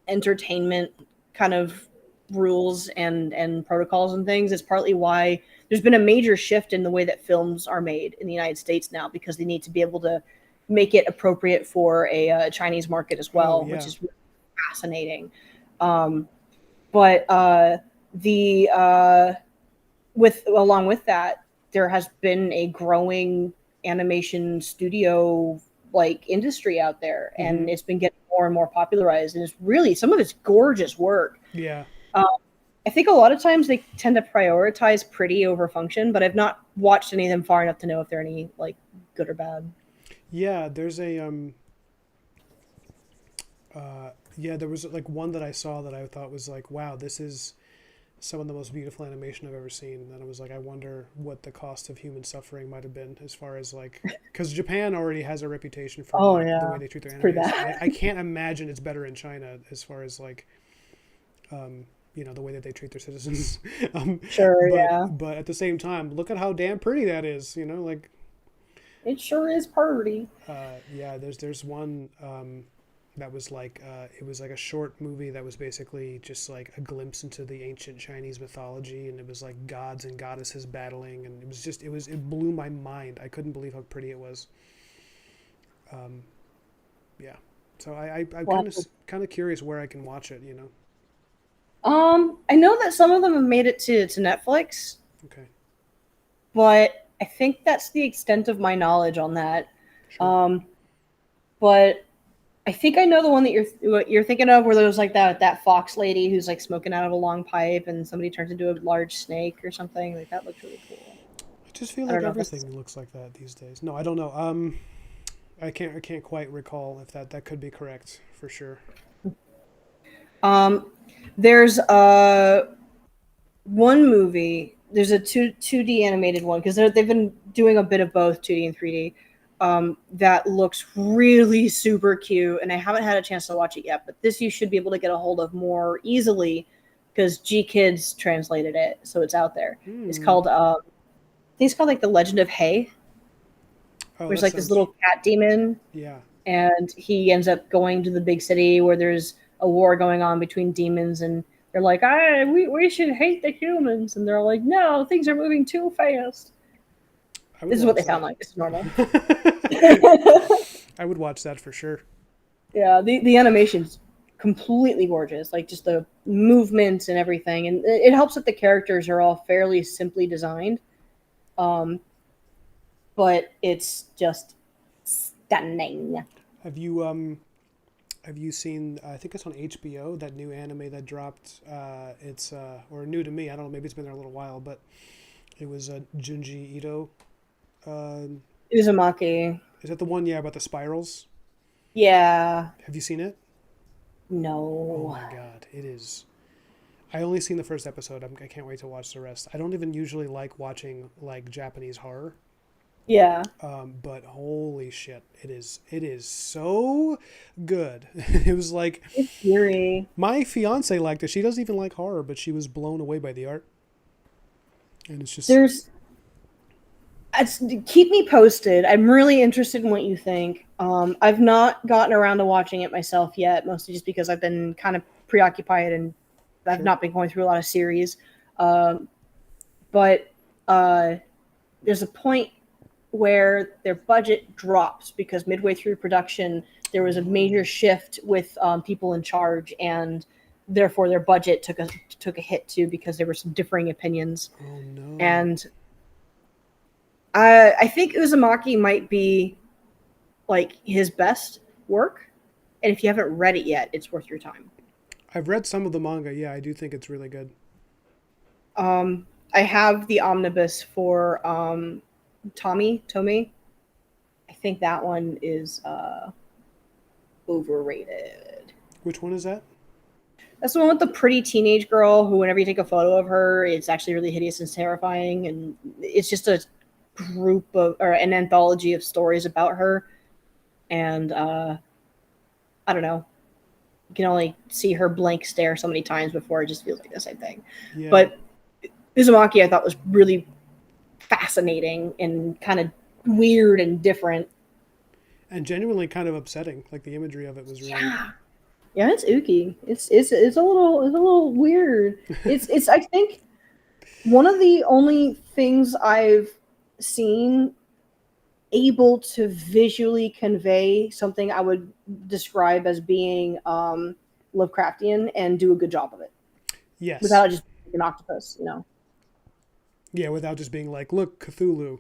entertainment kind of rules and protocols and things. It's partly why there's been a major shift in the way that films are made in the United States now because they need to be able to make it appropriate for a Chinese market as Oh well, which yeah. is really fascinating. Um, but the with along with that, there has been a growing animation studio like industry out there, Mm-hmm. and it's been getting more and more popularized. And it's really some of it's gorgeous work. Yeah. Um, I think a lot of times they tend to prioritize pretty over function, but I've not watched any of them far enough to know if they're any like good or bad. Yeah. There's a yeah. There was like one that I saw that I thought was like, wow, this is some of the most beautiful animation I've ever seen. And I was like, I wonder what the cost of human suffering might have been as far as like, because Japan already has a reputation for Oh like the yeah, way they treat their it's pretty animes. bad. I can't imagine it's better in China as far as like, the way that they treat their citizens. um, Sure, but yeah, but at the same time, look at how damn pretty that is. Like it sure is pretty. yeah. There's one. that was like it was like a short movie that was basically just like a glimpse into the ancient Chinese mythology, and it was like gods and goddesses battling, and it blew my mind. I couldn't believe how pretty it was. Yeah, so I'm Well, kind of curious where I can watch it. You know. I know that some of them have made it to Netflix, Okay. but I think that's the extent of my knowledge on that. Sure. Um, but I think I know the one that you're thinking of, where there's like that fox lady who's like smoking out of a long pipe, and somebody turns into a large snake or something. Like that looks really cool. I just feel I like don't know if that's. everything looks like that these days. No, I don't know. I can't quite recall if that could be correct for sure. Um, there's one movie. There's a two D animated one, because they've been doing a bit of both 2D and 3D. That looks really super cute, and I haven't had a chance to watch it yet. But this you should be able to get a hold of more easily, because G Kids translated it, so it's out there. It's Hmm. called I think it's called like The Legend of Hay. Oh, There's that like this sounds. little cat demon, Yeah. and he ends up going to the big city where there's a war going on between demons, and they're like, we should hate the humans, and they're like, no, things are moving too fast. I would This is what they watch sound that. like. This is normal. I would watch that for sure. Yeah, the animation's completely gorgeous, like just the movements and everything, and it helps that the characters are all fairly simply designed, um, but it's just stunning. Have you have you seen? I think it's on HBO. That new anime that dropped. It's or new to me. I don't know. Maybe it's been there a little while, but it was Junji Ito. Uh, Uzumaki. is that the one? Yeah, about the spirals. Yeah. Have you seen it? Oh No. my god, it is. I only seen the first episode. I can't wait to watch the rest. I don't even usually like watching like Japanese horror, Yeah. but holy shit, it is. It is so good. It was like It's eerie. my fiance liked it. She doesn't even like horror, but she was blown away by the art, and it's just There's keep me posted. I'm really interested in what you think. I've not gotten around to watching it myself yet, mostly just because I've been kind of preoccupied and I've sure. not been going through a lot of series. Um, but uh, there's a point where their budget drops because midway through production there was a major Oh, shift with people in charge, and therefore their budget took a hit too, because there were some differing opinions. oh no. And I think Uzumaki might be like his best work, and if you haven't read it yet, it's worth your time. I've read some of the manga. Yeah, I do think it's really good. I have the omnibus for Tommy. I think that one is overrated. Which one is that? That's the one with the pretty teenage girl who, whenever you take a photo of her, it's actually really hideous and terrifying. And it's just a group of, or an anthology of stories about her. And I don't know. You can only see her blank stare so many times before it just feels like the same thing. Yeah, But Uzumaki, I thought, was really fascinating and kind of weird and different. and genuinely kind of upsetting. Like the imagery of it was really. Yeah, yeah, it's ooky. It's a little weird. It's I think one of the only things I've seen able to visually convey something I would describe as being Lovecraftian and do a good job of it Yes. without just being an octopus. Yeah, without just being like, look, Cthulhu.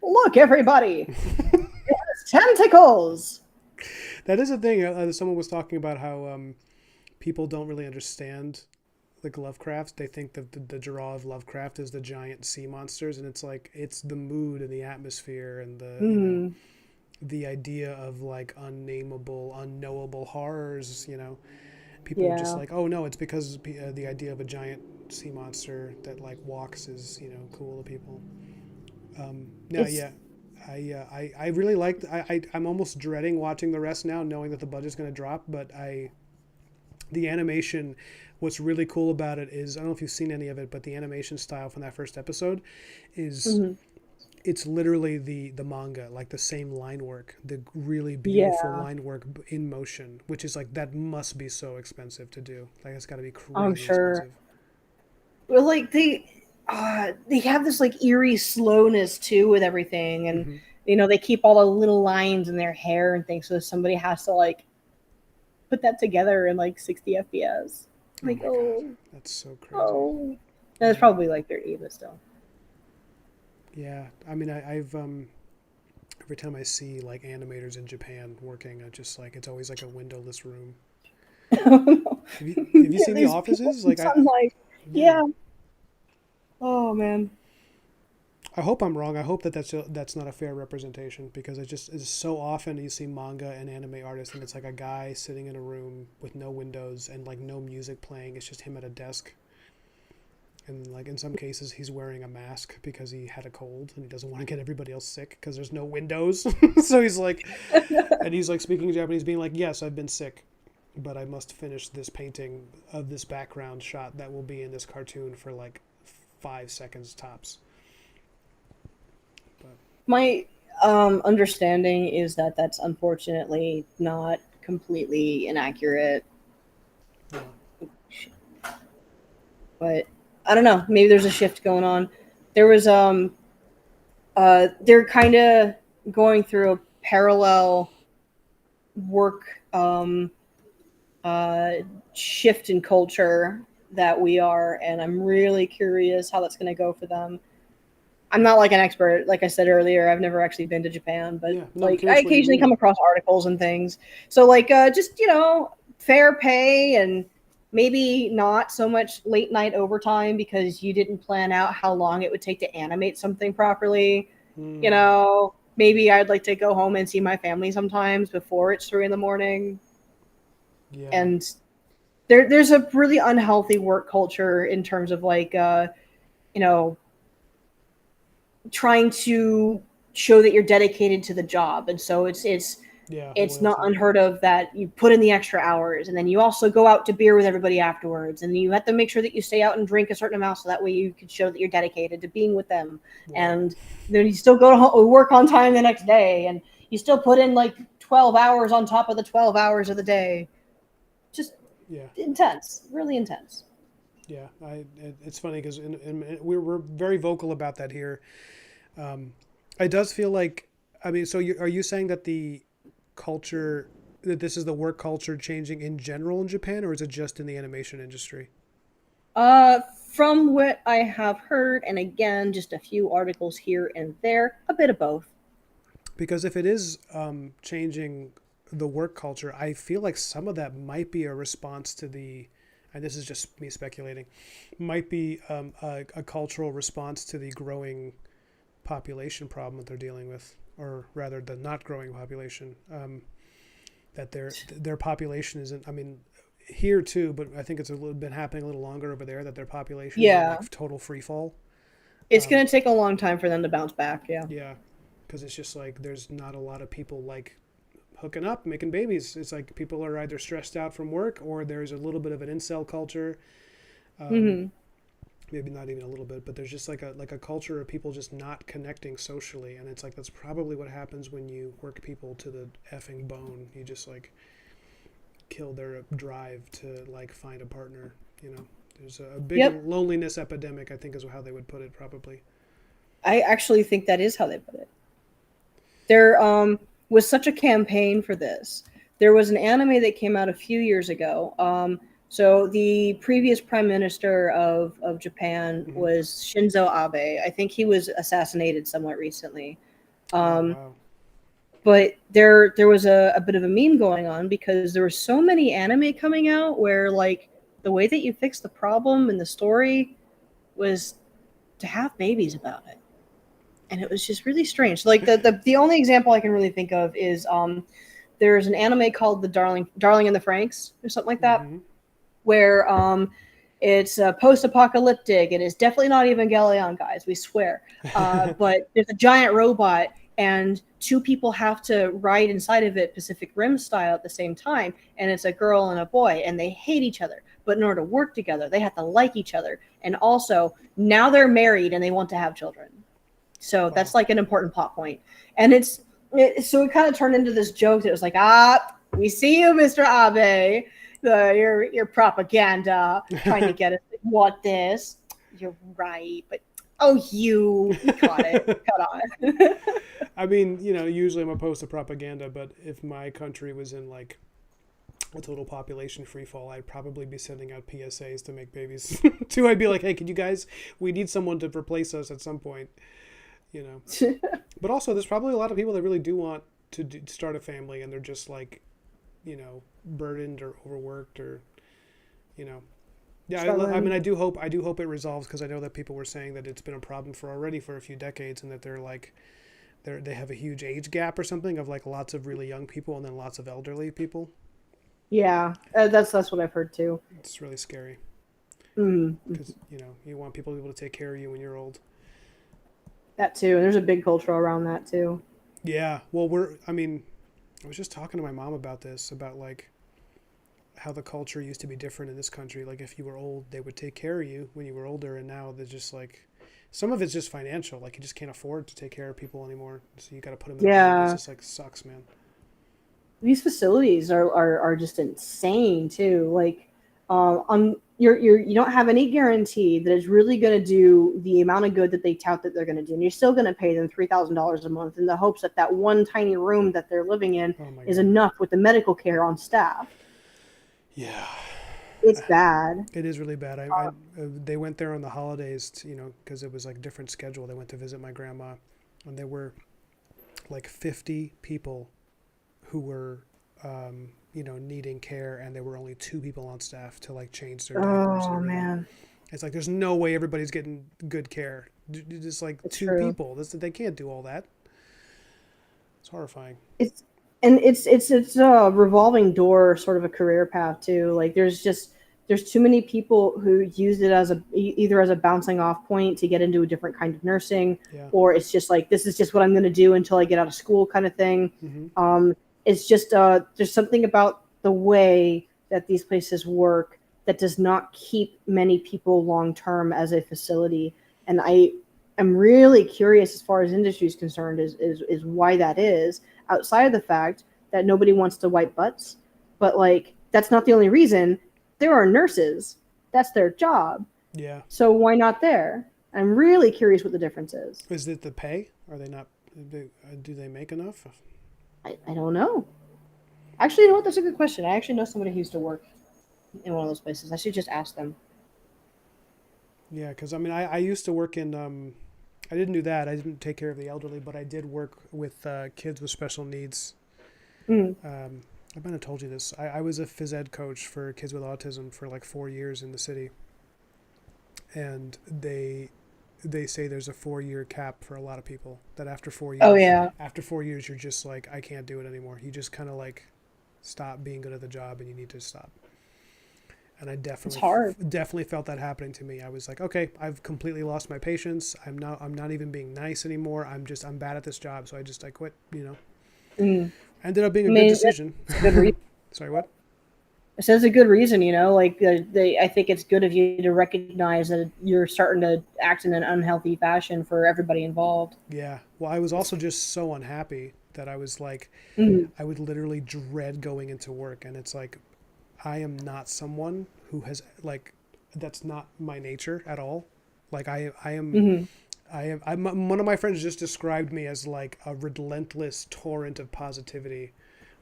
Look, everybody, it's tentacles. That is a thing. Someone was talking about how people don't really understand like Lovecraft. They think that the draw of Lovecraft is the giant sea monsters, and it's like it's the mood and the atmosphere and Mm, the idea of like unnameable, unknowable horrors. People are just yeah, like, oh no, it's because the idea of a giant sea monster that like walks is cool to people. No, it's yeah. I really liked. I'm almost dreading watching the rest now, knowing that the budget's going to drop. But the animation, what's really cool about it is I don't know if you've seen any of it, but the animation style from that first episode is mhm. it's literally the manga, like the same line work, the really beautiful Yeah, line work in motion, which is like that must be so expensive to do. Like it's got to be I'm crazy sure. expensive. Well, like they have this like eerie slowness too with everything, and Hmm. they keep all the little lines in their hair and things, so somebody has to like put that together in like 60 FPS. Oh Like, my god, oh, that's so crazy. oh, that's Yeah, probably like their Eva still. yeah. I mean, I've every time I see like animators in Japan working, I just like it's always like a windowless room. Have you Yeah, seen the these people offices? in Like sunlight. yeah. Yeah. Oh man. I hope I'm wrong. I hope that that's not a fair representation because it just is so often you see manga and anime artists and it's like a guy sitting in a room with no windows and like no music playing. It's just him at a desk. And like in some cases he's wearing a mask because he had a cold and he doesn't want to get everybody else sick because there's no windows. So he's like speaking Japanese being like, "Yes, I've been sick, but I must finish this painting of this background shot that will be in this cartoon for like 5 seconds tops." But My understanding is that that's unfortunately not completely inaccurate, yeah. but I don't know. Maybe there's a shift going on. There was they're kind of going through a parallel work uh shift in culture that we are, and I'm really curious how that's going to go for them. I'm not like an expert, like I said earlier. I've never actually been to Japan, but Yeah, no, I'm like I curious what you occasionally come mean. across articles and things. So like just fair pay and maybe not so much late night overtime because you didn't plan out how long it would take to animate something properly. Hmm. Maybe I'd like to go home and see my family sometimes before it's 3 in the morning. Yeah, And there's a really unhealthy work culture in terms of like you know trying to show that you're dedicated to the job, and so yeah, it's not loyalty. unheard of that you put in the extra hours, and then you also go out to beer with everybody afterwards, and you have to make sure that you stay out and drink a certain amount so that way you can show that you're dedicated to being with them. Whoa. And then you still go to work on time the next day, and you still put in like 12 hours on top of the 12 hours of the day. Just Yeah, intense, really intense. yeah. It's funny because we're very vocal about that here. Um, it does feel like, I mean, so are you saying that the culture, that this is the work culture changing in general in Japan, or is it just in the animation industry? From what I have heard, and again, just a few articles here and there, a bit of both. Because if it is changing the work culture, I feel like some of that might be a response to the, and this is just me speculating, might be a cultural response to the growing population problem that they're dealing with, or rather the not growing population. That their population isn't. I mean, here too, but I think it's been happening a little longer over there. That their population is in Yeah, like total free fall. it's going to take a long time for them to bounce back. Yeah. Yeah, because it's just like there's not a lot of people like hooking up, making babies. It's like people are either stressed out from work or there's a little bit of an incel culture. Um, Hmm. Maybe not even a little bit, but there's just like a culture of people just not connecting socially, and it's like that's probably what happens when you work people to the effing bone. You just like kill their drive to like find a partner. You know, there's a big Yep. loneliness epidemic. I think is how they would put it, probably. I actually think that is how they put it. There was such a campaign for this. There was an anime that came out a few years ago. So the previous prime minister of Japan Hmm. was Shinzo Abe. I think he was assassinated somewhat recently. Oh Um, wow. but there was a bit of a meme going on because there were so many anime coming out where like the way that you fix the problem in the story was to have babies about it, and it was just really strange. Like the only example I can really think of is there's an anime called the Darling and the Franks or something like that, Hmm. where it's post-apocalyptic. It is definitely not Evangelion, guys. We swear. But there's a giant robot, and two people have to ride inside of it Pacific Rim style at the same time, and it's a girl and a boy, and they hate each other. But in order to work together, they have to like each other, and also now they're married and they want to have children. So Wow. that's like an important plot point. And so it kind of turned into this joke that was like, we see you, Mr. Abe, your propaganda trying to get us. What this? You're right, but you caught it. Cut on. I mean, usually I'm opposed to propaganda, but if my country was in like a total population free fall, I'd probably be sending out PSAs to make babies too. I'd be like, hey, can you guys, we need someone to replace us at some point, you know. But also, there's probably a lot of people that really do want to start a family, and they're just like, burdened or overworked, or, you know. Yeah, I mean, I do hope it resolves, because I know that people were saying that it's been a problem for a few decades, and that they're like, they have a huge age gap or something of like lots of really young people and then lots of elderly people. Yeah, that's what I've heard too. It's really scary, Mm-hmm. because you want people to be able to take care of you when you're old. That too. And there's a big culture around that too. Yeah, well, I mean, I was just talking to my mom about this, about like how the culture used to be different in this country. Like if you were old, they would take care of you when you were older, and now they're just like, some of it's just financial. Like you just can't afford to take care of people anymore, so you got to put them in. Yeah. It's just like sucks, man. These facilities are just insane too. Like, you don't have any guarantee that it's really going to do the amount of good that they tout that they're going to do, and you're still going to pay them $3,000 a month in the hopes that that one tiny room that they're living in is enough with the medical care on staff. Yeah, it's bad. It is really bad. They went there on the holidays, because it was like different schedule. They went to visit my grandma, and there were like 50 people who were, needing care, and there were only 2 people on staff to like change their diapers. Oh man, it's like there's no way everybody's getting good care. Just like it's 2 people. They can't do all that. It's horrifying. It's a revolving door sort of a career path too. Like there's too many people who use it as either as a bouncing off point to get into a different kind of nursing, or it's just like, this is just what I'm going to do until I get out of school kind of thing. Mm-hmm. It's just there's something about the way that these places work that does not keep many people long term as a facility, and I am really curious as far as industry is concerned is why that is, outside of the fact that nobody wants to wipe butts. But like, that's not the only reason. There are nurses. That's their job. Yeah. So why not there? I'm really curious what the difference is. Is it the pay? Are they not, do they make enough? I don't know. Actually, you know what? That's a good question. I actually know somebody who used to work in one of those places. I should just ask them. Yeah, because I mean, I used to work in, I didn't do that. I didn't take care of the elderly, but I did work with kids with special needs. I might have told you this. I was a phys ed coach for kids with autism for like 4 years in the city. And they say there's a 4-year cap for a lot of people, that after 4 years. Oh, yeah. After 4 years, you're just like, I can't do it anymore. You just kind of like stop being good at the job, and you need to stop. And I definitely felt that happening to me. I was like, okay, I've completely lost my patience. I'm not even being nice anymore. I'm bad at this job. So I quit, Ended up being a good decision. A good reason. Sorry, what? It says a good reason, like I think it's good of you to recognize that you're starting to act in an unhealthy fashion for everybody involved. Yeah. Well, I was also just so unhappy that I was like, I would literally dread going into work. And it's like, I am not someone who has like, that's not my nature at all. Like I am, one of my friends just described me as like a relentless torrent of positivity.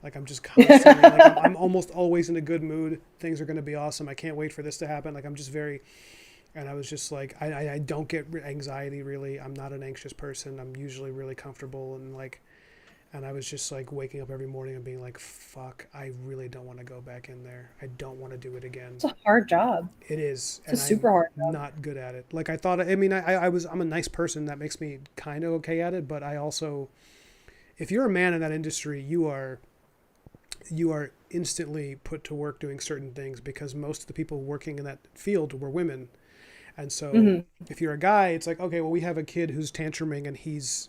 Like I'm just constantly, like I'm almost always in a good mood. Things are going to be awesome. I can't wait for this to happen. Like I'm just and I was just like, I don't get anxiety really. I'm not an anxious person. I'm usually really comfortable, and I was just like waking up every morning and being like, fuck, I really don't want to go back in there. I don't want to do it again. It's a hard job. It is. It's a super hard job. Not good at it. Like I thought, I mean, I'm a nice person. That makes me kind of okay at it. But I also, if you're a man in that industry, you are instantly put to work doing certain things, because most of the people working in that field were women. And so if you're a guy, it's like, okay, well, we have a kid who's tantruming, and he's,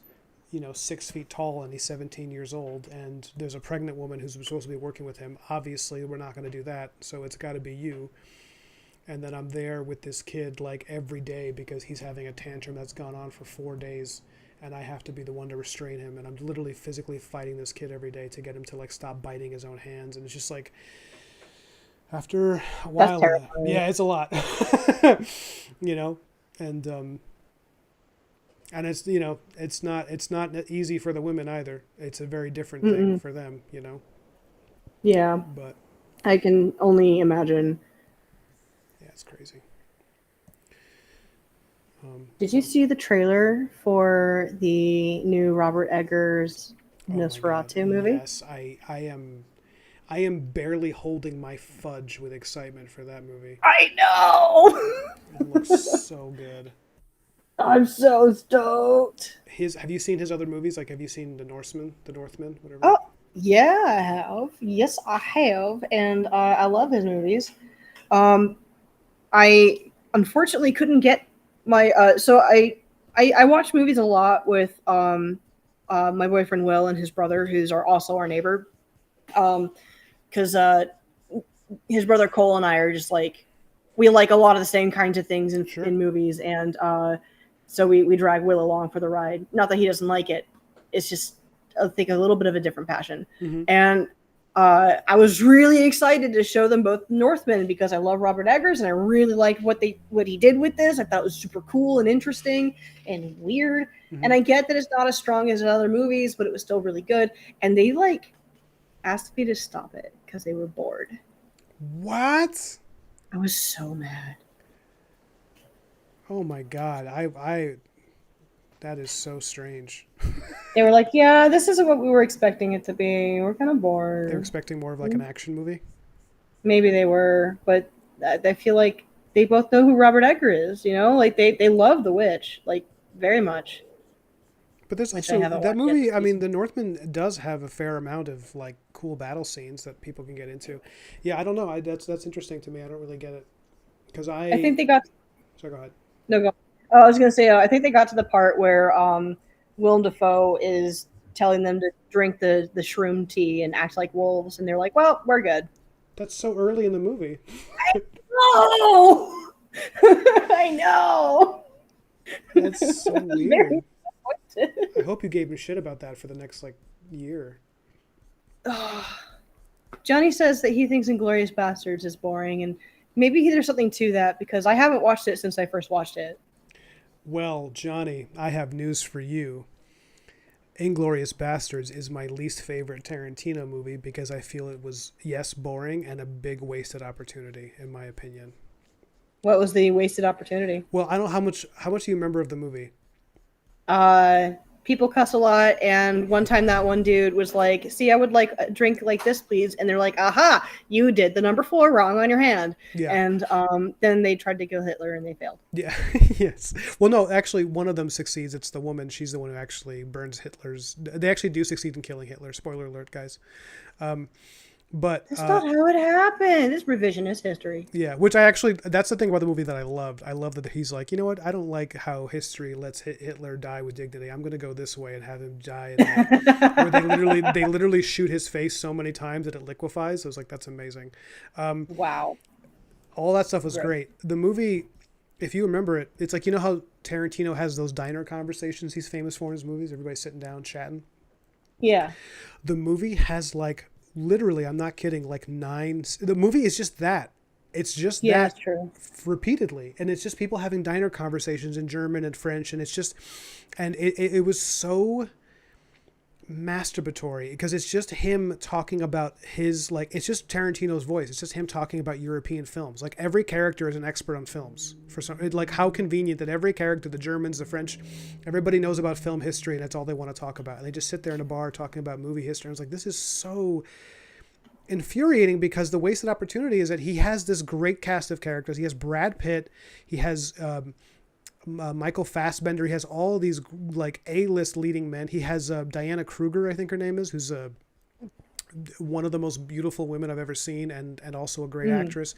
6 feet tall, and he's 17 years old, and there's a pregnant woman who's supposed to be working with him. Obviously, we're not going to do that. So it's got to be you. And then I'm there with this kid like every day because he's having a tantrum that's gone on for 4 days. and I have to be the one to restrain him, and I'm literally physically fighting this kid every day to get him to like stop biting his own hands, and it's just like after a That's while, terrifying. yeah, it's a lot, you know, and it's it's not easy for the women either. It's a very different thing Mm-mm. for them, you know. Yeah, But I can only imagine. yeah, it's crazy. Did you So see the trailer for the new Robert Eggers oh my God, Nosferatu movie? yes, I am barely holding my fudge with excitement for that movie. I know. It looks so good. I'm so stoked. Have you seen his other movies? Like, have you seen The Northman, whatever? Oh, yeah, I have. Yes, I have, and I love his movies. Um, I unfortunately couldn't get my so I watch movies a lot with my boyfriend Will and his brother, who's also our neighbor. Because his brother Cole and I are just like we like a lot of the same kinds of things Sure. in movies, and so we drag Will along for the ride. Not that he doesn't like it; it's just I think a little bit of a different passion. Mm-hmm. And I was really excited to show them both Northmen because I love Robert Eggers and I really liked what he did with this. I thought it was super cool and interesting and weird. Mm-hmm. And I get that it's not as strong as in other movies, but it was still really good. And they like asked me to stop it because they were bored. What? I was so mad. Oh my God. I that is so strange. They were like, "Yeah, this isn't what we were expecting it to be. We're kind of They're bored." expecting more of like an action movie. Maybe they were, but I feel like they both know who Robert Egger is. You know, like they love The Witch like very much, But there's which I also haven't that watched yet movie. this I mean, season. The Northman does have a fair amount of like cool battle scenes that people can get into. Yeah, I don't know. That's interesting to me. I don't really get it because I I. think they got So go ahead. no go. Oh, I was gonna say I think they got to the part where Willem Dafoe is telling them to drink the shroom tea and act like wolves, and they're like, "Well, we're good." That's so early in the movie. No, I know. That's so Very weird. disappointed. I hope you gave him shit about that for the next like year. Johnny says that he thinks Inglorious Bastards is boring, and maybe there's something to that because I haven't watched it since I first watched it. Well, Johnny, I have news for you. Inglorious Bastards is my least favorite Tarantino movie because I feel it was, yes, boring and a big wasted opportunity, in my opinion. What was the wasted opportunity? Well, I don't know how much do you remember of the movie? Uh, People cuss a lot, and one time that one dude was like, "See, I would like a drink like this, please," and they're like, "Aha, you did the number 4 wrong on your hand," Yeah. and then they tried to kill Hitler and they failed. Yeah. Yes. Well, no, actually, one of them succeeds. It's the woman. She's the one who actually burns Hitler's. They actually do succeed in killing Hitler. Spoiler alert, guys. Um, but That's not how it happened. It's revisionist history. yeah, that's the thing about the movie that I loved. I love that he's like, you know what? I don't like how history lets Hitler die with dignity. I'm going to go this way and have him die in like, where they literally shoot his face so many times that it liquefies. I was like, that's amazing. Wow. All that stuff was Great. great. The movie, if you remember it, it's like, you know how Tarantino has those diner conversations he's famous for in his movies? Everybody's sitting down chatting. Yeah. The movie has like literally, I'm not kidding, like the movie is just that. It's just Yeah, that that's true. repeatedly. And it's just people having diner conversations in German and French. And it's just, and it was so masturbatory because it's just him talking about his, like, it's just Tarantino's voice. It's just him talking about European films. Like every character is an expert on films for some, like how convenient that every character, the Germans, the French, everybody knows about film history and that's all they want to talk about. And they just sit there in a bar talking about movie history. I was like, this is so infuriating because the wasted opportunity is that he has this great cast of characters. He has Brad Pitt. He has, Michael Fassbender. He has all these like A-list leading men. He has Diana Kruger, I think her name is, who's one of the most beautiful women I've ever seen, and also a great actress.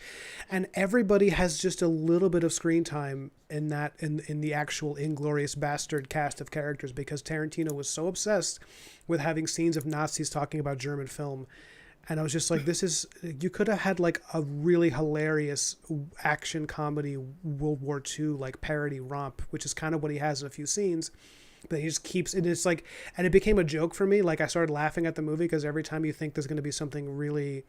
And everybody has just a little bit of screen time in the actual Inglorious Bastard cast of characters because Tarantino was so obsessed with having scenes of Nazis talking about German film. And I was just like, you could have had like a really hilarious action comedy World War II like parody romp, which is kind of what he has in a few scenes. But he just keeps, and it's like, and it became a joke for me. Like I started laughing at the movie because every time you think there's going to be something really,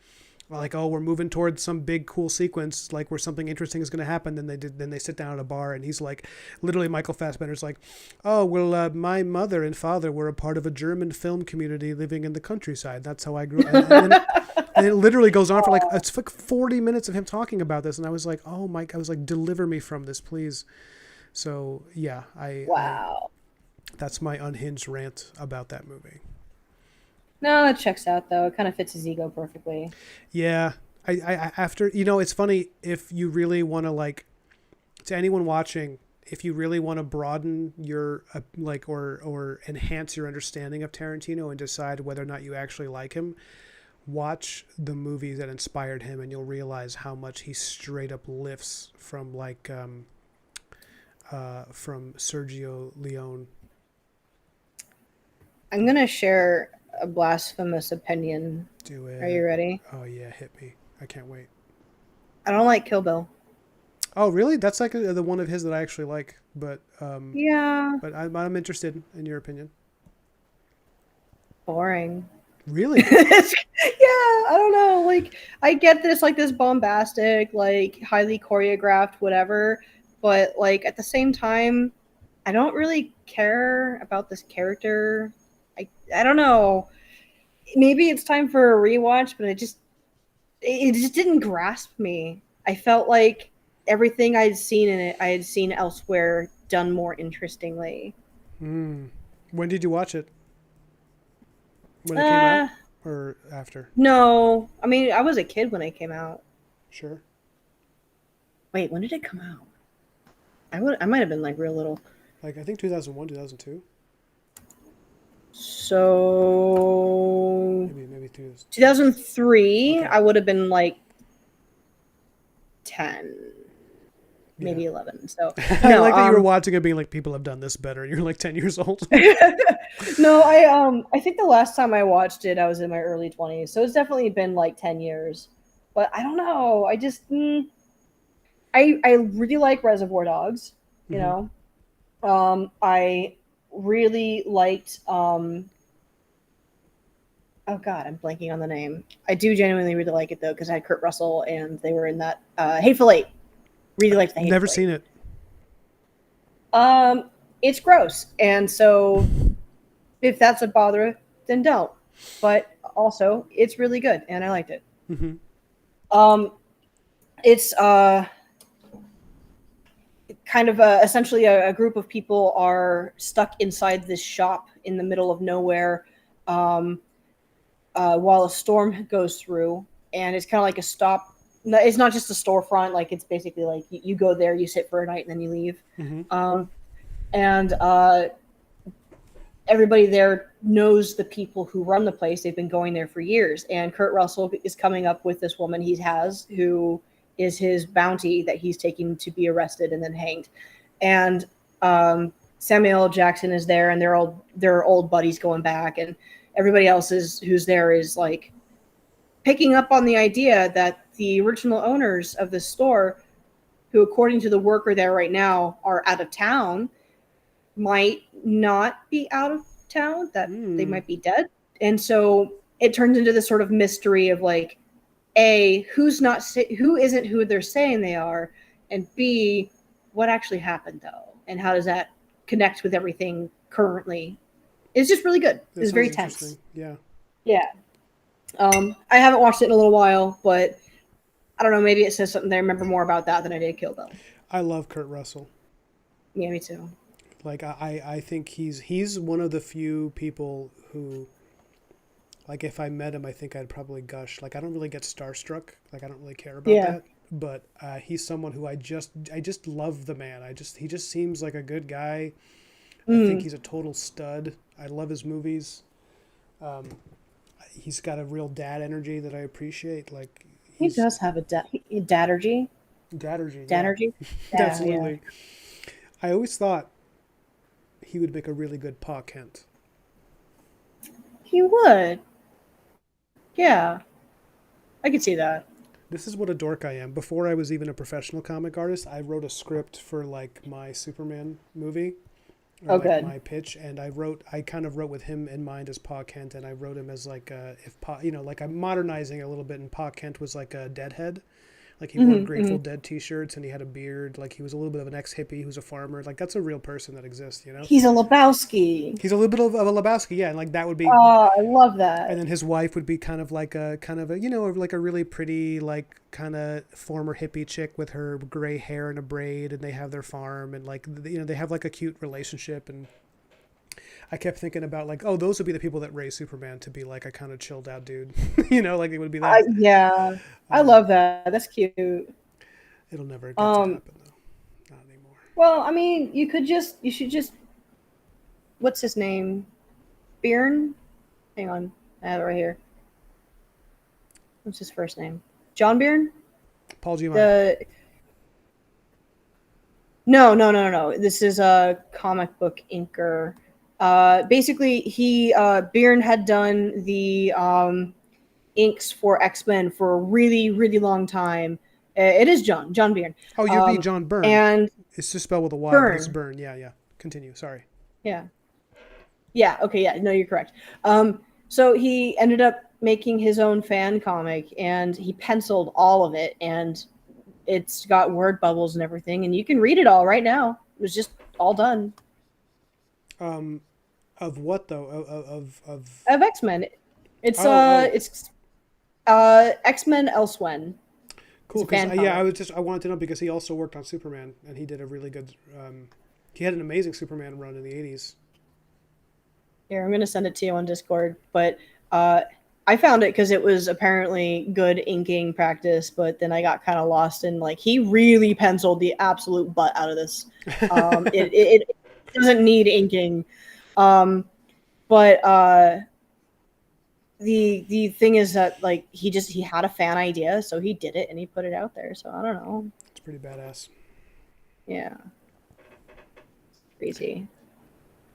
like, oh, we're moving towards some big cool sequence, like where something interesting is going to happen, then they sit down at a bar, and he's like, literally Michael Fassbender's like, oh well, my mother and father were a part of a German film community living in the countryside. That's how I grew. And it literally goes on for like, it's like 40 minutes of him talking about this, and I was like, oh Mike, I was like, deliver me from this, please. So yeah, I Wow. that's my unhinged rant about that movie. No, that checks out though. It kind of fits his ego perfectly. Yeah. After, you know, it's funny if you really want to, like, to anyone watching, if you really want to broaden your, like, or enhance your understanding of Tarantino and decide whether or not you actually like him, watch the movies that inspired him and you'll realize how much he straight up lifts from, like, from Sergio Leone. I'm gonna share a blasphemous opinion. Do it. Are you ready? Oh yeah, hit me. I can't wait. I don't like Kill Bill. Oh really? That's like the one of his that I actually like, Yeah, but I'm interested in your opinion. boring. Really? Yeah, I don't know. Like, I get this, like, this bombastic, like, highly choreographed, whatever, but, like, at the same time, I don't really care about this character. I don't know. Maybe it's time for a rewatch, but it just didn't grasp me. I felt like everything I'd seen in it, I had seen elsewhere done more interestingly. Hmm. When did you watch it? When it came out Uh, or after? no. I mean, I was a kid when it came out. Sure. Wait, when did it come out? I might have been like real little. Like I think 2001, 2002. So Maybe 2000. 2003, Okay. I would have been like 10, Yeah. maybe 11. So I no, like that you were watching it being like people have done this better. You're like 10 years old. no, I think the last time I watched it, I was in my early 20s. So it's definitely been like 10 years. But I don't know. I really like Reservoir Dogs, you Hmm. know. I really liked oh god, I'm blanking on the name. I do genuinely really like it though because I had Kurt Russell and they were in that Hateful Eight. Really liked the Never Hateful Eight. seen it. Um, it's gross, and so if that's a bother, then don't. But also, it's really good, and I liked it. Hmm. Um, it's kind of essentially a group of people are stuck inside this shop in the middle of nowhere um, while a storm goes through, and it's kind of like a stop. It's not just a storefront; like it's basically like you go there, you sit for a night, and then you leave. Hmm. Um, and everybody there knows the people who run the place. They've been going there for years. And Kurt Russell is coming up with this woman he has who is his bounty that he's taking to be arrested and then hanged. And Samuel L. Jackson is there, and they're old buddies going back, and everybody else is who's there is like picking up on the idea that the original owners of the store, who according to the worker there right now are out of town, might not be out of town, that they Mm. might be dead. And so it turns into this sort of mystery of like, A, who isn't who they're saying they are, and B, what actually happened though, and how does that connect with everything currently? It's just really good. That It's sounds very interesting. tense. Yeah. Yeah. I haven't watched it in a little while, but I don't know. Maybe it says something that I remember more about that than I did Kill Bill. I love Kurt Russell. Yeah, me too. Like I think he's one of the few people who, like, if I met him, I think I'd probably gush. Like I don't really get starstruck. Like I don't really care about Yeah. that. But he's someone who I just love the man. He just seems like a good guy. I think Mm. he's a total stud. I love his movies. Um, he's got a real dad energy that I appreciate. Like He he's does have a dadergy. dadergy. Yeah, Danergy? Yeah, yeah. absolutely. I always thought he would make a really good Pa Kent. He would. Yeah, I could see that. This is what a dork I am. Before I was even a professional comic artist, I wrote a script for like my Superman movie, or Oh, like good. my pitch, and I kind of wrote with him in mind as Pa Kent, and I wrote him as like if Pa, like I'm modernizing a little bit, and Pa Kent was like a deadhead. Like he wore Hmm. Grateful Dead T-shirts and he had a beard. Like he was a little bit of an ex-hippie who was a farmer. Like that's a real person that exists, you know. He's a Lebowski. He's a little bit of a Lebowski, yeah, and like that would be. Oh, I love And that. then his wife would be kind of a like a really pretty like kind of former hippie chick with her gray hair and a braid, and they have their farm and like they have like a cute relationship. And I kept thinking about like, oh, those would be the people that raise Superman to be like a kind of chilled out dude, like it would be that. Yeah, I Um, love that. That's cute. it'll never get to Um, happen though, not anymore. well, I mean, you should just, what's his name? Byrne? Hang on, I have it right here. What's his first name? John Byrne? Paul Giamatti. The No, no, no, no, no. This is a comic book inker. Basically, he Byrne had done the inks for X-Men for a really, really long time. It is John Byrne, Oh, you're being John Byrne. and It's just spelled with a Y, but it's Byrne. Byrne. Yeah, yeah. Continue. Sorry. Yeah, yeah. Okay, yeah. No, you're correct. So he ended up making his own fan comic, and he penciled all of it, and it's got word bubbles and everything, and you can read it all right now. It was just all done. Um, of what though? Of Of X-Men. oh, It's X-Men Elsewhen. It's cool. a Because fan yeah, comic. I wanted to know because he also worked on Superman and he did a really good. He had an amazing Superman run in the '80s. Here, I'm gonna send it to you on Discord. But uh, I found it because it was apparently good inking practice. But then I got kind of lost in like he really penciled the absolute butt out of this. It doesn't need inking, um, but the thing is that like he had a fan idea, so he did it and he put it out there. So I don't know. It's pretty badass. Yeah, crazy.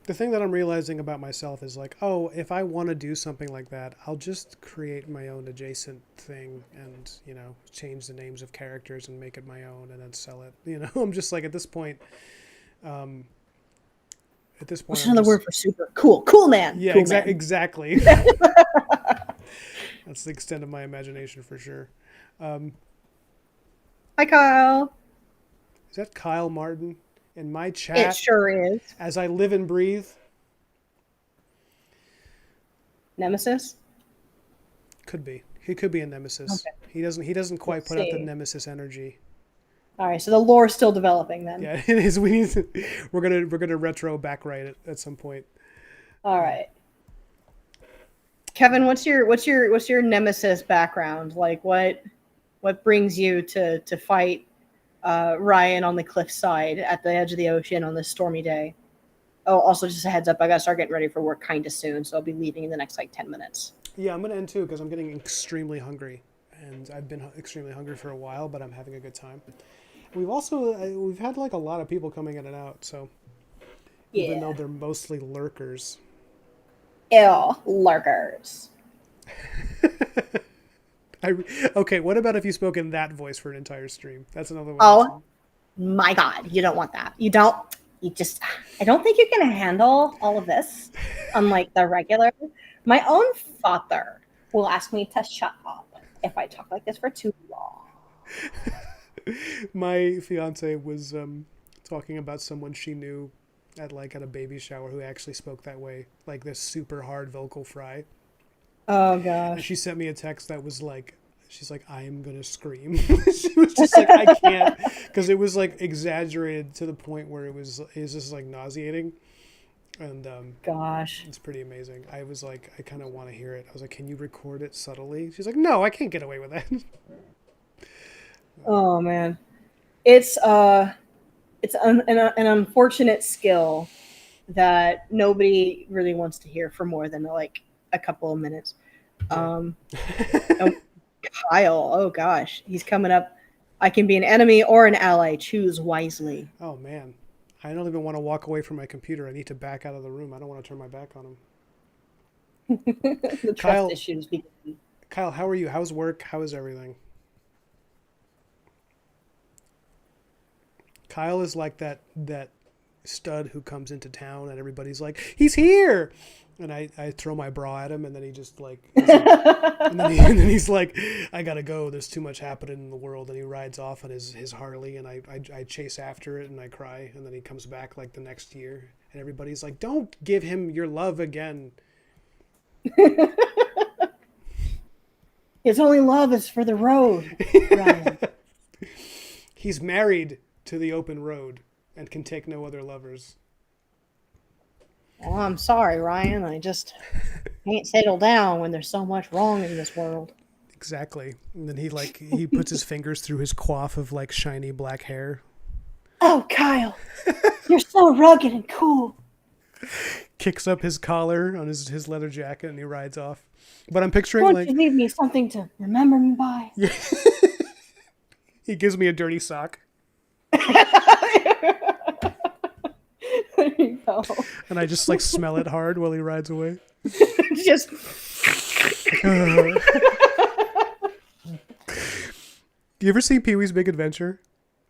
The thing that I'm realizing about myself is like, oh, if I want to do something like that, I'll just create my own adjacent thing and, change the names of characters and make it my own and then sell it. I'm just like um, at this point, What's I'm another just, word for super? Cool man. yeah, Cool man. exactly. That's the extent of my imagination for sure. Um, Hi, Kyle. is that Kyle Martin in my It chat sure is. as I live and breathe? Nemesis. Could be. He could be a nemesis. Okay. He doesn't quite Let's put out the see. nemesis energy. All right, so the lore's still developing then. Yeah, it is. We need to, we're gonna retro backwrite it at some point. All right. Kevin, what's your nemesis background? Like what brings you to fight Ryan on the cliffside at the edge of the ocean on this stormy day? Oh, also just a heads up, I gotta start getting ready for work kind of soon, so I'll be leaving in the next like 10 minutes. Yeah, I'm gonna end too because I'm getting extremely hungry, and I've been extremely hungry for a while, but I'm having a good time. We've had like a lot of people coming in and out, so even though Yeah. they're mostly lurkers. Ew, lurkers. I, okay, what about if you spoke in that voice for an entire stream? That's another one. Oh my god, you don't want that. I don't think you can handle all of this unlike the regular. My own father will ask me to shut up if I talk like this for too long. My fiance was talking about someone she knew at a baby shower who actually spoke that way, like this super hard vocal fry. Oh And she gosh. sent me a text that was like, she's like, I am gonna scream. She was just like, I can't, because it was like exaggerated to the point where it was just like nauseating, and Gosh. it's pretty amazing. I was like, I kind of want to hear it. I was like, can you record it subtly? She's like, no, I can't get away with that. Oh man. It's an unfortunate skill that nobody really wants to hear for more than like a couple of minutes. Yeah. Um oh, Kyle, oh gosh, he's coming up. I can be an enemy or an ally. Choose wisely. Oh man, I don't even want to walk away from my computer. I need to back out of the room. I don't want to turn my back on him. The trust Kyle, issues begin. Kyle, how are you? How's work? How is everything? Kyle is like that stud who comes into town, and everybody's like, he's here. And I throw my bra at him, and then he just like, and then he's like, I gotta go. There's too much happening in the world. And he rides off on his Harley, and I chase after it, and I cry. And then he comes back like the next year, and everybody's like, don't give him your love again. His only love is for the road, Ryan. He's married to the open road and can take no other lovers. Well, I'm sorry, Ryan. I just can't settle down when there's so much wrong in this world. Exactly. And then he puts his fingers through his coif of like shiny black hair. Oh, Kyle, you're so rugged and cool. Kicks up his collar on his leather jacket, and he rides off. But I'm picturing Won't like you leave me something to remember me by? He gives me a dirty sock. There you go. And I just like smell it hard while he rides away. Just You ever see Pee-wee's Big Adventure?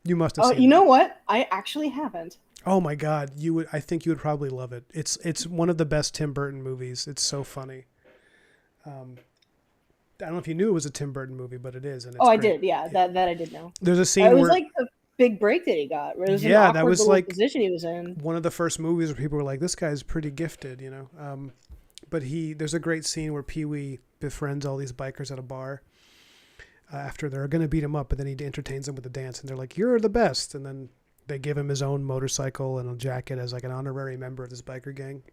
You must have seen you it. know what? I actually haven't. Oh my God, I think you would probably love it. It's one of the best Tim Burton movies. It's so funny. I don't know if you knew it was a Tim Burton movie, but it is. And it's I great. did. Yeah, that I did know. There's a scene It was where like the big break that he got. Where it was an that awkward was little like position he was in. one of the first movies where people were like, "This guy's pretty gifted," you know. But there's a great scene where Pee-wee befriends all these bikers at a bar after they're going to beat him up, and then he entertains them with a dance, and they're like, "You're the best," and then they give him his own motorcycle and a jacket as like an honorary member of this biker gang.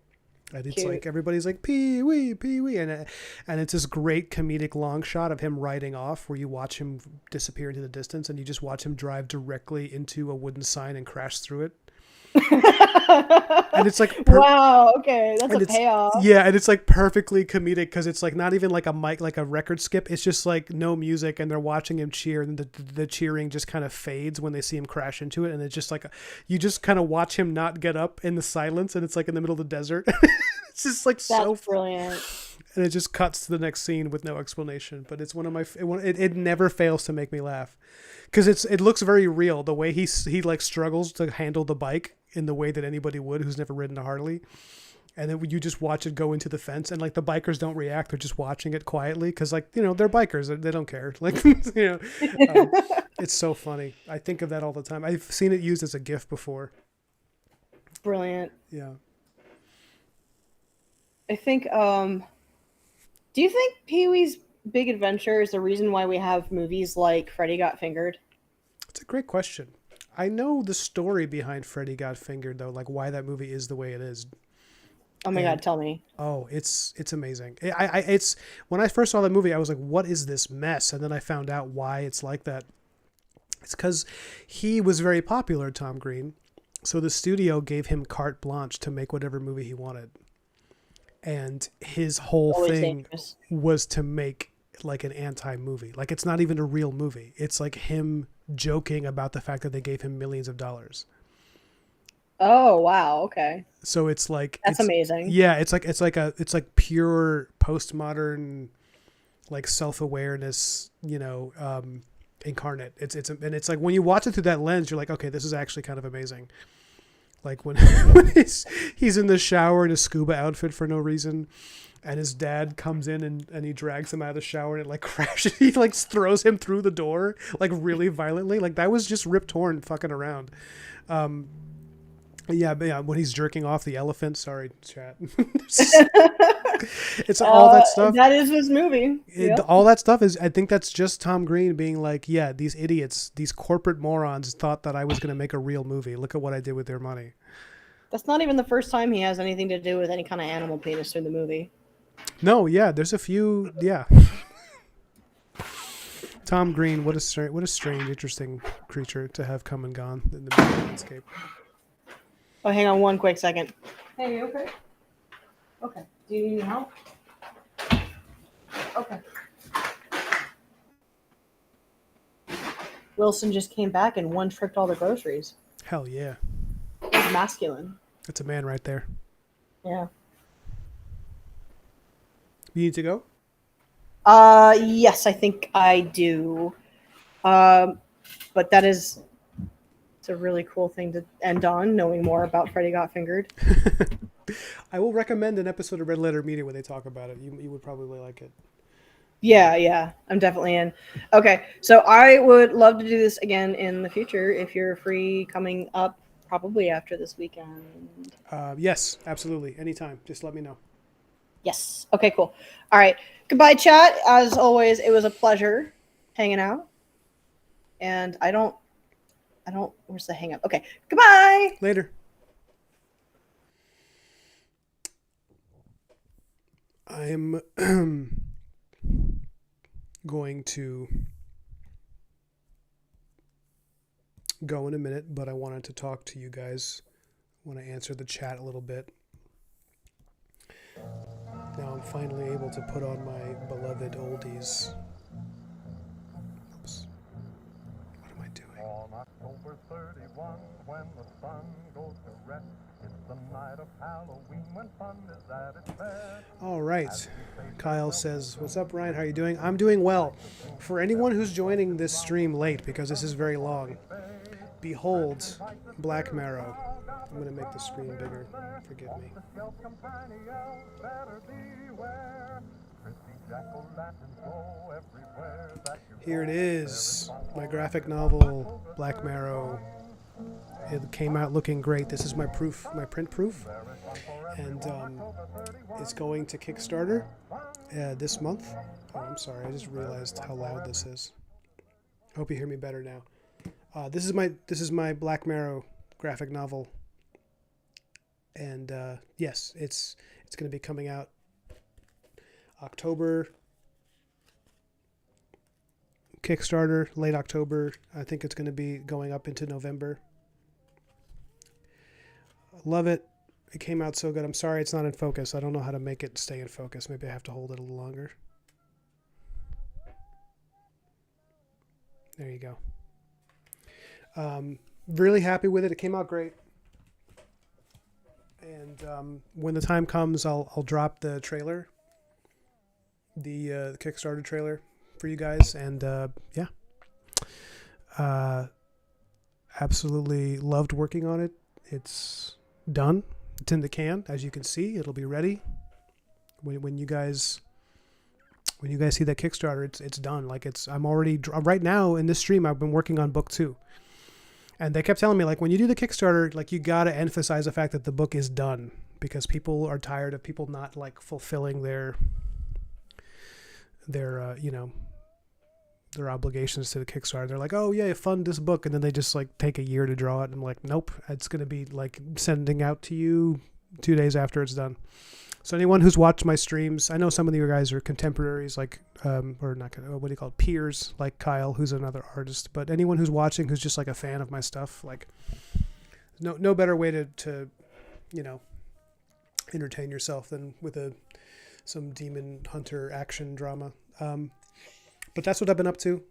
And it's Cute. like everybody's like Pee-wee, Pee-wee, and it's this great comedic long shot of him riding off, where you watch him disappear into the distance, and you just watch him drive directly into a wooden sign and crash through it. And it's like wow, okay, that's a payoff. Yeah, and it's like perfectly comedic because it's like not even like a mic, like a record skip. It's just like no music, and they're watching him cheer, and the cheering just kind of fades when they see him crash into it, and it's just like you just kind of watch him not get up in the silence, and it's like in the middle of the desert. It's just like so brilliant. And it just cuts to the next scene with no explanation. But it's one of my it never fails to make me laugh because it looks very real the way he like struggles to handle the bike in the way that anybody would who's never ridden a Harley. And then you just watch it go into the fence, and like the bikers don't react; they're just watching it quietly because, like, you know, they're bikers; they don't care. Like, you know, it's so funny. I think of that all the time. I've seen it used as a GIF before. Brilliant. Yeah. I think. Do you think Pee-wee's Big Adventure is the reason why we have movies like Freddy Got Fingered? It's a great question. I know the story behind Freddy Got Fingered, though, like why that movie is the way it is. Oh my God, tell me. Oh, it's amazing. It's when I first saw that movie, I was like, what is this mess? And then I found out why it's like that. It's because he was very popular, Tom Green. So the studio gave him carte blanche to make whatever movie he wanted. And his whole thing was to make like an anti-movie. Like, it's not even a real movie. It's like him joking about the fact that they gave him millions of dollars. Oh, wow. Okay. So it's like, that's amazing. Yeah. It's like pure postmodern, like self-awareness, you know, incarnate. And it's like when you watch it through that lens, you're like, okay, this is actually kind of amazing. Like when he's in the shower in a scuba outfit for no reason, and his dad comes in and he drags him out of the shower, and it like crashes. He like throws him through the door like really violently. Like that was just Rip Torn fucking around. Yeah, when he's jerking off the elephant. Sorry, chat. It's all that stuff. That is his movie. Yep. All that stuff is, I think that's just Tom Green being like, yeah, these idiots, these corporate morons thought that I was going to make a real movie. Look at what I did with their money. That's not even the first time he has anything to do with any kind of animal penis in the movie. No, yeah, there's a few, yeah. Tom Green, what a strange, interesting creature to have come and gone in the movie landscape. Oh, hang on one quick second. Hey, you okay? Okay. Do you need any help? Okay. Wilson just came back and one-tripped all the groceries. Hell yeah. He's masculine. That's a man right there. Yeah. You need to go? Yes, I think I do. But that is It's a really cool thing to end on, knowing more about Freddy Got Fingered. I will recommend an episode of Red Letter Media where they talk about it. You would probably like it. Yeah, I'm definitely in. Okay, so I would love to do this again in the future if you're free coming up, probably after this weekend. Yes, absolutely. Anytime. Just let me know. Yes. Okay, cool. All right. Goodbye, chat. As always, it was a pleasure hanging out. And I don't, where's the hang up? Okay. Goodbye. Later. I'm going to go in a minute, but I wanted to talk to you guys. I want to answer the chat a little bit. Now I'm finally able to put on my beloved oldies. Oops. What am I doing? On October 31, when the sun goes to rest, it's the night of Halloween when fun is at its best. All right. Kyle says, what's up, Ryan? How are you doing? I'm doing well. For anyone who's joining this stream late, because this is very long, behold BLACKMARROW. I'm going to make the screen bigger. Forgive me. Here it is. My graphic novel, BLACKMARROW. It came out looking great. This is my proof, my print proof. And it's going to Kickstarter this month. Oh, I'm sorry. I just realized how loud this is. I hope you hear me better now. This is my BLACKMARROW graphic novel. And yes, it's going to be coming out October. Kickstarter, late October. I think it's going to be going up into November. Love it. It came out so good. I'm sorry it's not in focus. I don't know how to make it stay in focus. Maybe I have to hold it a little longer. There you go. Really happy with it. It came out great. And when the time comes, I'll drop the trailer, the Kickstarter trailer for you guys. And yeah, absolutely loved working on it. It's done. It's in the can, as you can see. It'll be ready when you guys see that Kickstarter. It's done. Like I'm already right now in this stream. I've been working on book 2. And they kept telling me, like, when you do the Kickstarter, like, you got to emphasize the fact that the book is done, because people are tired of people not, like, fulfilling their obligations to the Kickstarter. They're like, oh, yeah, fund this book. And then they just, like, take a year to draw it. And I'm like, nope, it's going to be, like, sending out to you 2 days after it's done. So anyone who's watched my streams, I know some of you guys are contemporaries, like, or not, what do you call it, peers, like Kyle, who's another artist. But anyone who's watching who's just like a fan of my stuff, like, no better way to entertain yourself than with some demon hunter action drama. But that's what I've been up to.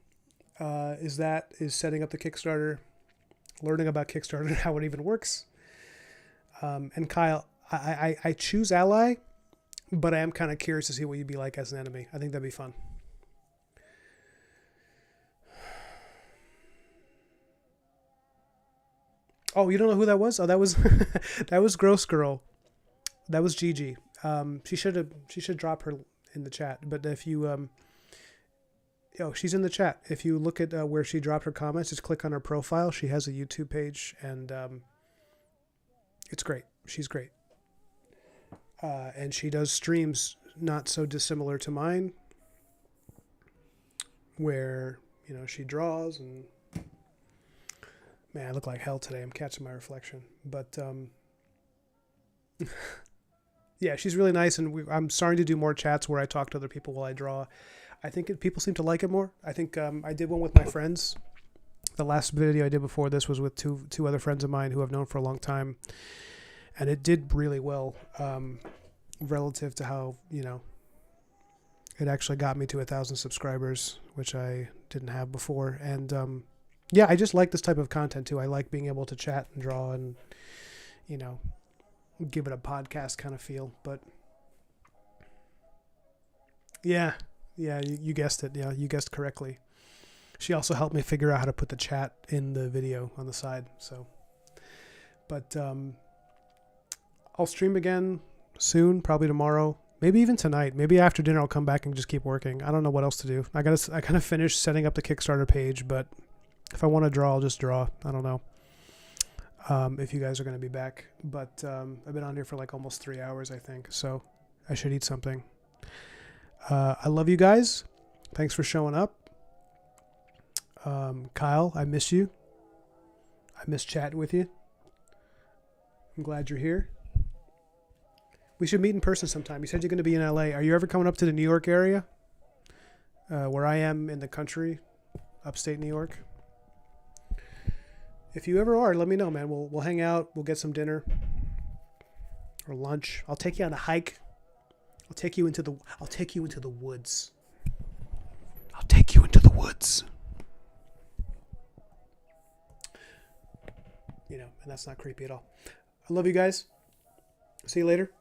Is setting up the Kickstarter, learning about Kickstarter and how it even works. And Kyle, I choose ally, but I am kind of curious to see what you'd be like as an enemy. I think that'd be fun. Oh, you don't know who that was? Oh, that was that was GrossGirl. That was Gigi. She should drop her in the chat. But if you she's in the chat. If you look at where she dropped her comments, just click on her profile. She has a YouTube page, and it's great. She's great. And she does streams not so dissimilar to mine, where, she draws, and man, I look like hell today. I'm catching my reflection. But yeah, she's really nice, and I'm starting to do more chats where I talk to other people while I draw. I think people seem to like it more. I think I did one with my friends. The last video I did before this was with two other friends of mine who I've known for a long time. And it did really well relative to how, it actually got me to 1,000 subscribers, which I didn't have before. And yeah, I just like this type of content too. I like being able to chat and draw and, give it a podcast kind of feel. But yeah, you guessed it. Yeah, you guessed correctly. She also helped me figure out how to put the chat in the video on the side. So, but I'll stream again soon, probably tomorrow, maybe even tonight. Maybe after dinner I'll come back and just keep working. I don't know what else to do. I kind of finished setting up the Kickstarter page, but if I want to draw, I'll just draw. I don't know if you guys are going to be back. But I've been on here for like almost 3 hours, I think. So I should eat something. I love you guys. Thanks for showing up. Kyle, I miss you. I miss chatting with you. I'm glad you're here. We should meet in person sometime. You said you're going to be in LA. Are you ever coming up to the New York area? Where I am in the country, upstate New York. If you ever are, let me know, man. We'll hang out. We'll get some dinner or lunch. I'll take you on a hike. I'll take you into the woods. I'll take you into the woods. You know, and that's not creepy at all. I love you guys. See you later.